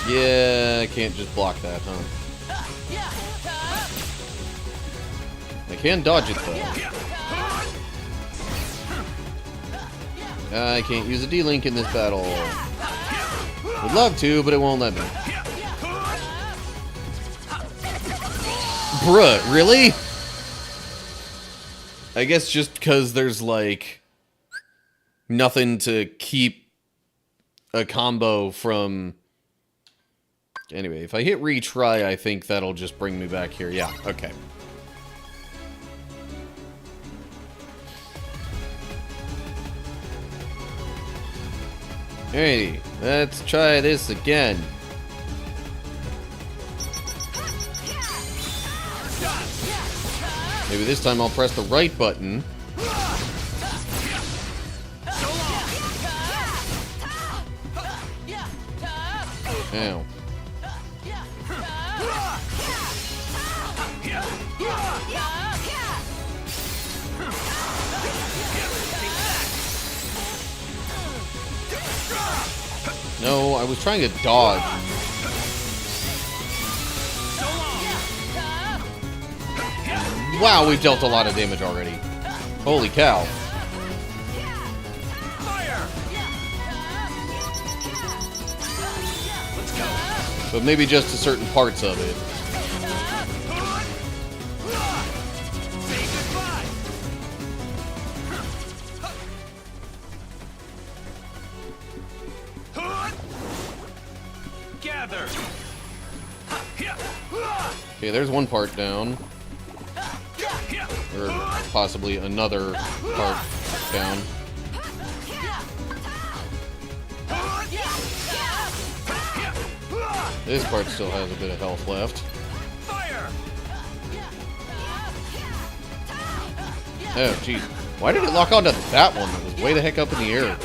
Yeah, I can't just block that, huh? I can dodge it, though. I can't use a D-Link in this battle. Would love to, but it won't let me. Bruh, really? I guess just because there's, like, nothing to keep a combo from... Anyway, if I hit retry, I think that'll just bring me back here. Yeah, okay. Alrighty, let's try this again. Maybe this time I'll press the right button. Ow. No, I was trying to dodge. Wow, we've dealt a lot of damage already. Holy cow. But maybe just to certain parts of it. Okay, there's one part down. Or possibly another part down. This part still has a bit of health left. Oh, jeez. Why did it lock onto that one? It was way the heck up in the air.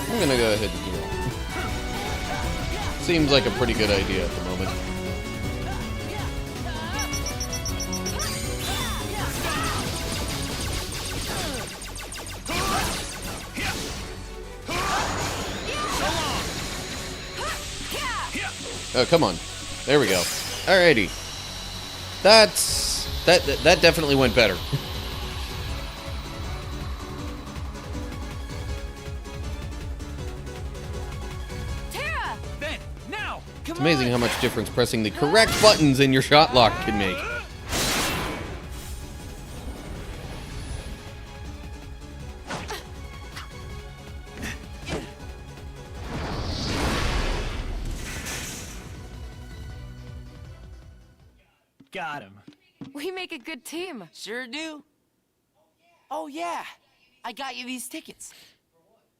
I'm gonna go ahead and heal. Seems like a pretty good idea at the moment. Oh, come on. There we go. Alrighty. That definitely went better. Terra! Ben, now! It's amazing how much difference pressing the correct buttons in your shot lock can make. Got him. We make a good team. Sure do. Oh, yeah. I got you these tickets.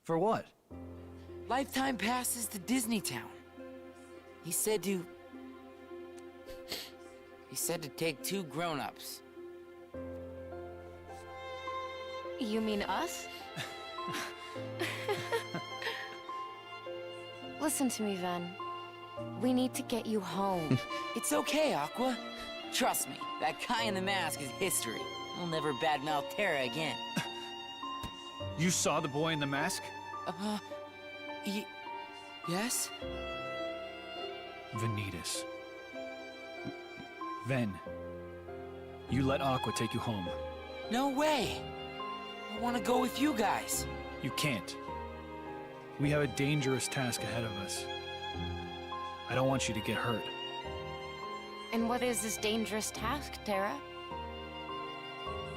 For what? lifetime passes to Disney Town. He said to take 2 grown-ups. You mean us? Listen to me, Ven. We need to get you home. It's okay, Aqua. Trust me, that guy in the mask is history. I'll never badmouth Terra again. You saw the boy in the mask? Yes? Vanitas. Ven, you let Aqua take you home. No way! I want to go with you guys. You can't. We have a dangerous task ahead of us. I don't want you to get hurt. And what is this dangerous task, Terra?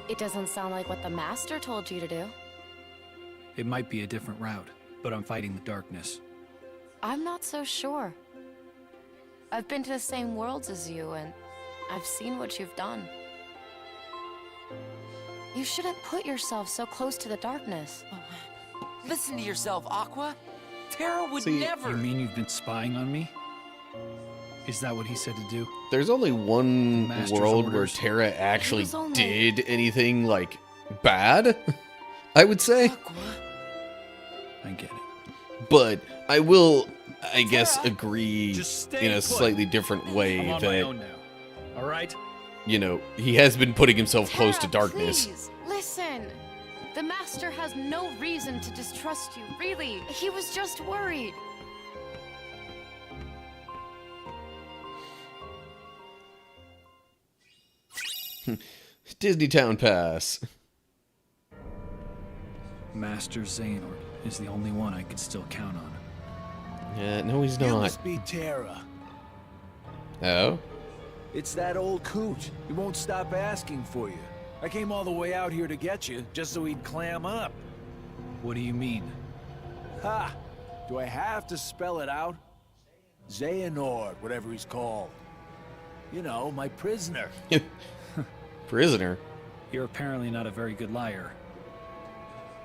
It doesn't sound like what the Master told you to do. It might be a different route, but I'm fighting the darkness. I'm not so sure. I've been to the same worlds as you, and I've seen what you've done. You shouldn't put yourself so close to the darkness. Listen to yourself, Aqua. Terra would You never... mean you've been spying on me? Is that what he said to do? There's only one Master's world where orders. Terra actually It was only- did anything, like, bad, I would say. I get it. But I will, I guess, Terra, agree just stay in a put. slightly different way I'm on my that, own now. All right? you know, he has been putting himself close to Terra, darkness. Please, listen. The Master has no reason to distrust you, really. He was just worried. Disney Town Pass. Master Xehanort is the only one I could still count on. No, he's You not. must be Terra. Oh? It's that old coot. He won't stop asking for you. I came all the way out here to get you, just so he'd clam up. What do you mean? Ha! Do I have to spell it out? Xehanort, whatever he's called. You know, my prisoner. Prisoner? You're apparently not a very good liar.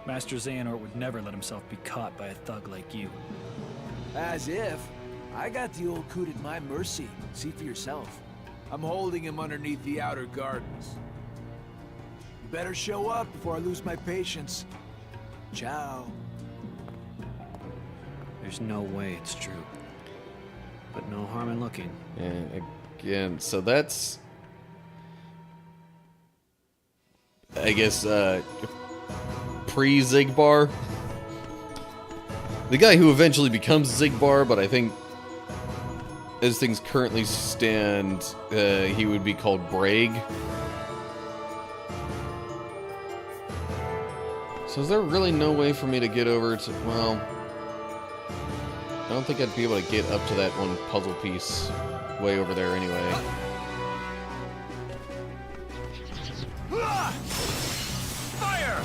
Master Xehanort would never let himself be caught by a thug like you. As if. I got the old coot at my mercy. See for yourself. I'm holding him underneath the outer gardens. You better show up before I lose my patience. Ciao. There's no way it's true. But no harm in looking. And again, so that's, I guess, pre-Zigbar. The guy who eventually becomes Zigbar, but I think as things currently stand, he would be called Braig. So is there really no way for me to get over to, well, I don't think I'd be able to get up to that one puzzle piece way over there anyway. Fire!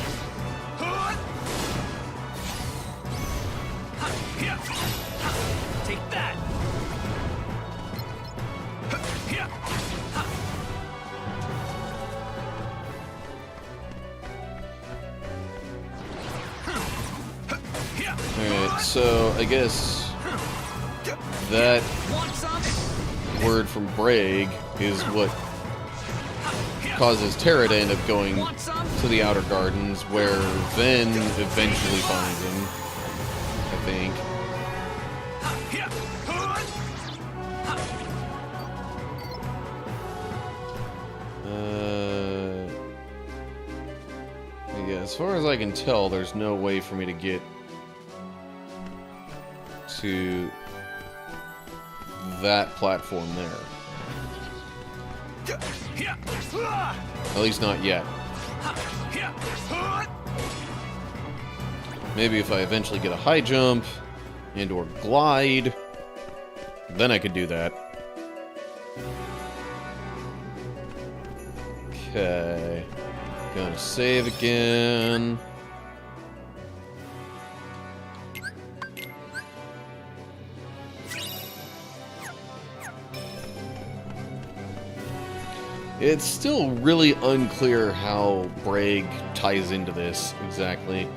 Take that! Alright, so I guess that word from Braig is what causes Terra to end up going to the Outer Gardens, where Ven eventually finds him, I think. Yeah, as far as I can tell, there's no way for me to get to that platform there. At least not yet. Maybe if I eventually get a high jump and or glide, then I could do that. Okay. Gonna save again. It's still really unclear how Braig ties into this exactly.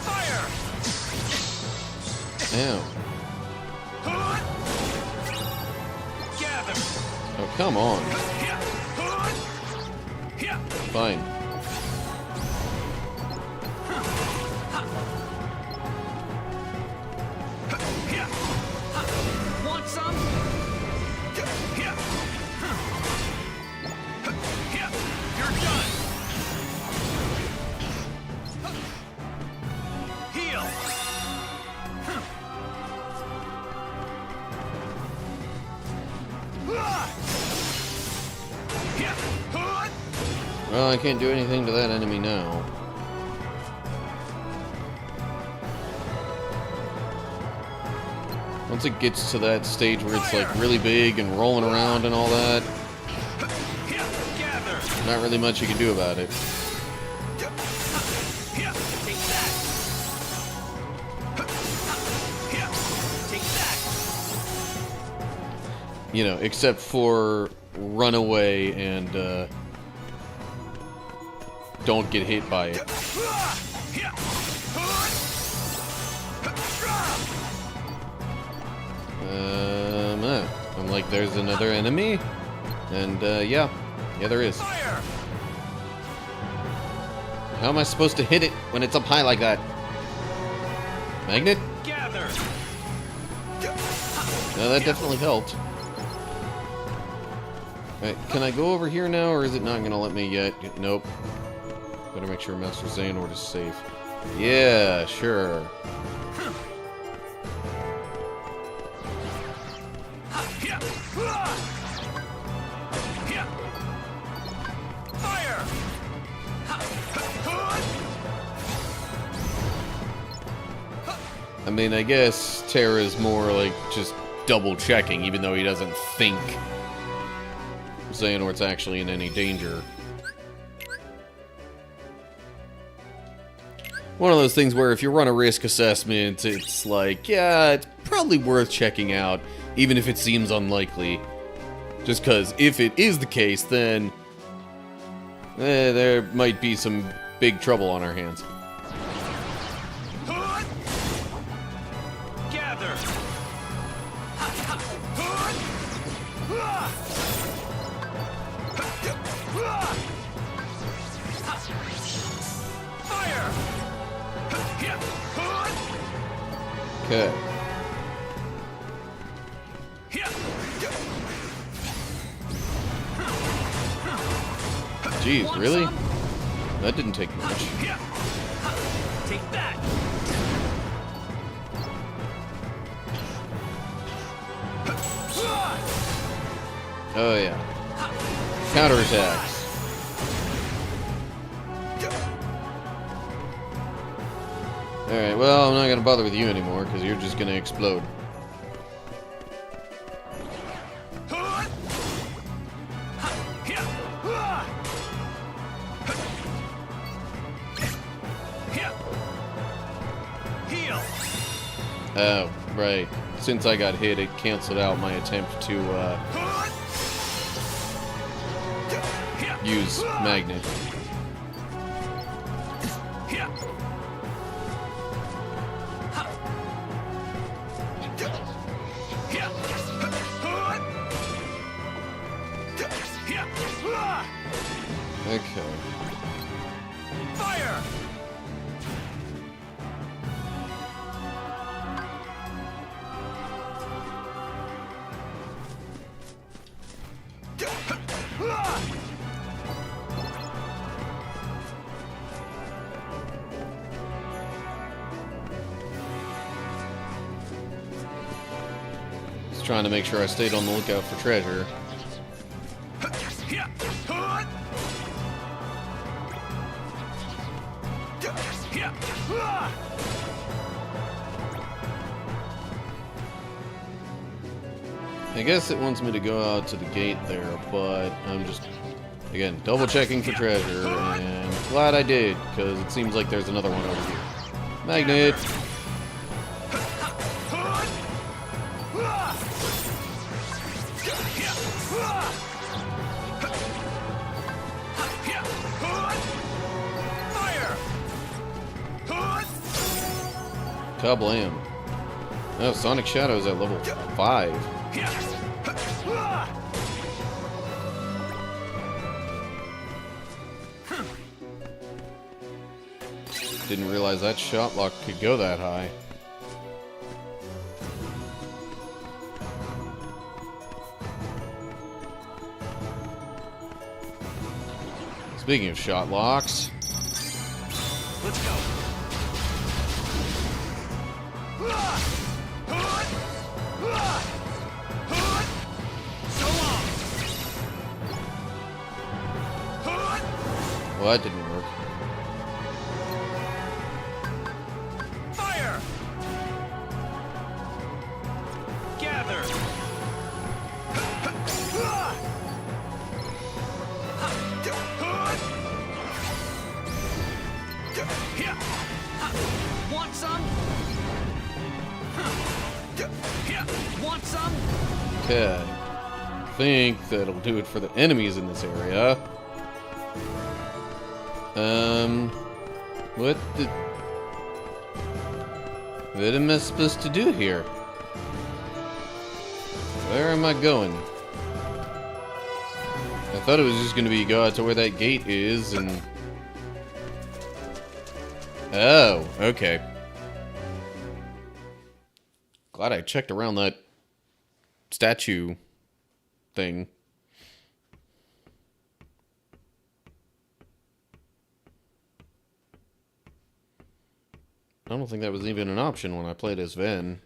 Fire! Ow. Gather! Oh, come on. Fine. Want some? You're done! Heal! Well, I can't do anything to that enemy now. Once it gets to that stage where it's like really big and rolling around and all that, not really much you can do about it. You know, except for run away and don't get hit by it. I'm like, there's another enemy? And, yeah, there is. How am I supposed to hit it when it's up high like that? Magnet? No, that definitely helped. Alright, can I go over here now, or is it not going to let me yet? Nope. Better make sure Master Xehanort is safe. Yeah, sure. I mean, I guess Terra is more like just double checking, even though he doesn't think Xehanort's actually in any danger. One of those things where if you run a risk assessment, it's like, yeah, it's probably worth checking out, even if it seems unlikely. Just because if it is the case, then there might be some big trouble on our hands. Okay. Jeez, really? That didn't take much. Take that. Oh yeah. Counterattacks. Alright, well, I'm not gonna bother with you anymore, because you're just gonna explode. Oh, right. Since I got hit, it canceled out my attempt to, use Magnet. Okay. Fire! Just trying to make sure I stayed on the lookout for treasure. I guess it wants me to go out to the gate there, but I'm just, again, double checking for treasure, and glad I did, because it seems like there's another one over here. Magnet! Kablam. Oh, Sonic Shadow's at level 5. Didn't realize that shot lock could go that high. Speaking of shot locks, let's go. So long. well, that didn't work. Fire. Gather. Want some? Want some? Okay. I think that'll do it for the enemies in this area. What am I supposed to do here? Where am I going? I thought it was just gonna be go out to where that gate is and... Oh, okay. Glad I checked around that statue thing. I don't think that was even an option when I played as Ven.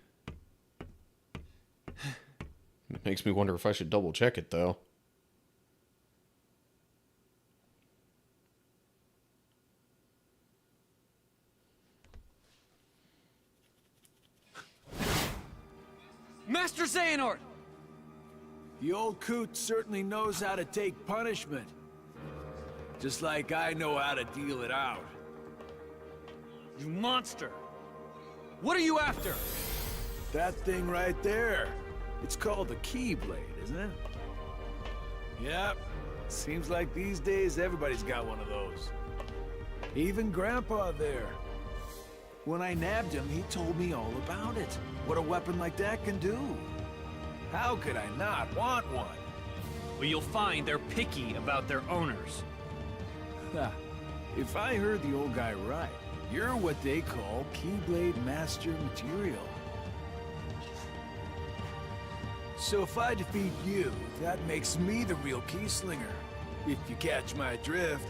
It makes me wonder if I should double check it though. Master Xehanort! The old coot certainly knows how to take punishment. Just like I know how to deal it out. You monster! What are you after? That thing right there. It's called the Keyblade, isn't it? Yep. Seems like these days everybody's got one of those. Even Grandpa there. When I nabbed him, he told me all about it. What a weapon like that can do. How could I not want one? Well, you'll find they're picky about their owners. If I heard the old guy right, you're what they call Keyblade Master material. So if I defeat you, that makes me the real Keyslinger. If you catch my drift.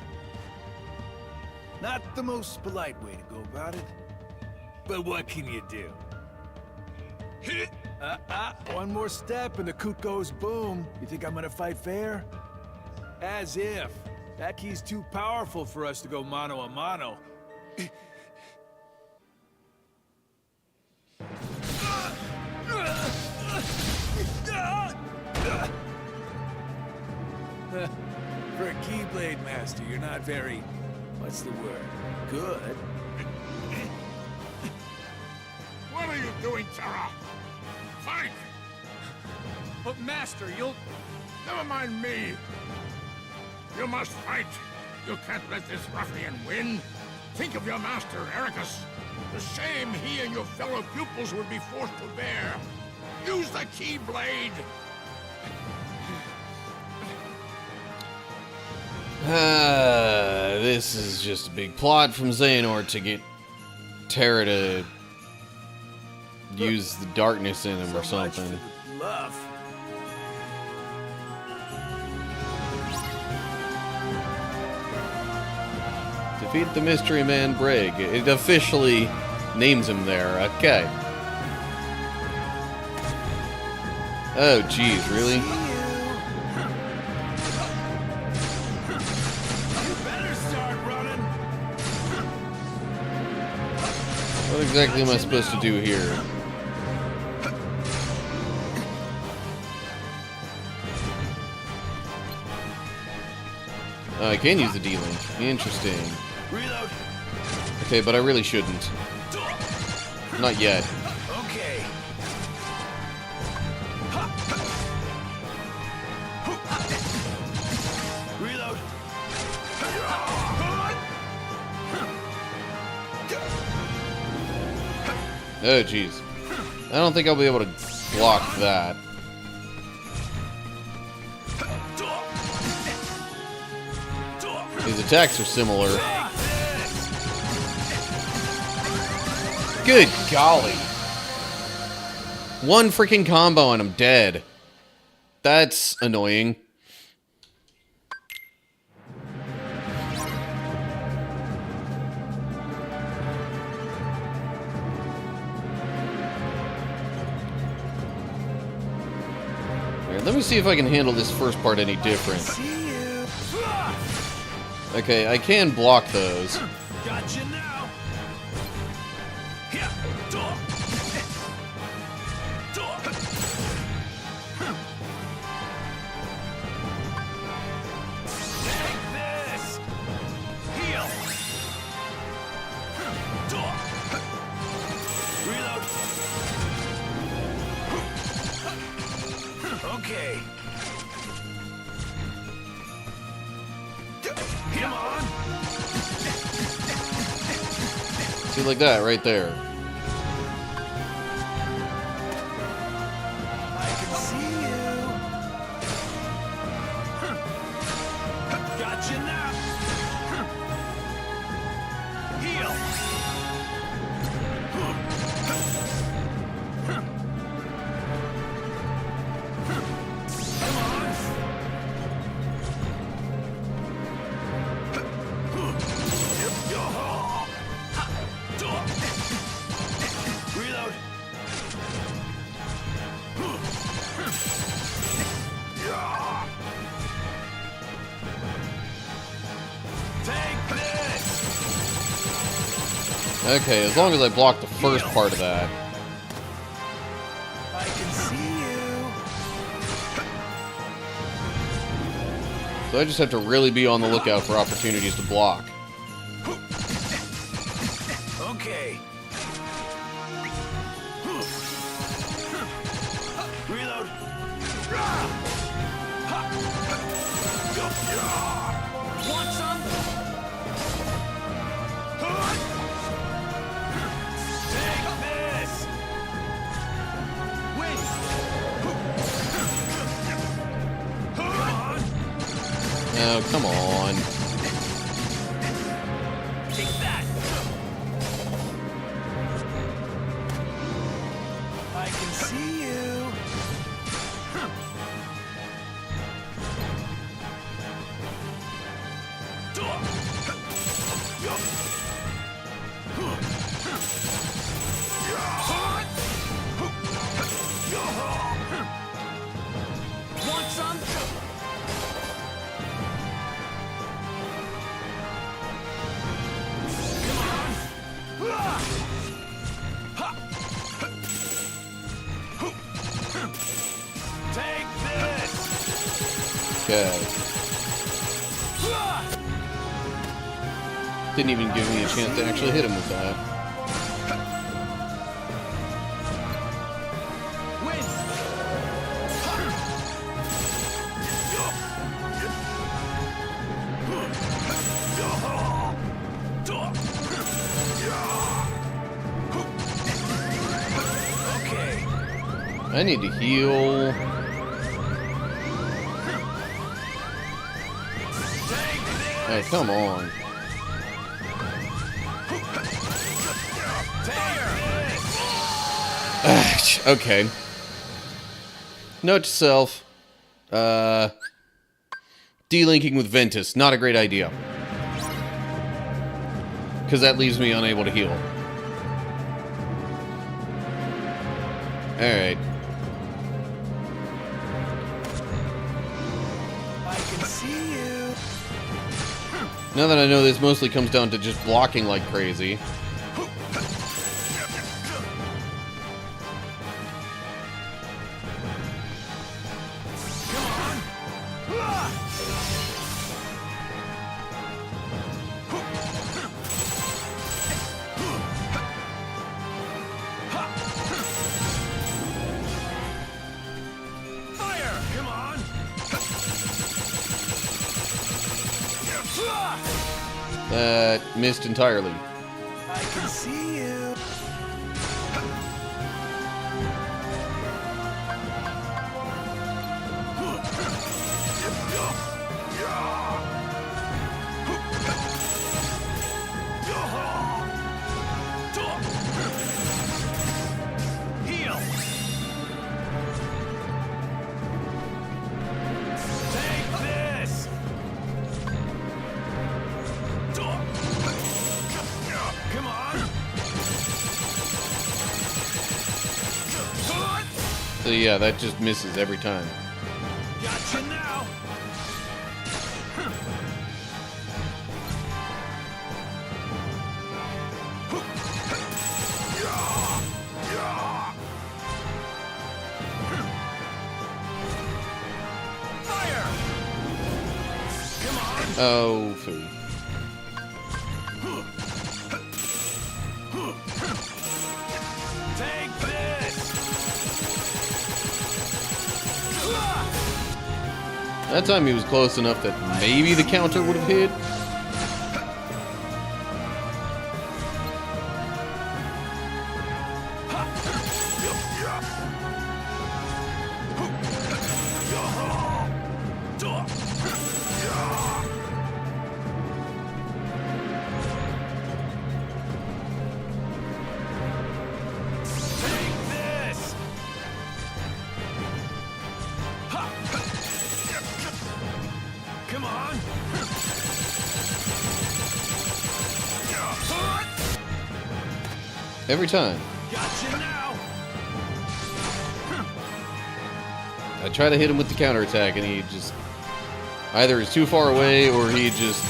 Not the most polite way to go about it. But what can you do? One more step and the coot goes boom. You think I'm gonna fight fair? As if. That key's too powerful for us to go mano a mano. For a Keyblade Master, you're not very... what's the word? Good. What are you doing, Terra? Fight! But Master, you'll... Never mind me. You must fight. You can't let this ruffian win. Think of your master, Ericus. The shame he and your fellow pupils would be forced to bear. Use the Keyblade. This is just a big plot from Xehanort to get Terra to use the darkness in him or something. Love. Defeat the Mystery Man Brig. It officially names him there. Okay. Oh, geez, really? What exactly am I supposed to do here? I can use the D-Link. Interesting. Okay, but I really shouldn't. Not yet. Okay. Reload. Oh, jeez. I don't think I'll be able to block that. His attacks are similar. Good golly. One freaking combo and I'm dead. That's annoying. Alright, let me see if I can handle this first part any different. Okay, I can block those. Gotcha now. Okay. Come on. See, like that, right there. I can see you. Gotcha now. Heal. Reload. Take this. Okay, as long as I block the first part of that. I can see you. So I just have to really be on the lookout for opportunities to block. Okay. Reload. Want some? Take this. Win. Come on. Oh, come on. Take that. I can see you. Want some? Take this. Okay. Didn't even give me a chance to actually hit him with that. Win. Okay. I need to heal. Oh, come on. Okay. Note to self. Delinking with Ventus. Not a great idea. Because that leaves me unable to heal. Alright. I can see you. Now that I know this mostly comes down to just blocking like crazy. Fire! Come on! That missed entirely. I can see you. So yeah, that just misses every time. Gotcha now. Fire! Come on. Oh, food. Take this. That time he was close enough that maybe the counter would have hit. Come on. Every time. Gotcha now. I try to hit him with the counterattack and he just either is too far away or he just,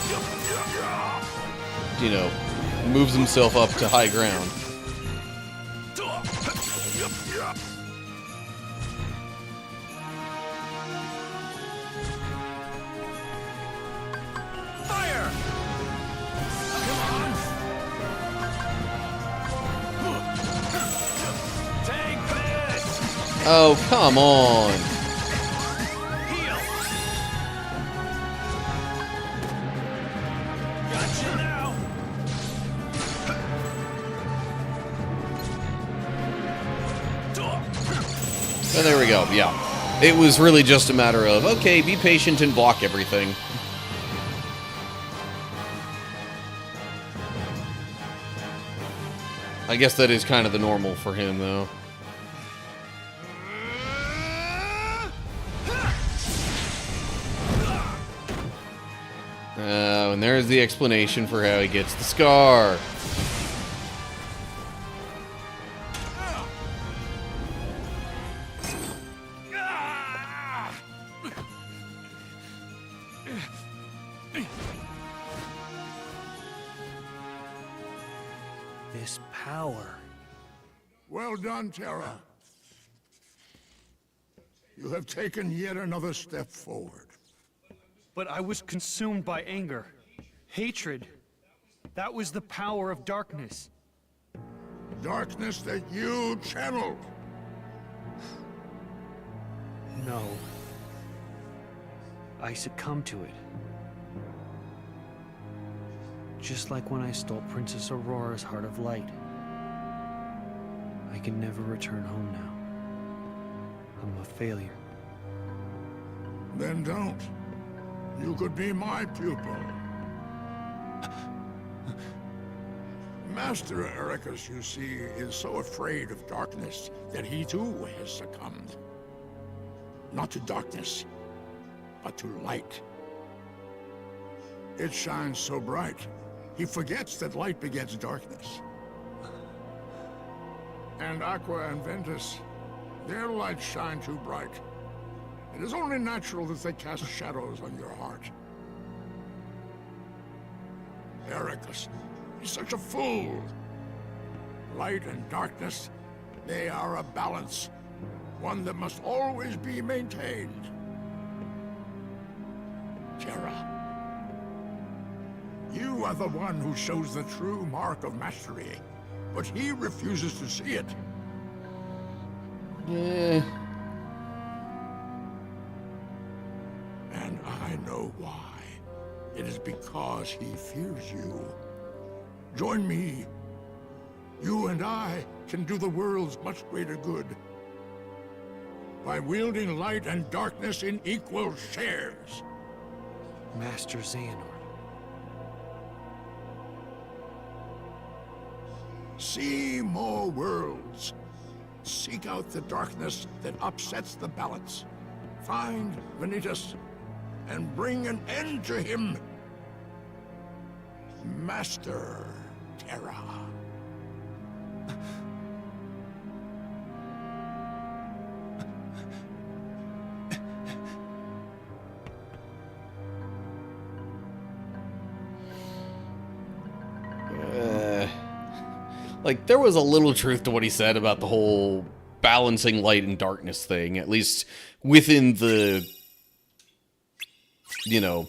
you know, moves himself up to high ground. Fire! Come on. Take this. Oh, come on. Gotcha now. And there we go, yeah. It was really just a matter of, okay, be patient and block everything. I guess that is kind of the normal for him, though. And there's the explanation for how he gets the scar. This power. Well done, Terra. You have taken yet another step forward. But I was consumed by anger, hatred. That was the power of darkness. Darkness that you channeled. No. I succumbed to it. Just like when I stole Princess Aurora's Heart of Light. I can never return home now. I'm a failure. Then don't. You could be my pupil. Master Ericus, you see, is so afraid of darkness that he too has succumbed. Not to darkness, but to light. It shines so bright, he forgets that light begets darkness. And Aqua and Ventus, their lights shine too bright. It is only natural that they cast shadows on your heart. Ericus, he's such a fool. Light and darkness, they are a balance. One that must always be maintained. Terra, you are the one who shows the true mark of mastery, but he refuses to see it. Yeah. And I know why. It is because he fears you. Join me. You and I can do the world's much greater good by wielding light and darkness in equal shares. Master Xehanort. See more worlds. Seek out the darkness that upsets the balance. Find Vanitas and bring an end to him. Master Terra. like, there was a little truth to what he said about the whole balancing light and darkness thing, at least within the, you know,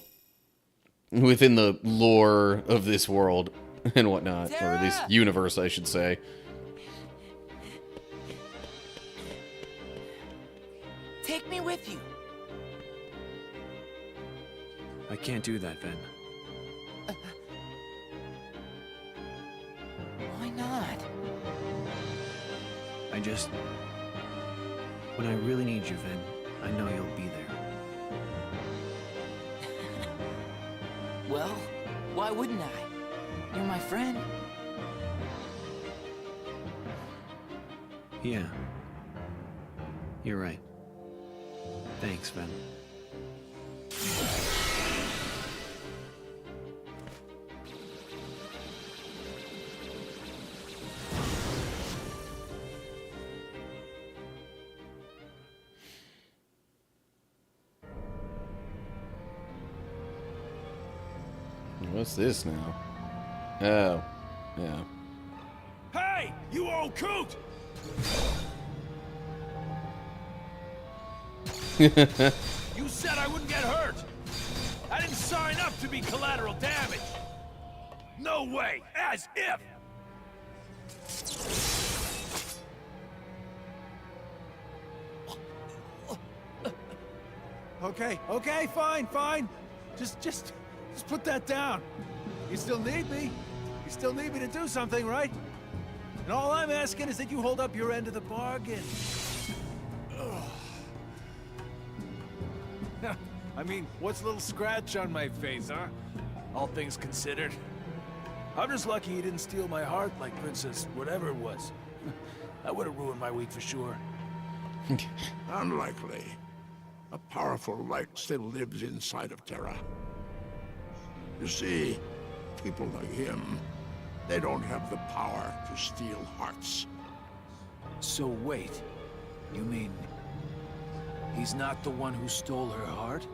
within the lore of this world and whatnot, or at least universe, I should say. Take me with you. I can't do that, Ven. Why not? When I really need you, Ven, I know you'll be there. Well, why wouldn't I? You're my friend. Yeah. You're right. Thanks, Ven. What's this now? Oh, yeah. Hey, you old coot! You said I wouldn't get hurt. I didn't sign up to be collateral damage. No way, as if. Okay, fine. Just put that down. You still need me. You still need me to do something, right? And all I'm asking is that you hold up your end of the bargain. I mean, what's a little scratch on my face, huh? All things considered. I'm just lucky you didn't steal my heart like Princess whatever it was. That would have ruined my week for sure. Unlikely. A powerful light still lives inside of Terra. You see, people like him, they don't have the power to steal hearts. So wait, you mean he's not the one who stole her heart?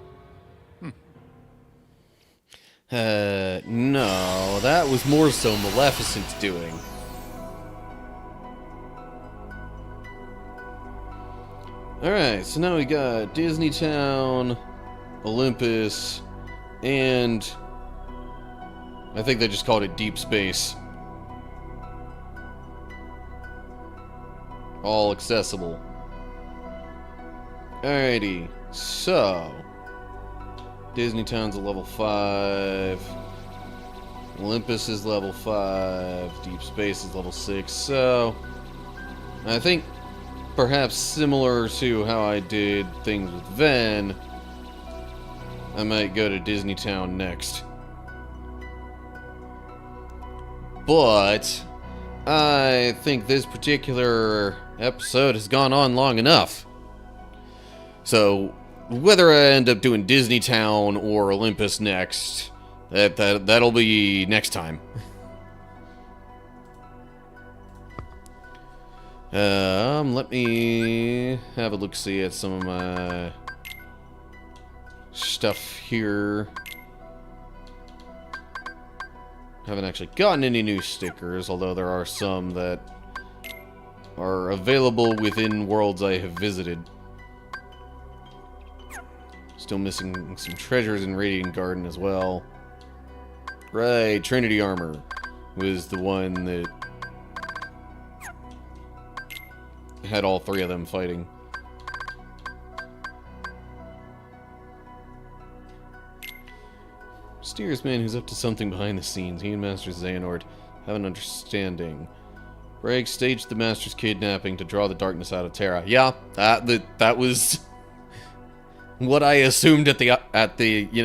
No, that was more so Maleficent's doing. Alright, so now we got Disney Town, Olympus, and I think they just called it Deep Space. All accessible. Alrighty, so Disney Town's a level 5. Olympus is level 5. Deep Space is level 6. So I think perhaps similar to how I did things with Ven, I might go to Disney Town next. But I think this particular episode has gone on long enough. So whether I end up doing Disney Town or Olympus next, that'll be next time. Let me have a look-see at some of my stuff here. Haven't actually gotten any new stickers, although there are some that are available within worlds I have visited. Still missing some treasures in Radiant Garden as well. Right, Trinity Armor was the one that had all three of them fighting. Steersman, who's up to something behind the scenes. He and Master Xehanort have an understanding. Bragg staged the Master's kidnapping to draw the darkness out of Terra. Yeah, that was what I assumed at the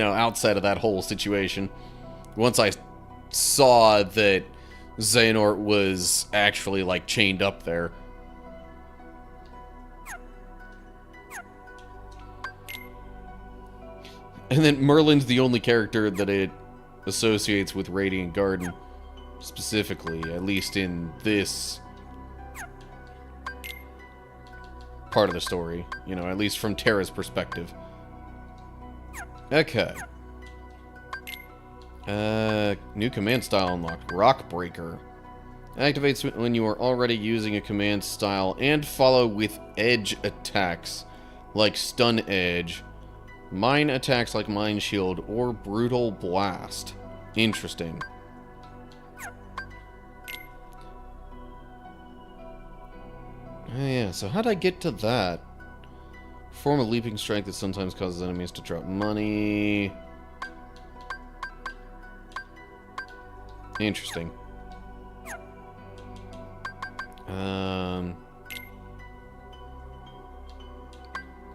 outset of that whole situation. Once I saw that Xehanort was actually like chained up there. And then Merlin's the only character that it associates with Radiant Garden, specifically, at least in this part of the story. You know, at least from Terra's perspective. Okay. New command style unlocked. Rock Breaker. Activates when you are already using a command style and follow with edge attacks like Stun Edge, Mine attacks like Mine Shield, or Brutal Blast. Interesting. Oh yeah, so how'd I get to that? Form a leaping strike that sometimes causes enemies to drop money. Interesting.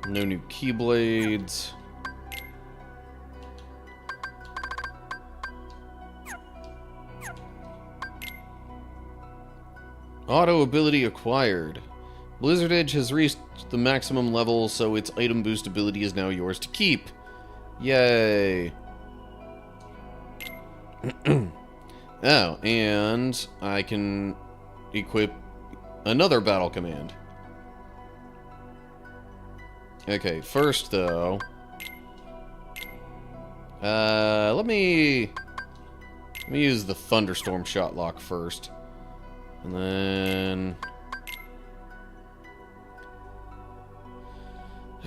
No new Keyblades. Auto ability acquired. Blizzard Edge has reached the maximum level, so its item boost ability is now yours to keep. Yay. Oh, and I can equip another battle command. Okay, first though, let me use the Thunderstorm Shotlock first, and then.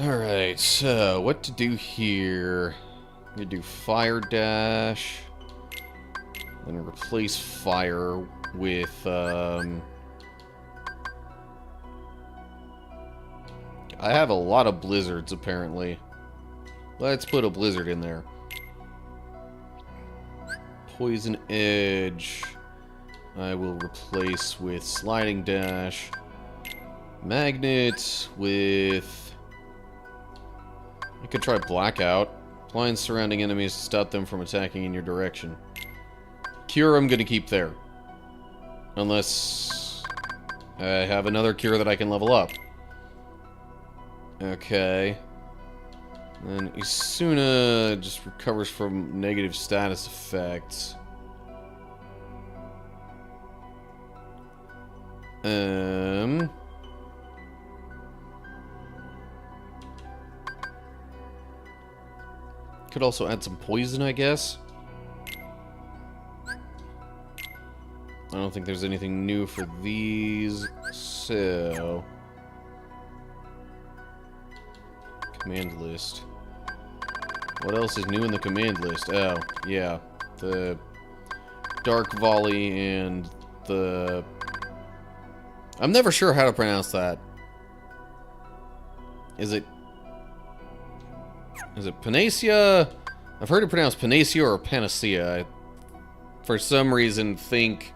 All right, so what to do here? I'm gonna do Fire Dash, then replace Fire with I have a lot of blizzards, apparently. Let's put a blizzard in there. Poison Edge. I will replace with Sliding Dash. Magnet with... I could try Blackout. Blind surrounding enemies to stop them from attacking in your direction. Cure I'm gonna keep there. Unless I have another cure that I can level up. Okay. Then Isuna just recovers from negative status effects. Could also add some poison, I guess. I don't think there's anything new for these, so... Command list. What else is new in the command list? Oh, yeah. The Dark Volley and the... I'm never sure how to pronounce that. Is it Panacea? I've heard it pronounced Panacea or Panacea. I, for some reason, think...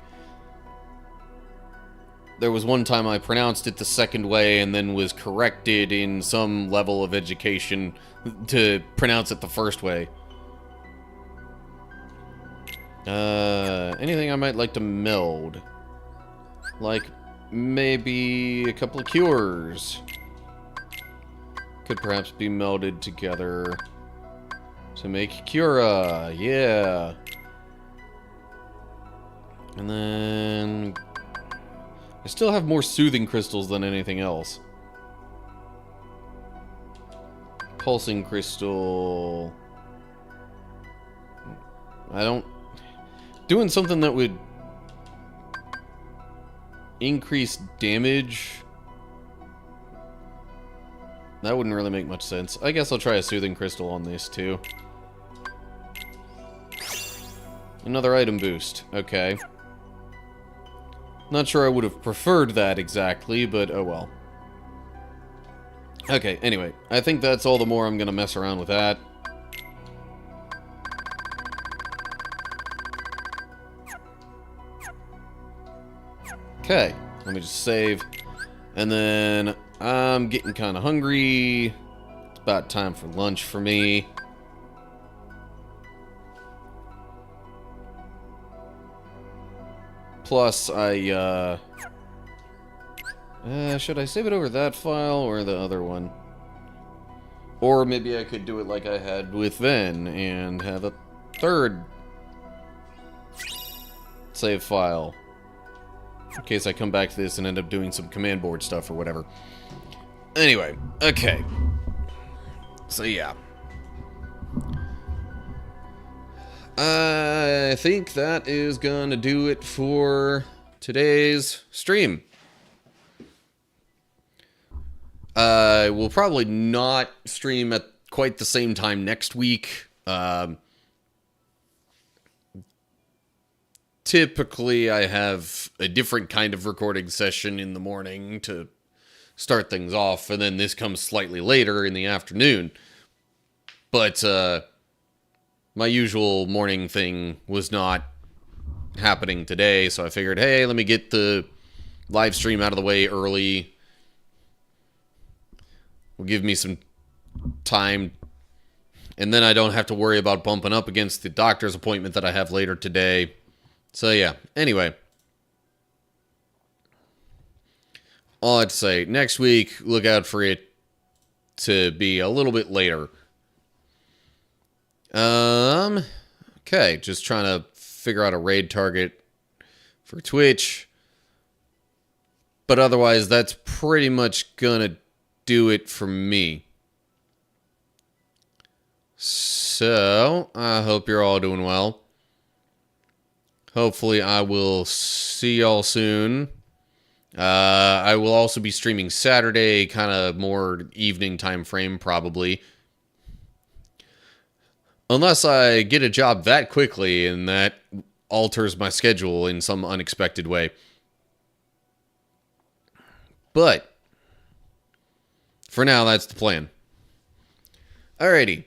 There was one time I pronounced it the second way and then was corrected in some level of education to pronounce it the first way. Anything I might like to meld? Like, maybe a couple of cures. Could perhaps be melded together to make Cura. Yeah. And then... I still have more soothing crystals than anything else. Pulsing crystal... I don't... Doing something that would increase damage... That wouldn't really make much sense. I guess I'll try a soothing crystal on this too. Another item boost. Okay. Not sure I would have preferred that exactly, but oh well. Okay, anyway. I think that's all the more I'm gonna mess around with that. Okay, let me just save. And then I'm getting kind of hungry. It's about time for lunch for me. Plus, I, should I save it over that file or the other one? Or maybe I could do it like I had with Ven and have a third save file. In case I come back to this and end up doing some command board stuff or whatever. Anyway, okay. So yeah. I think that is gonna do it for today's stream. We'll probably not stream at quite the same time next week. Typically, I have a different kind of recording session in the morning to start things off, and then this comes slightly later in the afternoon. But my usual morning thing was not happening today, so I figured, hey, let me get the live stream out of the way early. Will give me some time, and then I don't have to worry about bumping up against the doctor's appointment that I have later today. So yeah, anyway. All I have to say, next week, look out for it to be a little bit later. Okay, just trying to figure out a raid target for Twitch. But otherwise, that's pretty much gonna do it for me. So, I hope you're all doing well. Hopefully, I will see y'all soon. I will also be streaming Saturday, kind of more evening time frame, probably. Unless I get a job that quickly, and that alters my schedule in some unexpected way. But, for now, that's the plan. Alrighty.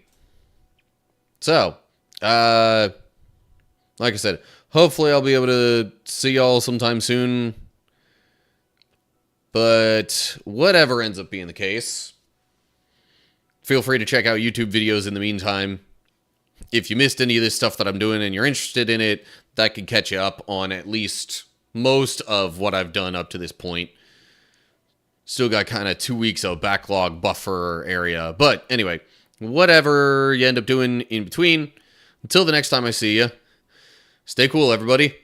So, like I said, hopefully I'll be able to see y'all sometime soon. But whatever ends up being the case, feel free to check out YouTube videos in the meantime. If you missed any of this stuff that I'm doing and you're interested in it, that can catch you up on at least most of what I've done up to this point. Still got kind of 2 weeks of backlog buffer area. But anyway, whatever you end up doing in between, until the next time I see you, stay cool, everybody.